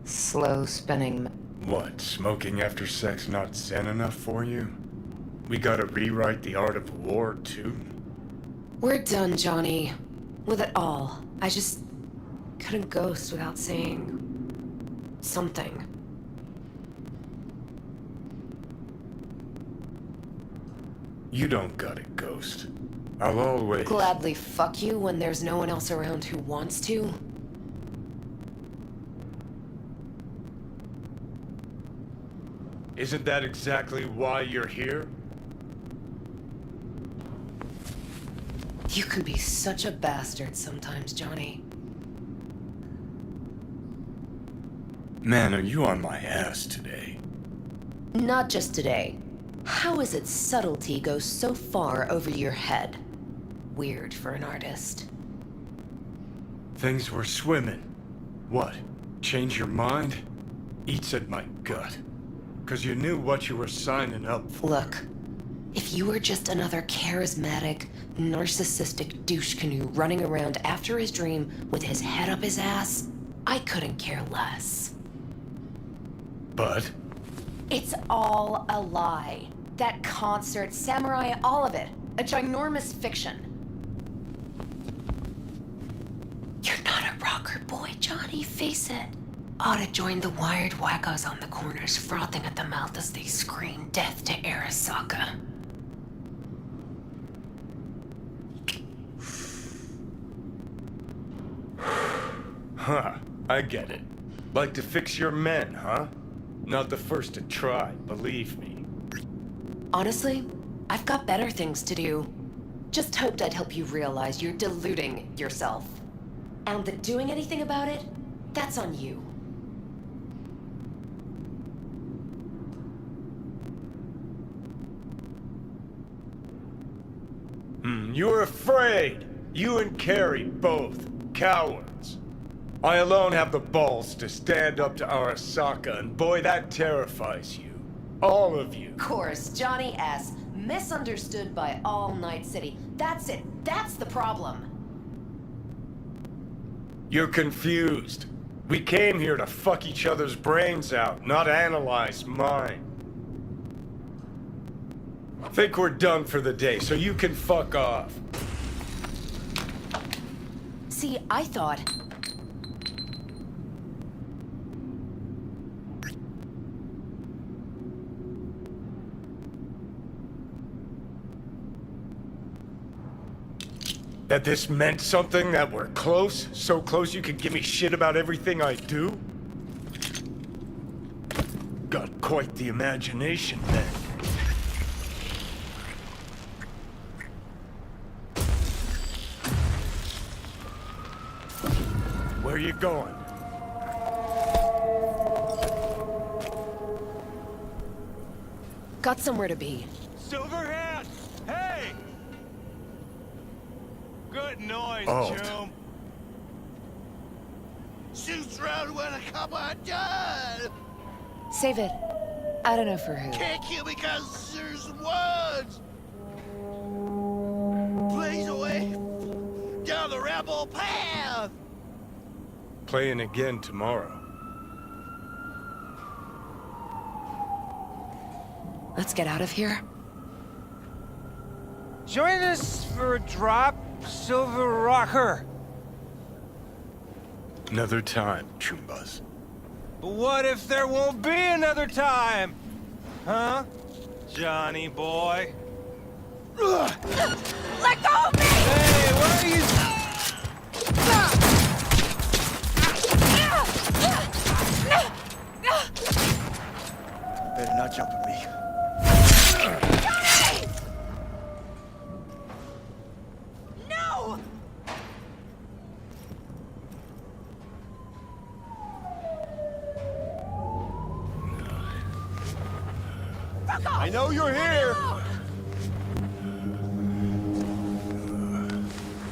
Slow spinning. What, smoking after sex not zen enough for you? We gotta rewrite the art of war, too? We're done, Johnny. With it all. I just couldn't ghost without saying something. You don't got it, Ghost. I'll always... Gladly fuck you when there's no one else around who wants to. Isn't that exactly why you're here? You can be such a bastard sometimes, Johnny. Man, are you on my ass today? Not just today. How is it subtlety goes so far over your head? Weird for an artist. Things were swimming. What? Change your mind? Eats at my gut. 'Cause you knew what you were signing up for. Look, if you were just another charismatic, narcissistic douche canoe running around after his dream with his head up his ass, I couldn't care less. But? It's all a lie. That concert, Samurai, all of it. A ginormous fiction. You're not a rocker boy, Johnny, face it. Ought to join the wired wackos on the corners, frothing at the mouth as they scream death to Arasaka. Huh, I get it. Like to fix your men, huh? Not the first to try, believe me. Honestly, I've got better things to do. Just hoped I'd help you realize you're deluding yourself. And that doing anything about it, that's on you. You're afraid! You and Carrie both. Cowards. I alone have the balls to stand up to Arasaka, and boy, that terrifies you. All of you. Of course, Johnny S. Misunderstood by all Night City. That's it. That's the problem. You're confused. We came here to fuck each other's brains out, not analyze mine. Think we're done for the day, so you can fuck off. See, I thought... That this meant something, that we're close? So close you could give me shit about everything I do? Got quite the imagination then. Where are you going? Got somewhere to be. Silverhand! Hey! Good noise, Oh. chum. Shoots round when a copper done. Save it. I don't know for who. Can't kill because there's words. Blaze away down the rebel path. Playing again tomorrow. Let's get out of here. Join us for a drop, Silver Rocker. Another time, Chumbas. But what if there won't be another time? Huh? Johnny boy? Let go of me! Hey, what are you... Better not jump at me. No! I know you're here!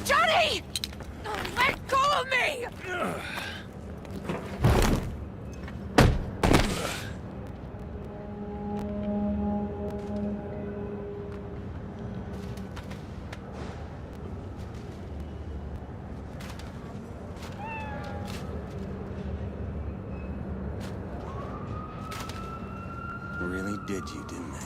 Johnny! Let go of me! Really did you, didn't they?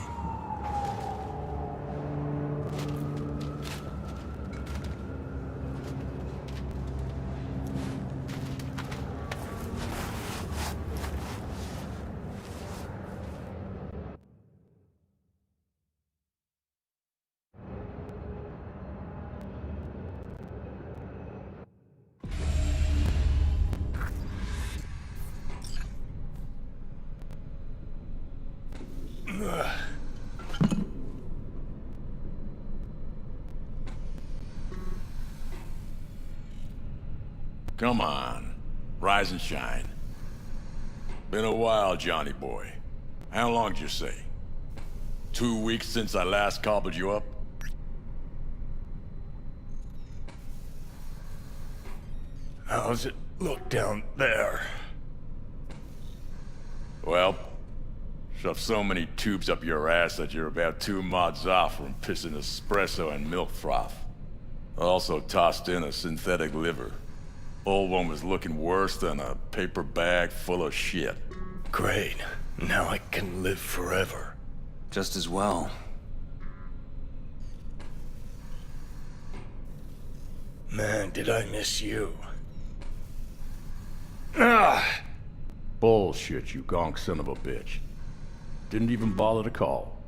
Come on, rise and shine. Been a while, Johnny boy. How long did you say? 2 weeks since I last cobbled you up? How's it look down there? Well, shoved so many tubes up your ass that you're about 2 mods off from pissing espresso and milk froth. Also tossed in a synthetic liver. Old one was looking worse than a paper bag full of shit. Great. Now I can live forever. Just as well. Man, did I miss you. Bullshit, you gonk son of a bitch. Didn't even bother to call.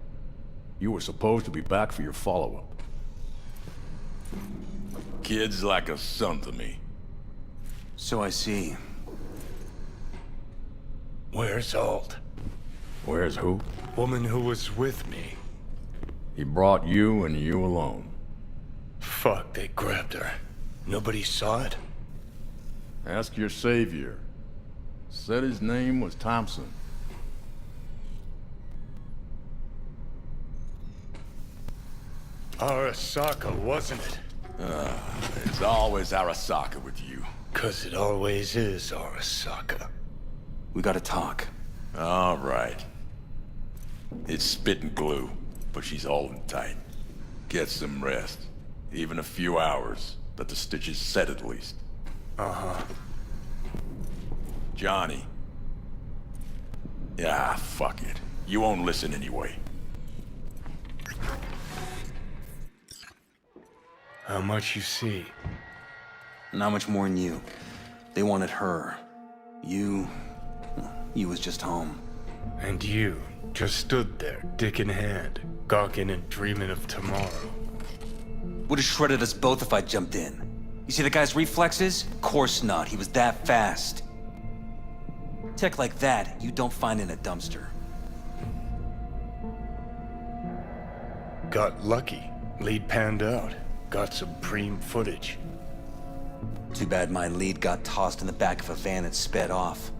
You were supposed to be back for your follow-up. Kid's like a son to me. So I see. Where's Alt? Where's who? Woman who was with me. He brought you and you alone. Fuck, they grabbed her. Nobody saw it? Ask your savior. Said his name was Thompson. Arasaka, wasn't it? It's always Arasaka with you. 'Cause it always is Arasaka. We gotta talk. All right. It's spitting glue, but she's holding tight. Get some rest. Even a few hours, but the stitches set at least. Uh-huh. Johnny. Yeah, fuck it. You won't listen anyway. How much you see? Not much more than you. They wanted her. You was just home. And you just stood there, dick in hand, gawking and dreaming of tomorrow. Would have shredded us both if I jumped in. You see the guy's reflexes? Course not. He was that fast. Tech like that, you don't find in a dumpster. Got lucky. Lead panned out. Got some preem footage. Too bad my lead got tossed in the back of a van and sped off.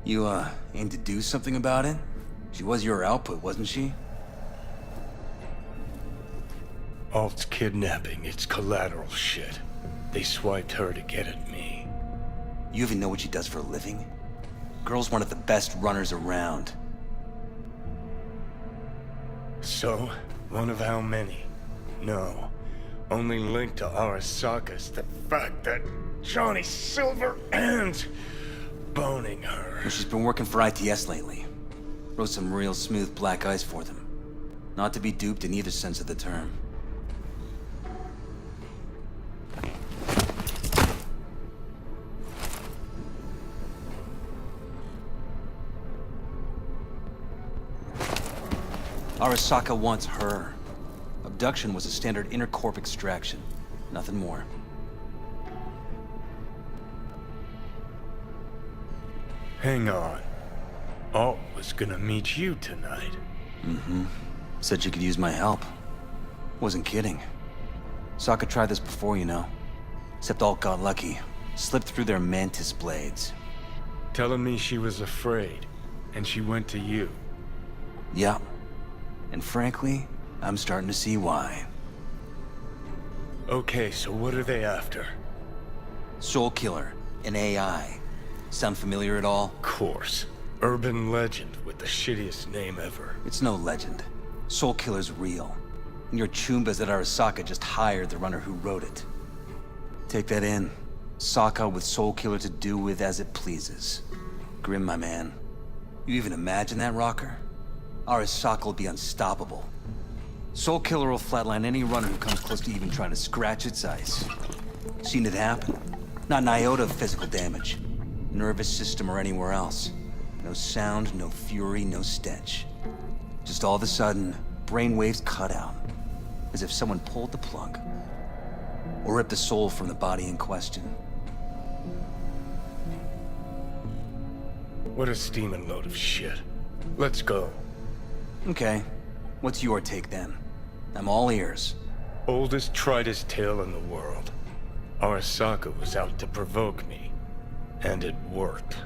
You, aim to do something about it? She was your output, wasn't she? Alt's kidnapping. It's collateral shit. They swiped her to get at me. You even know what she does for a living? Girl's one of the best runners around. So? One of how many? No. Only linked to Arasaka's the fact that Johnny Silver and boning her. Well, she's been working for ITS lately. Wrote some real smooth black ice for them. Not to be duped in either sense of the term. Arasaka wants her. Abduction was a standard intercorp extraction. Nothing more. Hang on. Alt was gonna meet you tonight. Mm-hmm. Said she could use my help. Wasn't kidding. Sokka tried this before, you know. Except Alt got lucky. Slipped through their mantis blades. Telling me she was afraid, and she went to you. Yeah. And frankly, I'm starting to see why. Okay, so what are they after? Soul Killer, an AI. Sound familiar at all? Of course. Urban legend with the shittiest name ever. It's no legend. Soul Killer's real. And your Chumbas at Arasaka just hired the runner who wrote it. Take that in. Sokka with Soul Killer to do with as it pleases. Grim, my man. You even imagine that, Rocker? Arasaka will be unstoppable. Soul Killer will flatline any runner who comes close to even trying to scratch its ice. Seen it happen. Not an iota of physical damage. Nervous system or anywhere else. No sound, no fury, no stench. Just all of a sudden, brainwaves cut out. As if someone pulled the plug. Or ripped the soul from the body in question. What a steaming load of shit. Let's go. Okay. What's your take then? I'm all ears. Oldest, tritest tale in the world. Arasaka was out to provoke me. And it worked.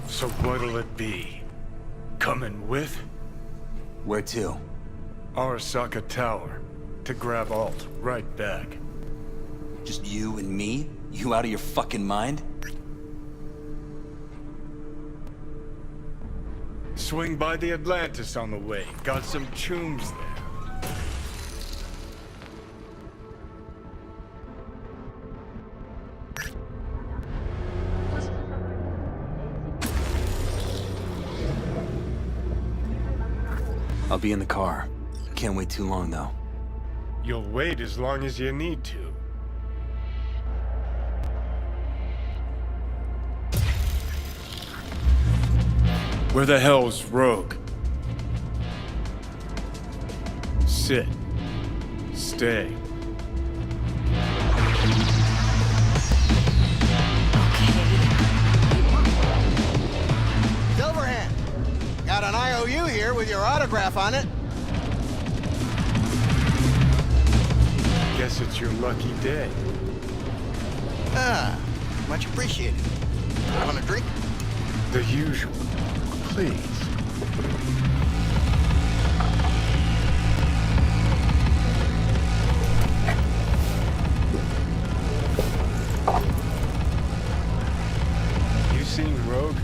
So what'll it be? Coming with? Where to? Arasaka Tower. To grab Alt right back. Just you and me? You out of your fucking mind? Swing by the Atlantis on the way. Got some chooms there. I'll be in the car. Can't wait too long, though. You'll wait as long as you need to. Where the hell's Rogue? Sit. Stay. Silverhand, got an IOU here with your autograph on it. Guess it's your lucky day. Ah, much appreciated. Want a drink? The usual. Please. You seen Rogue?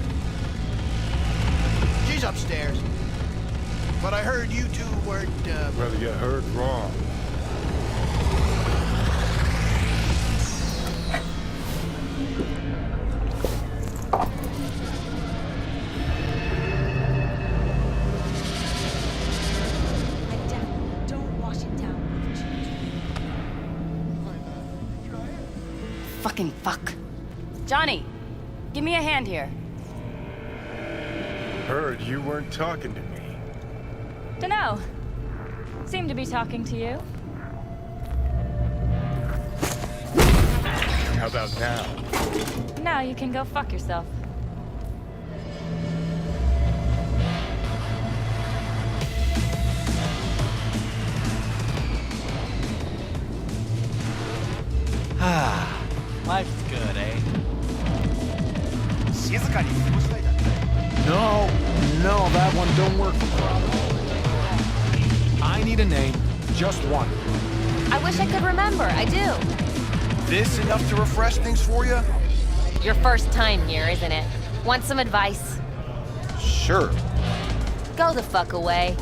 She's upstairs. But I heard you two weren't, Well, you heard wrong. Fucking fuck. Johnny, give me a hand here. Heard you weren't talking to me. Dunno. Seem to be talking to you. How about now? Now you can go fuck yourself. Ah, life's good, eh? 静かに過ごしたいだって。 No, that one don't work for I need a name, just one. I wish I could remember. I do. This enough to refresh things for you? Your first time here, isn't it? Want some advice? Sure. Go the fuck away.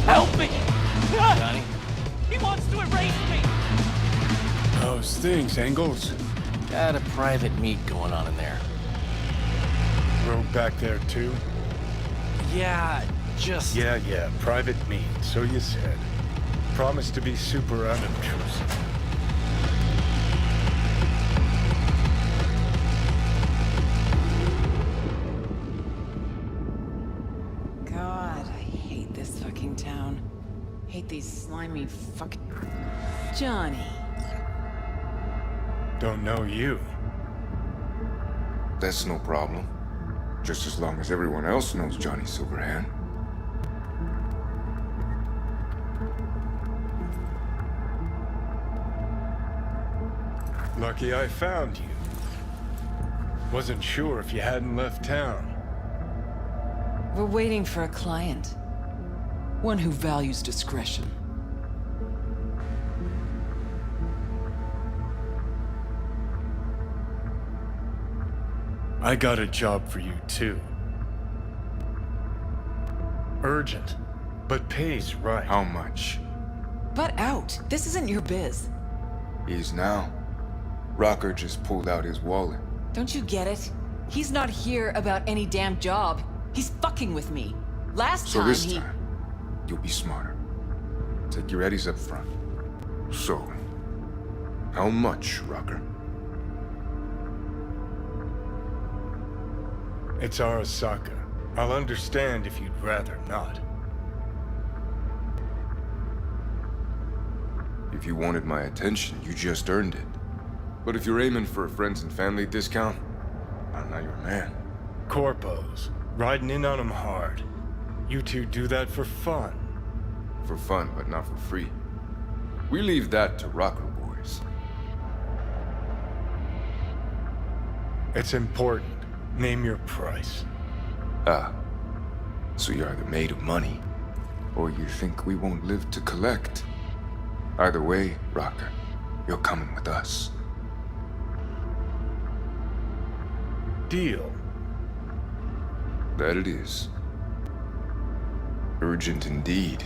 Help me! Johnny? He wants to erase me! Those things, Engels. Got a private meet going on in there. Rogue back there too? Yeah, just... Yeah, private meet, so you said. Promised to be super unobtrusive. God, I hate this fucking town. slimy fuck... Johnny. Don't know you. That's no problem. Just as long as everyone else knows Johnny Silverhand. Lucky I found you. Wasn't sure if you hadn't left town. We're waiting for a client. One who values discretion. I got a job for you, too. Urgent, but pays right. How much? Butt out. This isn't your biz. Is now. Rocker just pulled out his wallet. Don't you get it? He's not here about any damn job. He's fucking with me. Last So time this he... time, you'll be smarter. Take your eddies up front. So, how much, Rocker? It's Arasaka. I'll understand if you'd rather not. If you wanted my attention, you just earned it. But if you're aiming for a friends and family discount, I'm not your man. Corpos. Riding in on them hard. You two do that for fun. For fun, but not for free. We leave that to Rocker boys. It's important. Name your price. Ah. So you're either made of money, or you think we won't live to collect. Either way, Rocker, you're coming with us. Deal. That it is. Urgent indeed.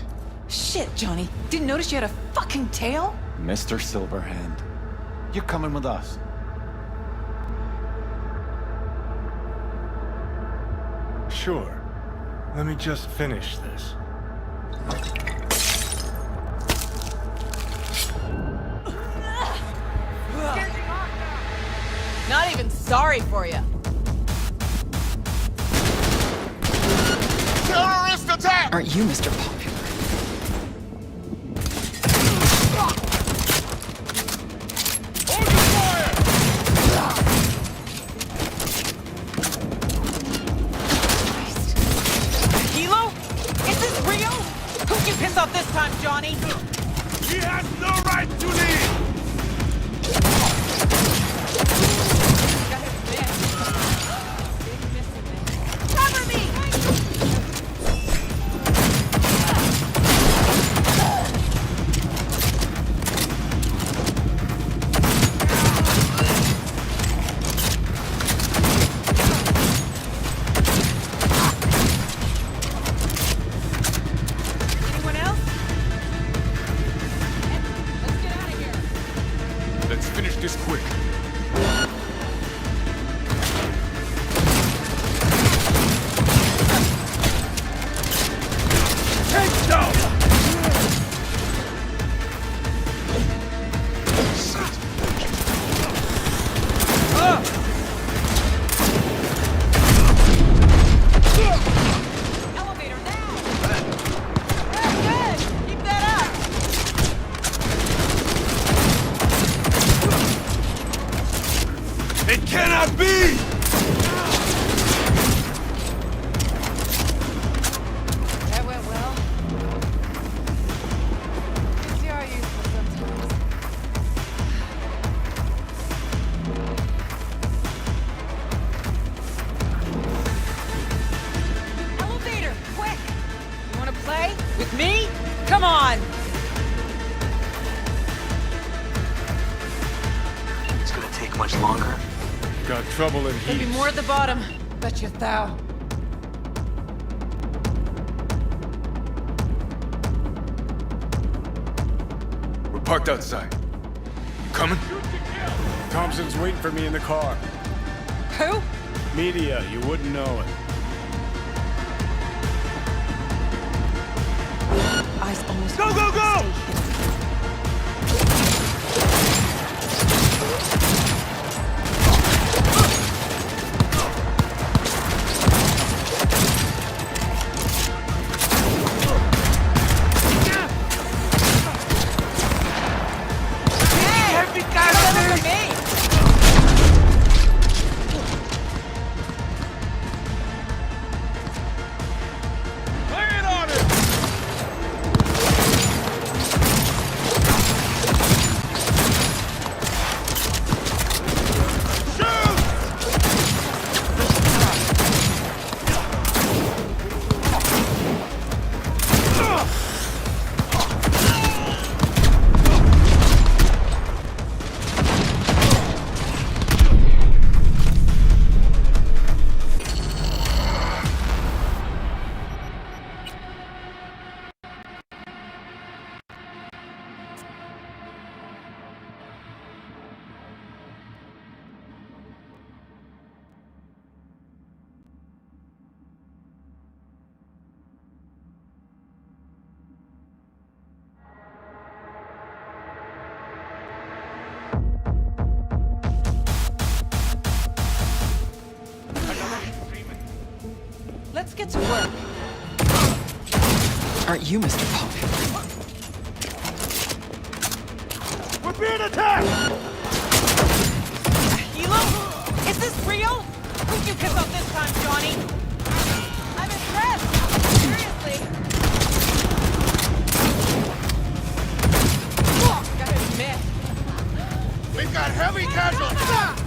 Shit, Johnny. Didn't notice you had a fucking tail? Mr. Silverhand, you're coming with us. Sure. Let me just finish this. Not even sorry for you. Terrorist attack! Aren't you Mr. Popular? Hilo? Is this real? Who'd you piss off this time, Johnny? He has no right to leave! Cover me! Anyone else? Let's get out of here. Let's finish this quick. Elevator now! Good! Keep that up! It cannot be! That went well. You are useful sometimes. Elevator, quick! You wanna play? With me? Come on! It's gonna take much longer. Got trouble in There'll be heaps. more at the bottom. Bet you thou. We're parked outside. You coming? Thompson's waiting for me in the car. Who? Media, you wouldn't know it. Eyes almost... Go, go, go! Let's get to work. Aren't you Mr. Pumpkin? We're being attacked! Hilo? Is this real? Who'd you pick up this time, Johnny? I'm impressed! Seriously! Oh, gotta admit. We've got heavy casualties!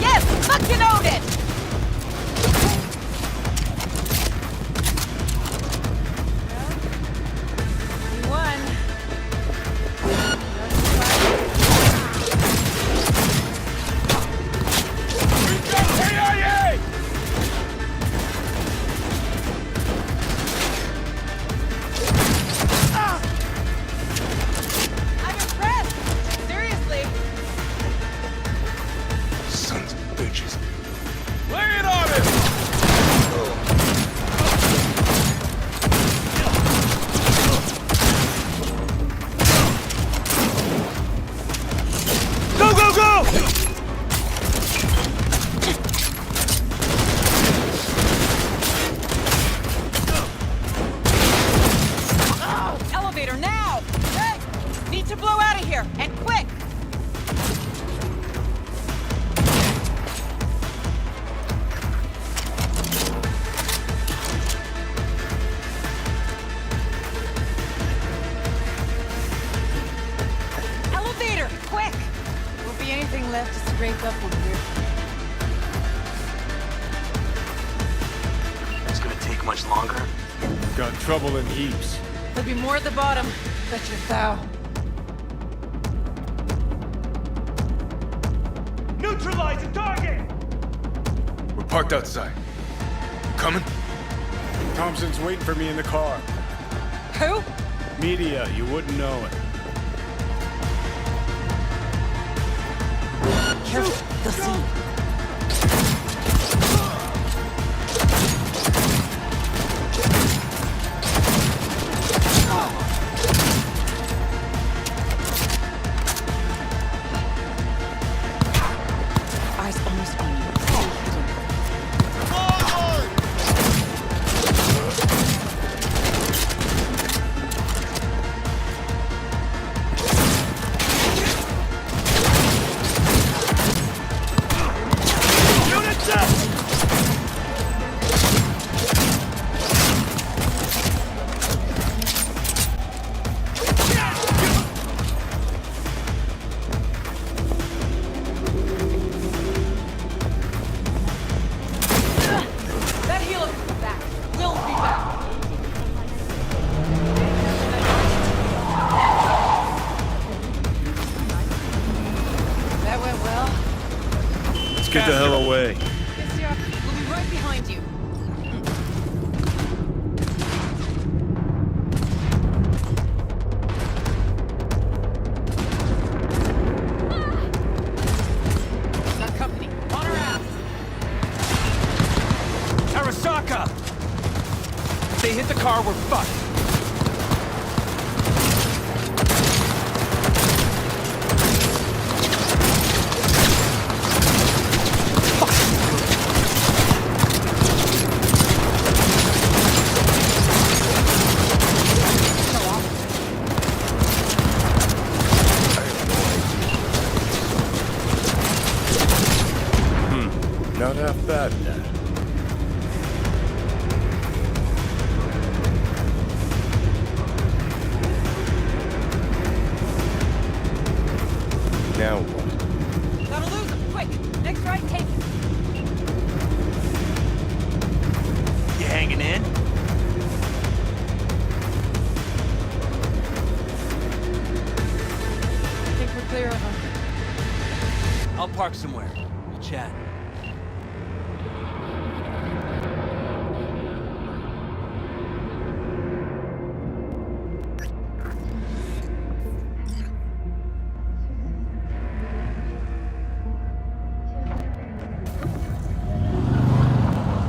Yes! Fucking own it! You won. I'm impressed! Seriously! Sons of bitches. Lay it on him! Go, go, go! Elevator now! Hey! Need to blow out of here, and quick! Elevator, quick! Won't be anything left to scrape up when we're... It's gonna take much longer? Got trouble in heaps. There'll be more at the bottom. Bet your thou. Neutralize the target! We're parked outside. You coming? Thompson's waiting for me in the car. Who? Media, you wouldn't know it. Careful, they'll see you. Eyes almost on you. That healer can come back. We'll be back. That went well. Let's get the hell away. Yes, sir. We'll be right behind you. Got company. On our ass. Arasaka! If they hit the car, we're fucked. Not half bad, Dad. Now what? Gotta lose him, quick! Next right, take it! You hanging in? I think we're clear of him. I'll park somewhere. We'll chat.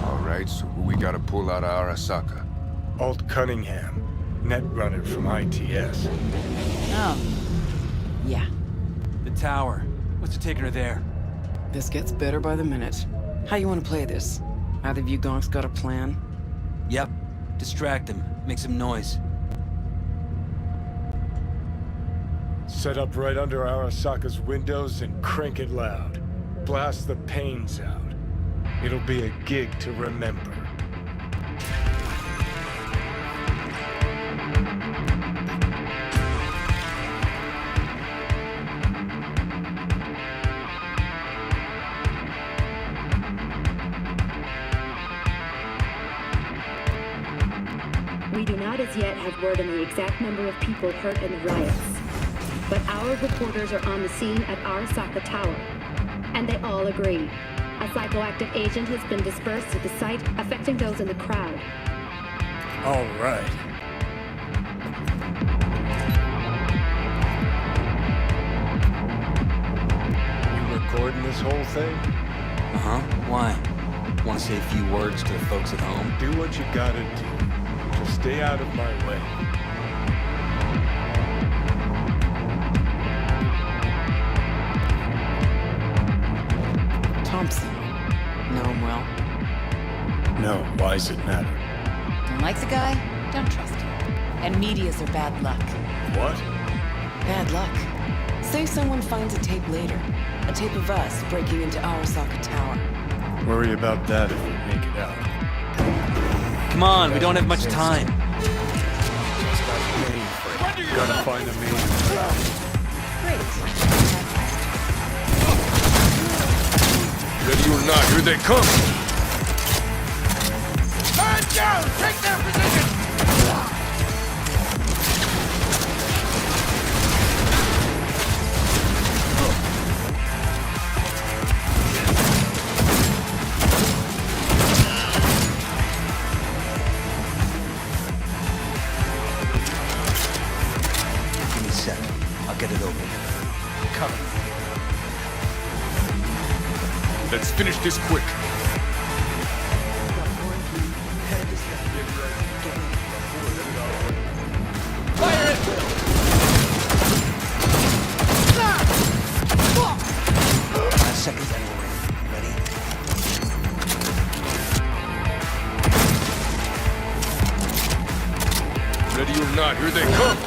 All right, so who we gotta pull out of Arasaka? Alt Cunningham. Netrunner from ITS. Oh. Yeah. The tower. What's taking her there? This gets better by the minute. How you want to play this? Either of you gonks got a plan? Yep. Distract him. Make some noise. Set up right under Arasaka's windows and crank it loud. Blast the panes out. It'll be a gig to remember. We do not as yet have word on the exact number of people hurt in the riots. But our reporters are on the scene at Arasaka Tower, and they all agree. A psychoactive agent has been dispersed at the site, affecting those in the crowd. All right. You recording this whole thing? Uh-huh. Why? Want to say a few words to the folks at home? Do what you gotta do. Just stay out of my way. Thompson. Know him well? No, why's it matter? Don't like the guy? Don't trust him. And medias are bad luck. What? Bad luck. Say someone finds a tape later. A tape of us breaking into Arasaka Tower. Worry about that if we make it out. Come on, we don't have much time. Gotta find the main. Ready or not, here they come! Man down! Take their position! Give me a sec. I'll get it over. Cover me. Let's finish this quick. Fire it! 5 seconds and we're in. Ready? Ready or not, here they come!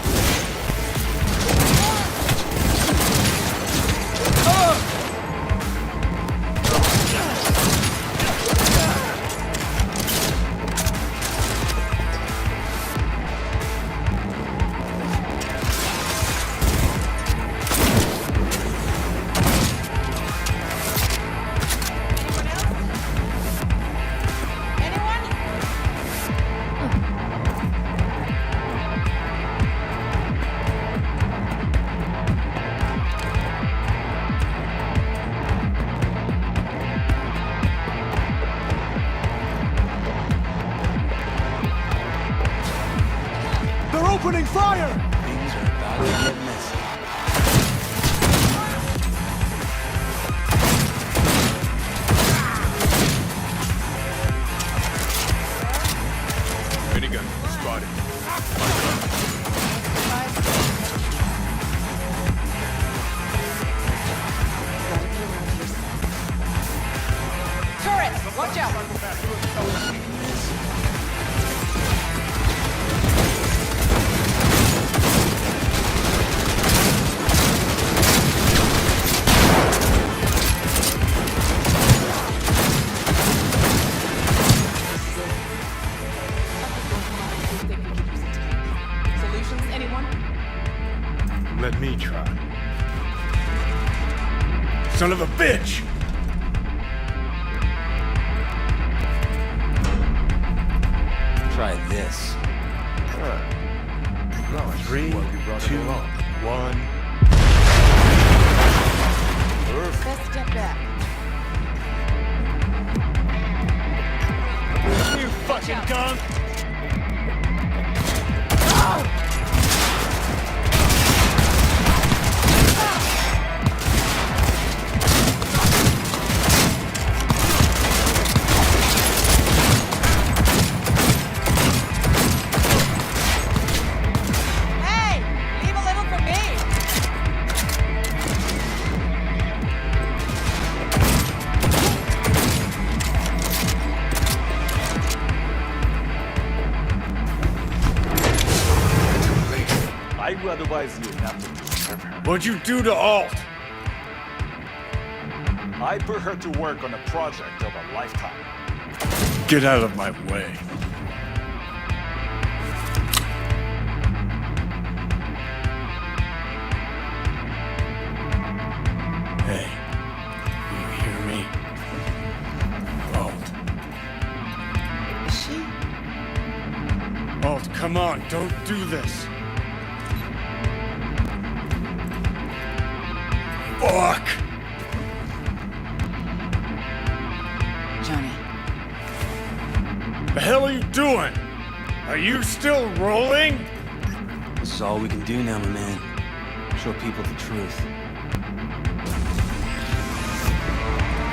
They're opening fire! Things are about to get messy. Minigun, spotted. Turret! Watch out! Solutions, anyone? Let me try. Son of a bitch! Try this. No, 3, 2, 1. Best step back. You fucking gunk! advise you not to disturb her. What'd you do to Alt? I put her to work on a project of a lifetime. Get out of my way. Hey, you hear me? Alt. Is she? Alt, come on, don't do this. Fuck! Johnny. The hell are you doing? Are you still rolling? This is all we can do now, my man. Show people the truth.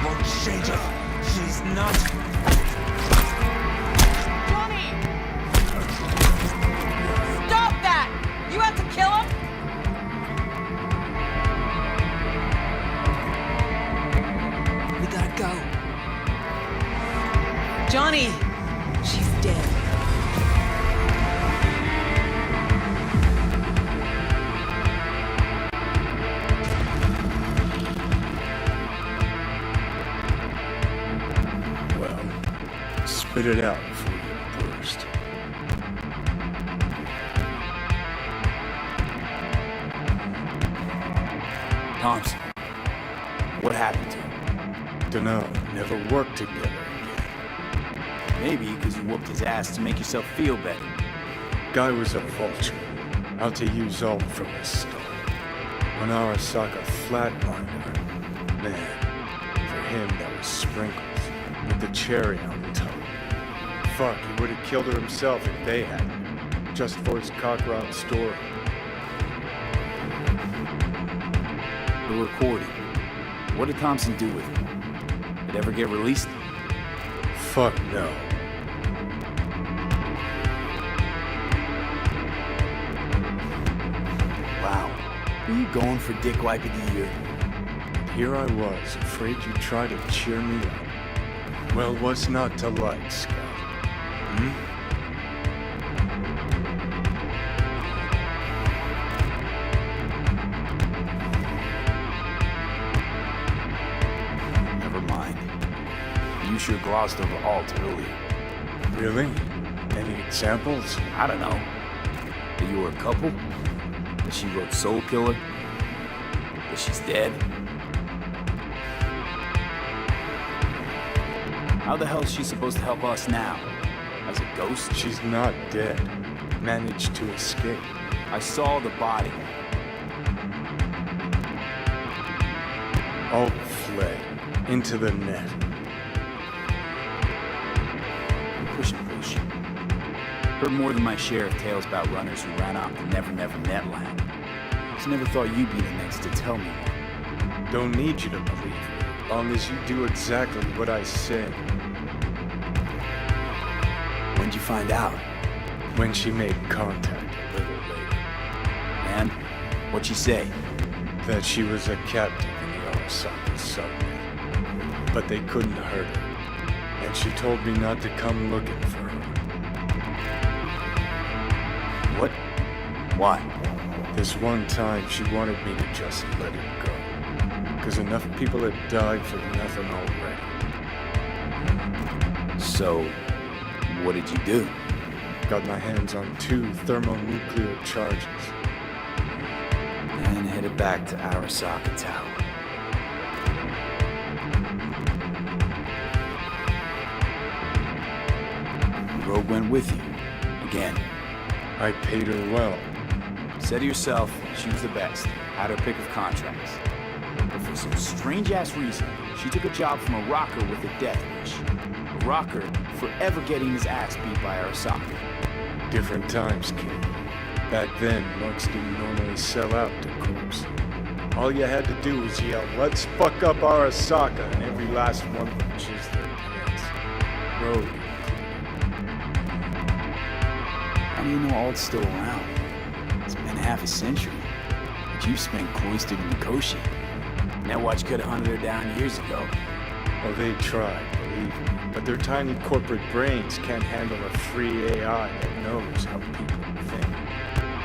Won't change her. She's not. Johnny! Stop that! You have to kill him? We gotta go. Johnny! She's dead. Well, spit it out before you burst. Thompson, what happened to him? Dunno, never worked together again. Maybe because you whooped his ass to make yourself feel better. Guy was a vulture, out to use Alt from the start. When Arasaka flatlined her, man, for him that was sprinkles, with the cherry on the top. Fuck, he would have killed her himself if they hadn't, just for his cock-rot story. The recording. What did Thompson do with it? Did it ever get released? Fuck no. Wow. Were you going for Dick Wipe of the Year? Here I was, afraid you'd try to cheer me up. Well, what's not to like, Scout? Never mind. You sure glossed over Alt earlier. Really? Any examples? I don't know. That you were a couple? That she wrote Soul Killer? That she's dead? How the hell is she supposed to help us now? As a ghost? She's not dead. Managed to escape. I saw the body. Alt fled. Into the net. Push. Heard more than my share of tales about runners who ran off the Never Never Net land. Just never thought you'd be the next to tell me one. Don't need you to believe me, long as you do exactly what I said. When'd you find out? When she made contact a little later. And? What'd she say? That she was a captive in the Arasaka subnet. But they couldn't hurt her. And she told me not to come looking for her. What? Why? This one time she wanted me to just let it go. Because enough people had died for nothing already. So, what did you do? Got my hands on 2 thermonuclear charges. And headed back to Arasaka Tower. The rogue went with you. Again. I paid her well. Said to yourself, she was the best. Had her pick of contracts. But for some strange-ass reason, she took a job from a rocker with a death wish. A rocker forever getting his ass beat by Arasaka. Different times, kid. Back then, monks didn't normally sell out to corpse. All you had to do was yell, "Let's fuck up Arasaka," and every last one of them jizzed their pants. Rogue. How do you know Alt's still around? It's been half a century. But you spent cloistered in Koshi. Netwatch could have hunted her down years ago. Oh, they tried, believe me. But their tiny corporate brains can't handle a free AI that knows how people think.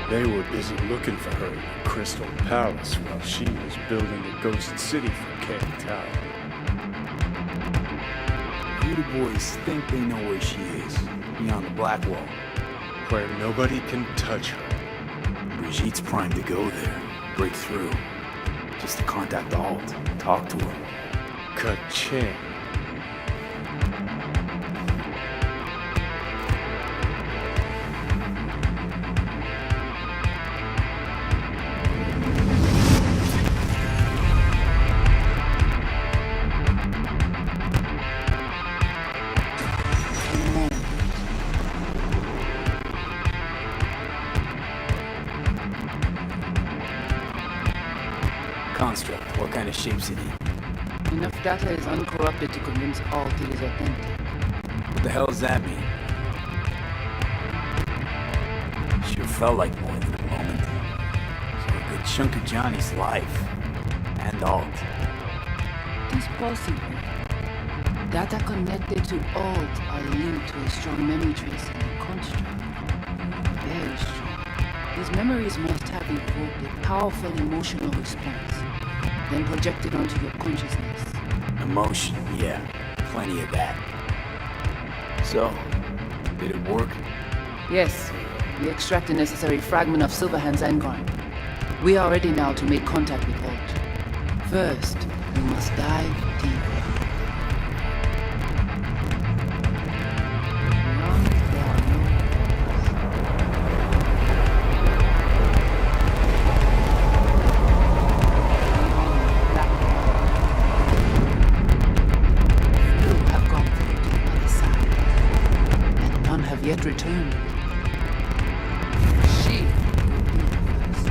They were busy looking for her in the Crystal Palace while she was building the Ghost City for King Tower. You boys think they know where she is, beyond the Black Wall. Where nobody can touch her. Brigitte's primed to go there, break through. Just to contact Alt, talk to her. Ka-ching. Construct, what kind of shape's it in? Enough data is uncorrupted to convince Alt it is authentic. What the hell does that mean? Sure felt like more than a moment. So a good chunk of Johnny's life. And Alt. It is possible. Data connected to Alt are linked to a strong memory trace in the construct. Very strong. These memories must have evoked a powerful emotional response, then projected onto your consciousness. Emotion, yeah. Plenty of that. So, did it work? Yes, we extract the necessary fragment of Silverhand's engram. We are ready now to make contact with Alt. First, we must dive deeper. Yet return. She will be first.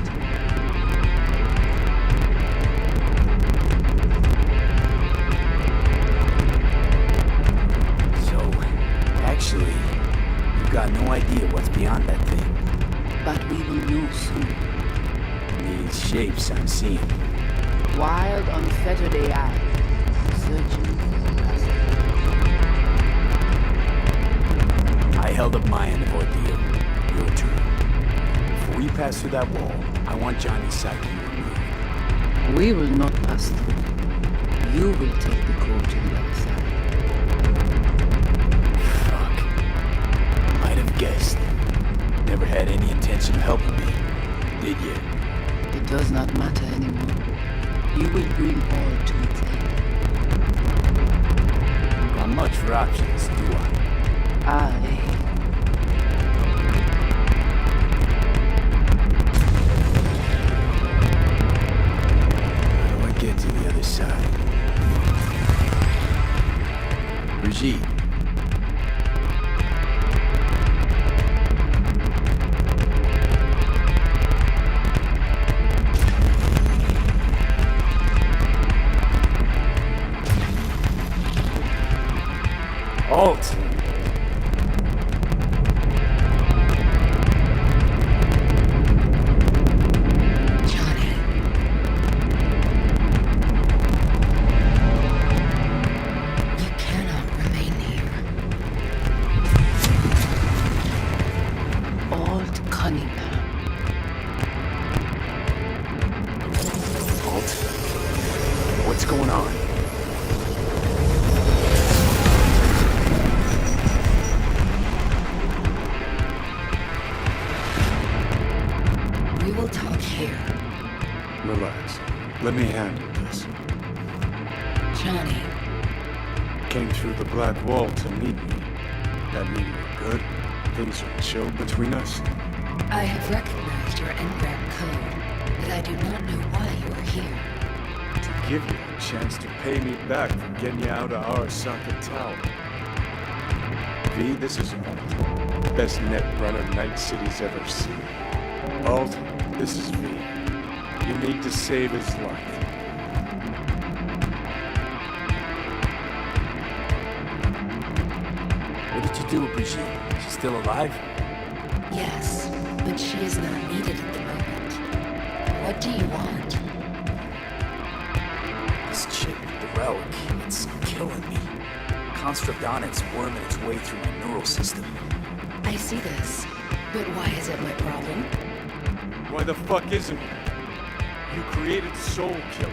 So, actually, you've got no idea what's beyond that thing. But we will know soon. These shapes I'm seeing. Wild, unfettered AI. Searching. I held up my end of ordeal. Your turn. Before you pass through that wall, I want Johnny's psyche removed. We will not pass through. You will take the code to the other side. Fuck. Might have guessed. Never had any intention of helping me, did you? It does not matter anymore. You will bring all to its end. Not much for options, do I? Aye. How do I get to the other side? Brigitte. Alt. What's going on? We will talk here. Relax. Let me handle this. Johnny. Came through the Black Wall to meet me. That mean we're good? Things are chill between us? I have recognized your engram code, but I do not know why you are here. To give you a chance to pay me back for getting you out of Arasaka Tower. V, this is Alt. Best net runner Night City's ever seen. Alt, this is V. You need to save his life. What did you do with Brigitte? She's still alive? Yes, but she is not needed at the moment. What do you want? This chip, the relic, it's killing me. Construct on it's worming its way through my neural system. I see this, but why is it my problem? Why the fuck isn't he? You created Soul Killer.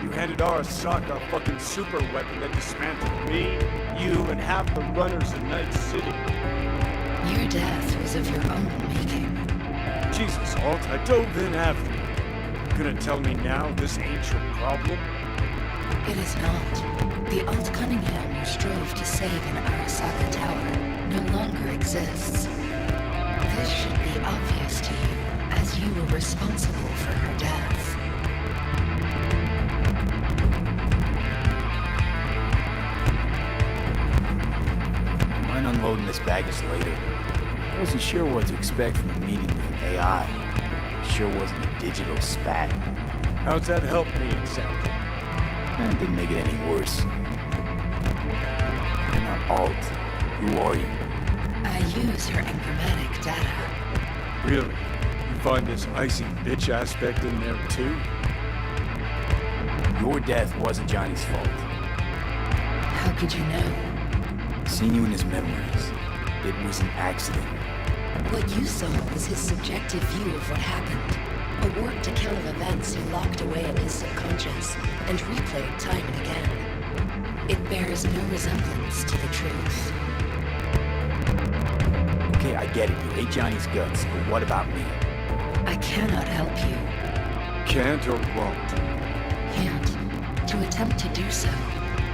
You handed Arasaka a fucking super weapon that dismantled me, you, and half the runners in Night City. Your death was of your own making. Jesus, Alt, I dove in after you. Gonna tell me now this ain't your problem? It is not. The Alt Cunningham you strove to save in Arasaka Tower no longer exists. This should be obvious to you, as you were responsible for her death. Mind unloading this baggage later? I wasn't sure what to expect from a meeting with an AI. Sure wasn't a digital spat. How's that help me exactly? That didn't make it any worse. You're not Alt. Who are you? I use her enigmatic data. Really? You find this icy bitch aspect in there too? Your death wasn't Johnny's fault. How could you know? Seen you in his memories. It was an accident. What you saw was his subjective view of what happened. A warped account of events he locked away in his subconscious and replayed time and again. It bears no resemblance to the truth. Okay, I get it. You hate Johnny's guts, but what about me? I cannot help you. Can't or won't? Can't. To attempt to do so,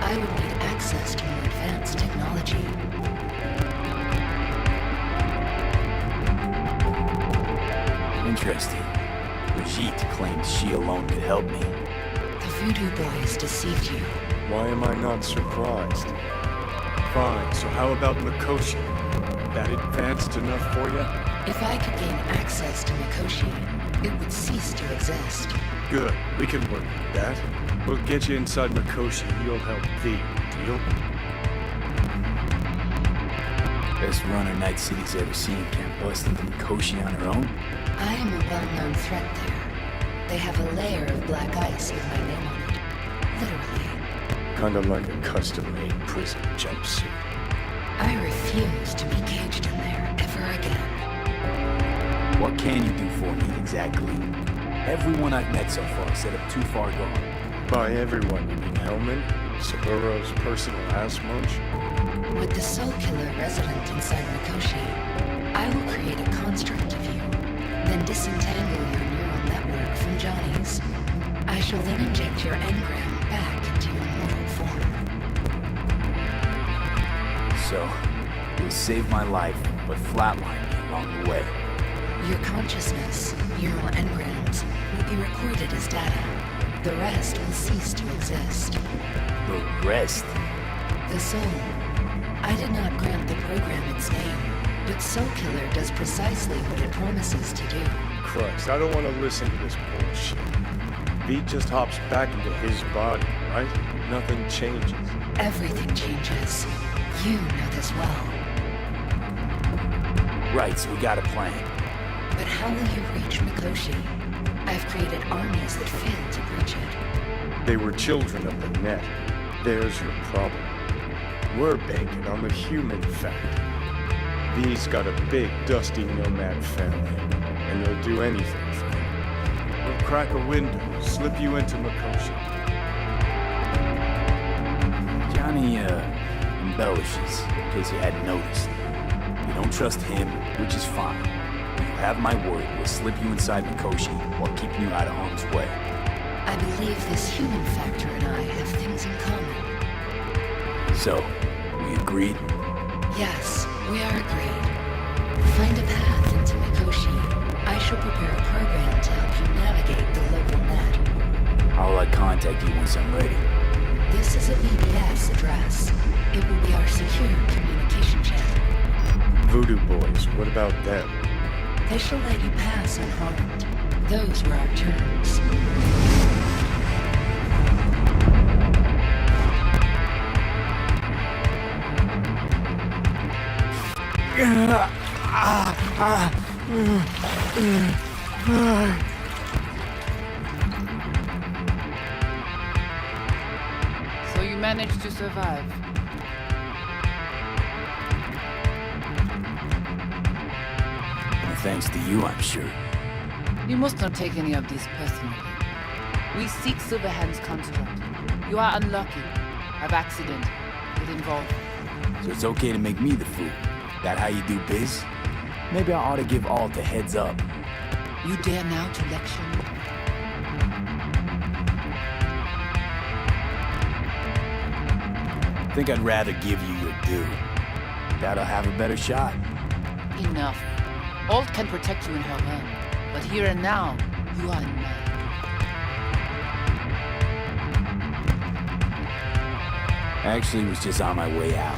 I would need access to more advanced technology. Interesting. Brigitte claimed she alone could help me. The Voodoo Boys deceived you. Why am I not surprised? Fine, so how about Mikoshi? That advanced enough for you? If I could gain access to Mikoshi, it would cease to exist. Good, we can work with that. We'll get you inside Mikoshi and you'll help V. Deal? Best runner Night City's ever seen can't bust into Mikoshi on her own. I am a well-known threat there. They have a layer of black ice with my name on it. Literally. Kinda like a custom-made prison jumpsuit. I refuse to be caged in there ever again. What can you do for me, exactly? Everyone I've met so far said I'm too far gone. By everyone, you mean Hellman? Saburo's personal ass munch? With the Soul Killer resident inside Mikoshi, I will create a construct of you, then disentangle your neural network from Johnny's. I shall then inject your engram back into your mortal form. So, you'll save my life, but flatline me along the way. Your consciousness, neural engrams, will be recorded as data. The rest will cease to exist. The rest? The soul. I did not grant the program its name, but Soul Killer does precisely what it promises to do. Christ, I don't want to listen to this bullshit. V just hops back into his body, right? Nothing changes. Everything changes. You know this well. Right, so we got a plan. But how will you reach Mikoshi? I've created armies that failed to breach it. They were children of the net. There's your problem. We're banking on the human fact. V's got a big, dusty nomad family, and they'll do anything for him. We'll crack a window, slip you into Mikoshi. Johnny, embellishes, in case you hadn't noticed. You don't trust him, which is fine. You have my word, we'll slip you inside Mikoshi while keeping you out of harm's way. I believe this human factor and I have things in common. So, we agreed? Yes, we are agreed. Find a path into Mikoshi. I shall prepare a program to help you navigate the local net. I'll contact you once I'm ready. This is a BBS address. It will be our secure communication channel. Voodoo Boys, what about them? They shall let you pass unharmed. Those were our terms. So you managed to survive. Well, thanks to you, I'm sure. You must not take any of this personally. We seek Silverhand's construct. You are unlucky. Have accident. Get involved. So it's okay to make me the fool. That how you do biz? Maybe I ought to give Alt a heads up. You dare now to lecture me? Think I'd rather give you your due. That'll have a better shot. Enough. Alt can protect you in her realm, but here and now, you are in mine. I actually was just on my way out.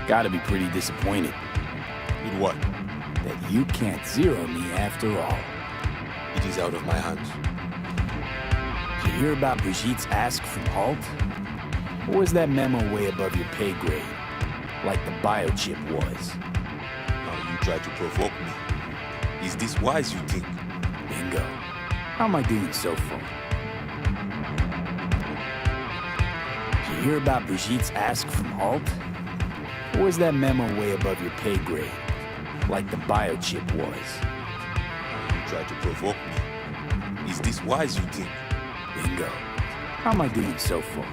Gotta be pretty disappointed. In what? That you can't zero me after all. It is out of my hands. Did you hear about Brigitte's ask from Alt? Or was that memo way above your pay grade? Like the biochip was? Now you try to provoke me. Is this wise, you think? Bingo. How am I doing so far? Did you hear about Brigitte's ask from Alt? Or was that memo way above your pay grade? Like the biochip was? You try to provoke me. Is this wise, you think? Bingo. How am I doing so far?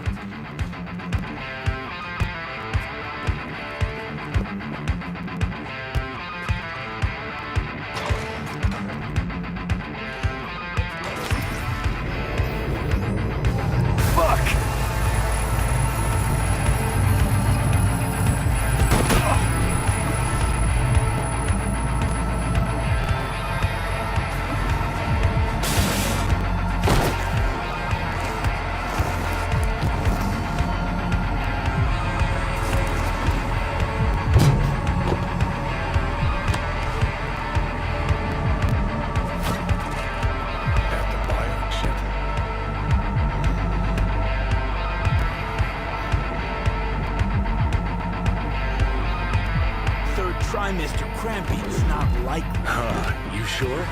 Mr. Crampy, it's not likely. You sure?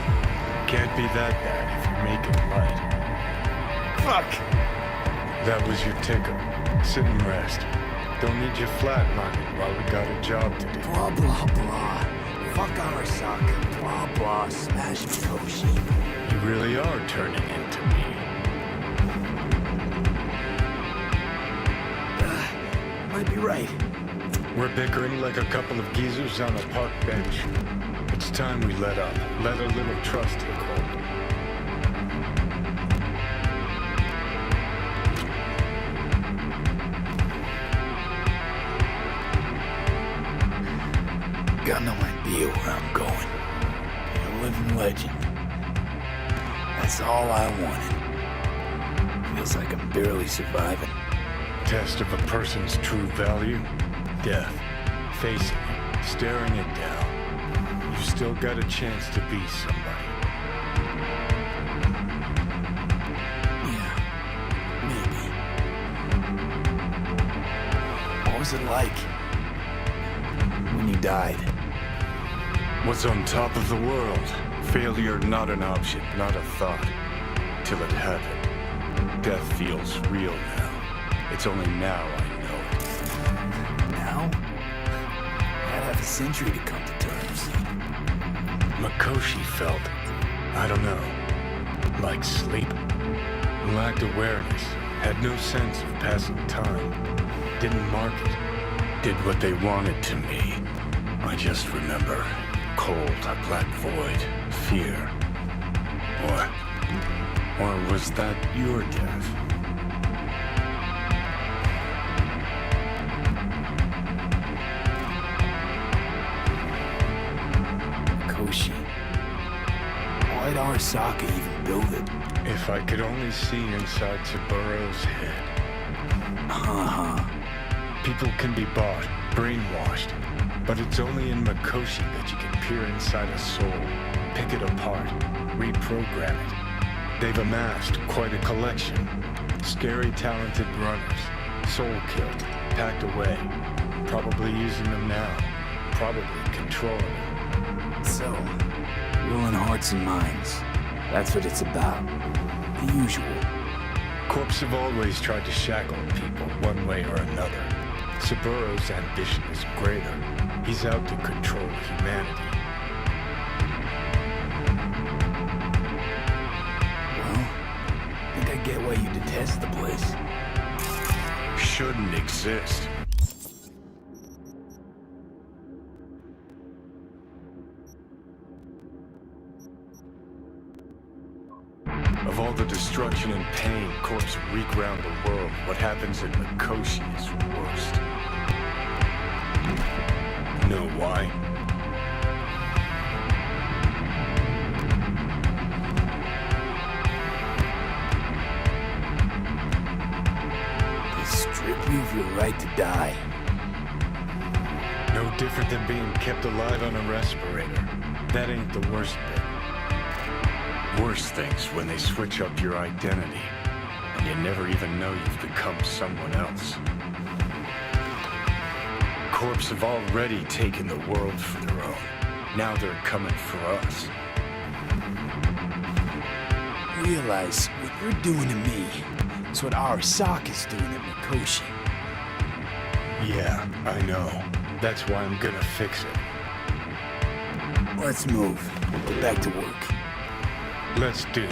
Can't be that bad if you're making light. Fuck! That was your tickle. Sit and rest. Don't need you flatlining while we got a job to do. Blah, blah, blah. Fuck Arasaka. Blah, blah. Smash Mikoshi. You really are turning into me. Might be right. We're bickering like a couple of geezers on a park bench. It's time we let up. Let a little trust take hold. Got no idea where I'm going. Be a living legend. That's all I wanted. Feels like I'm barely surviving. Test of a person's true value? Death. Facing it. Staring it down. You still got a chance to be somebody. Yeah. Maybe. What was it like? When you died? What's on top of the world? Failure not an option, not a thought. Till it happened. Death feels real now. It's only now I know it. Now? I'd have a century to come to terms. Mikoshi felt, I don't know, like sleep. Lacked awareness, had no sense of passing time. Didn't mark it. Did what they wanted to me. I just remember cold, a black void, fear. Or was that your death? Arasaka even build it? If I could only see inside Saburo's head. People can be bought, brainwashed, but it's only in Mikoshi that you can peer inside a soul, pick it apart, reprogram it. They've amassed quite a collection. Scary, talented runners, soul-killed, packed away, probably using them now, probably controlling them. So, ruling hearts and minds. That's what it's about. The usual. Corps have always tried to shackle people one way or another. Saburo's ambition is greater. He's out to control humanity. Well, I think I get why you detest the place. Shouldn't exist. Of all the destruction and pain Corps wreak round the world, what happens in Mikoshi is worst. Know why? They strip you of your right to die. No different than being kept alive on a respirator. That ain't the worst bit. Worse things when they switch up your identity, and you never even know you've become someone else. Corps have already taken the world for their own. Now they're coming for us. Realize what you're doing to me is what Arasaka's doing at Mikoshi. Yeah, I know. That's why I'm gonna fix it. Let's move. Get back to work. Let's do.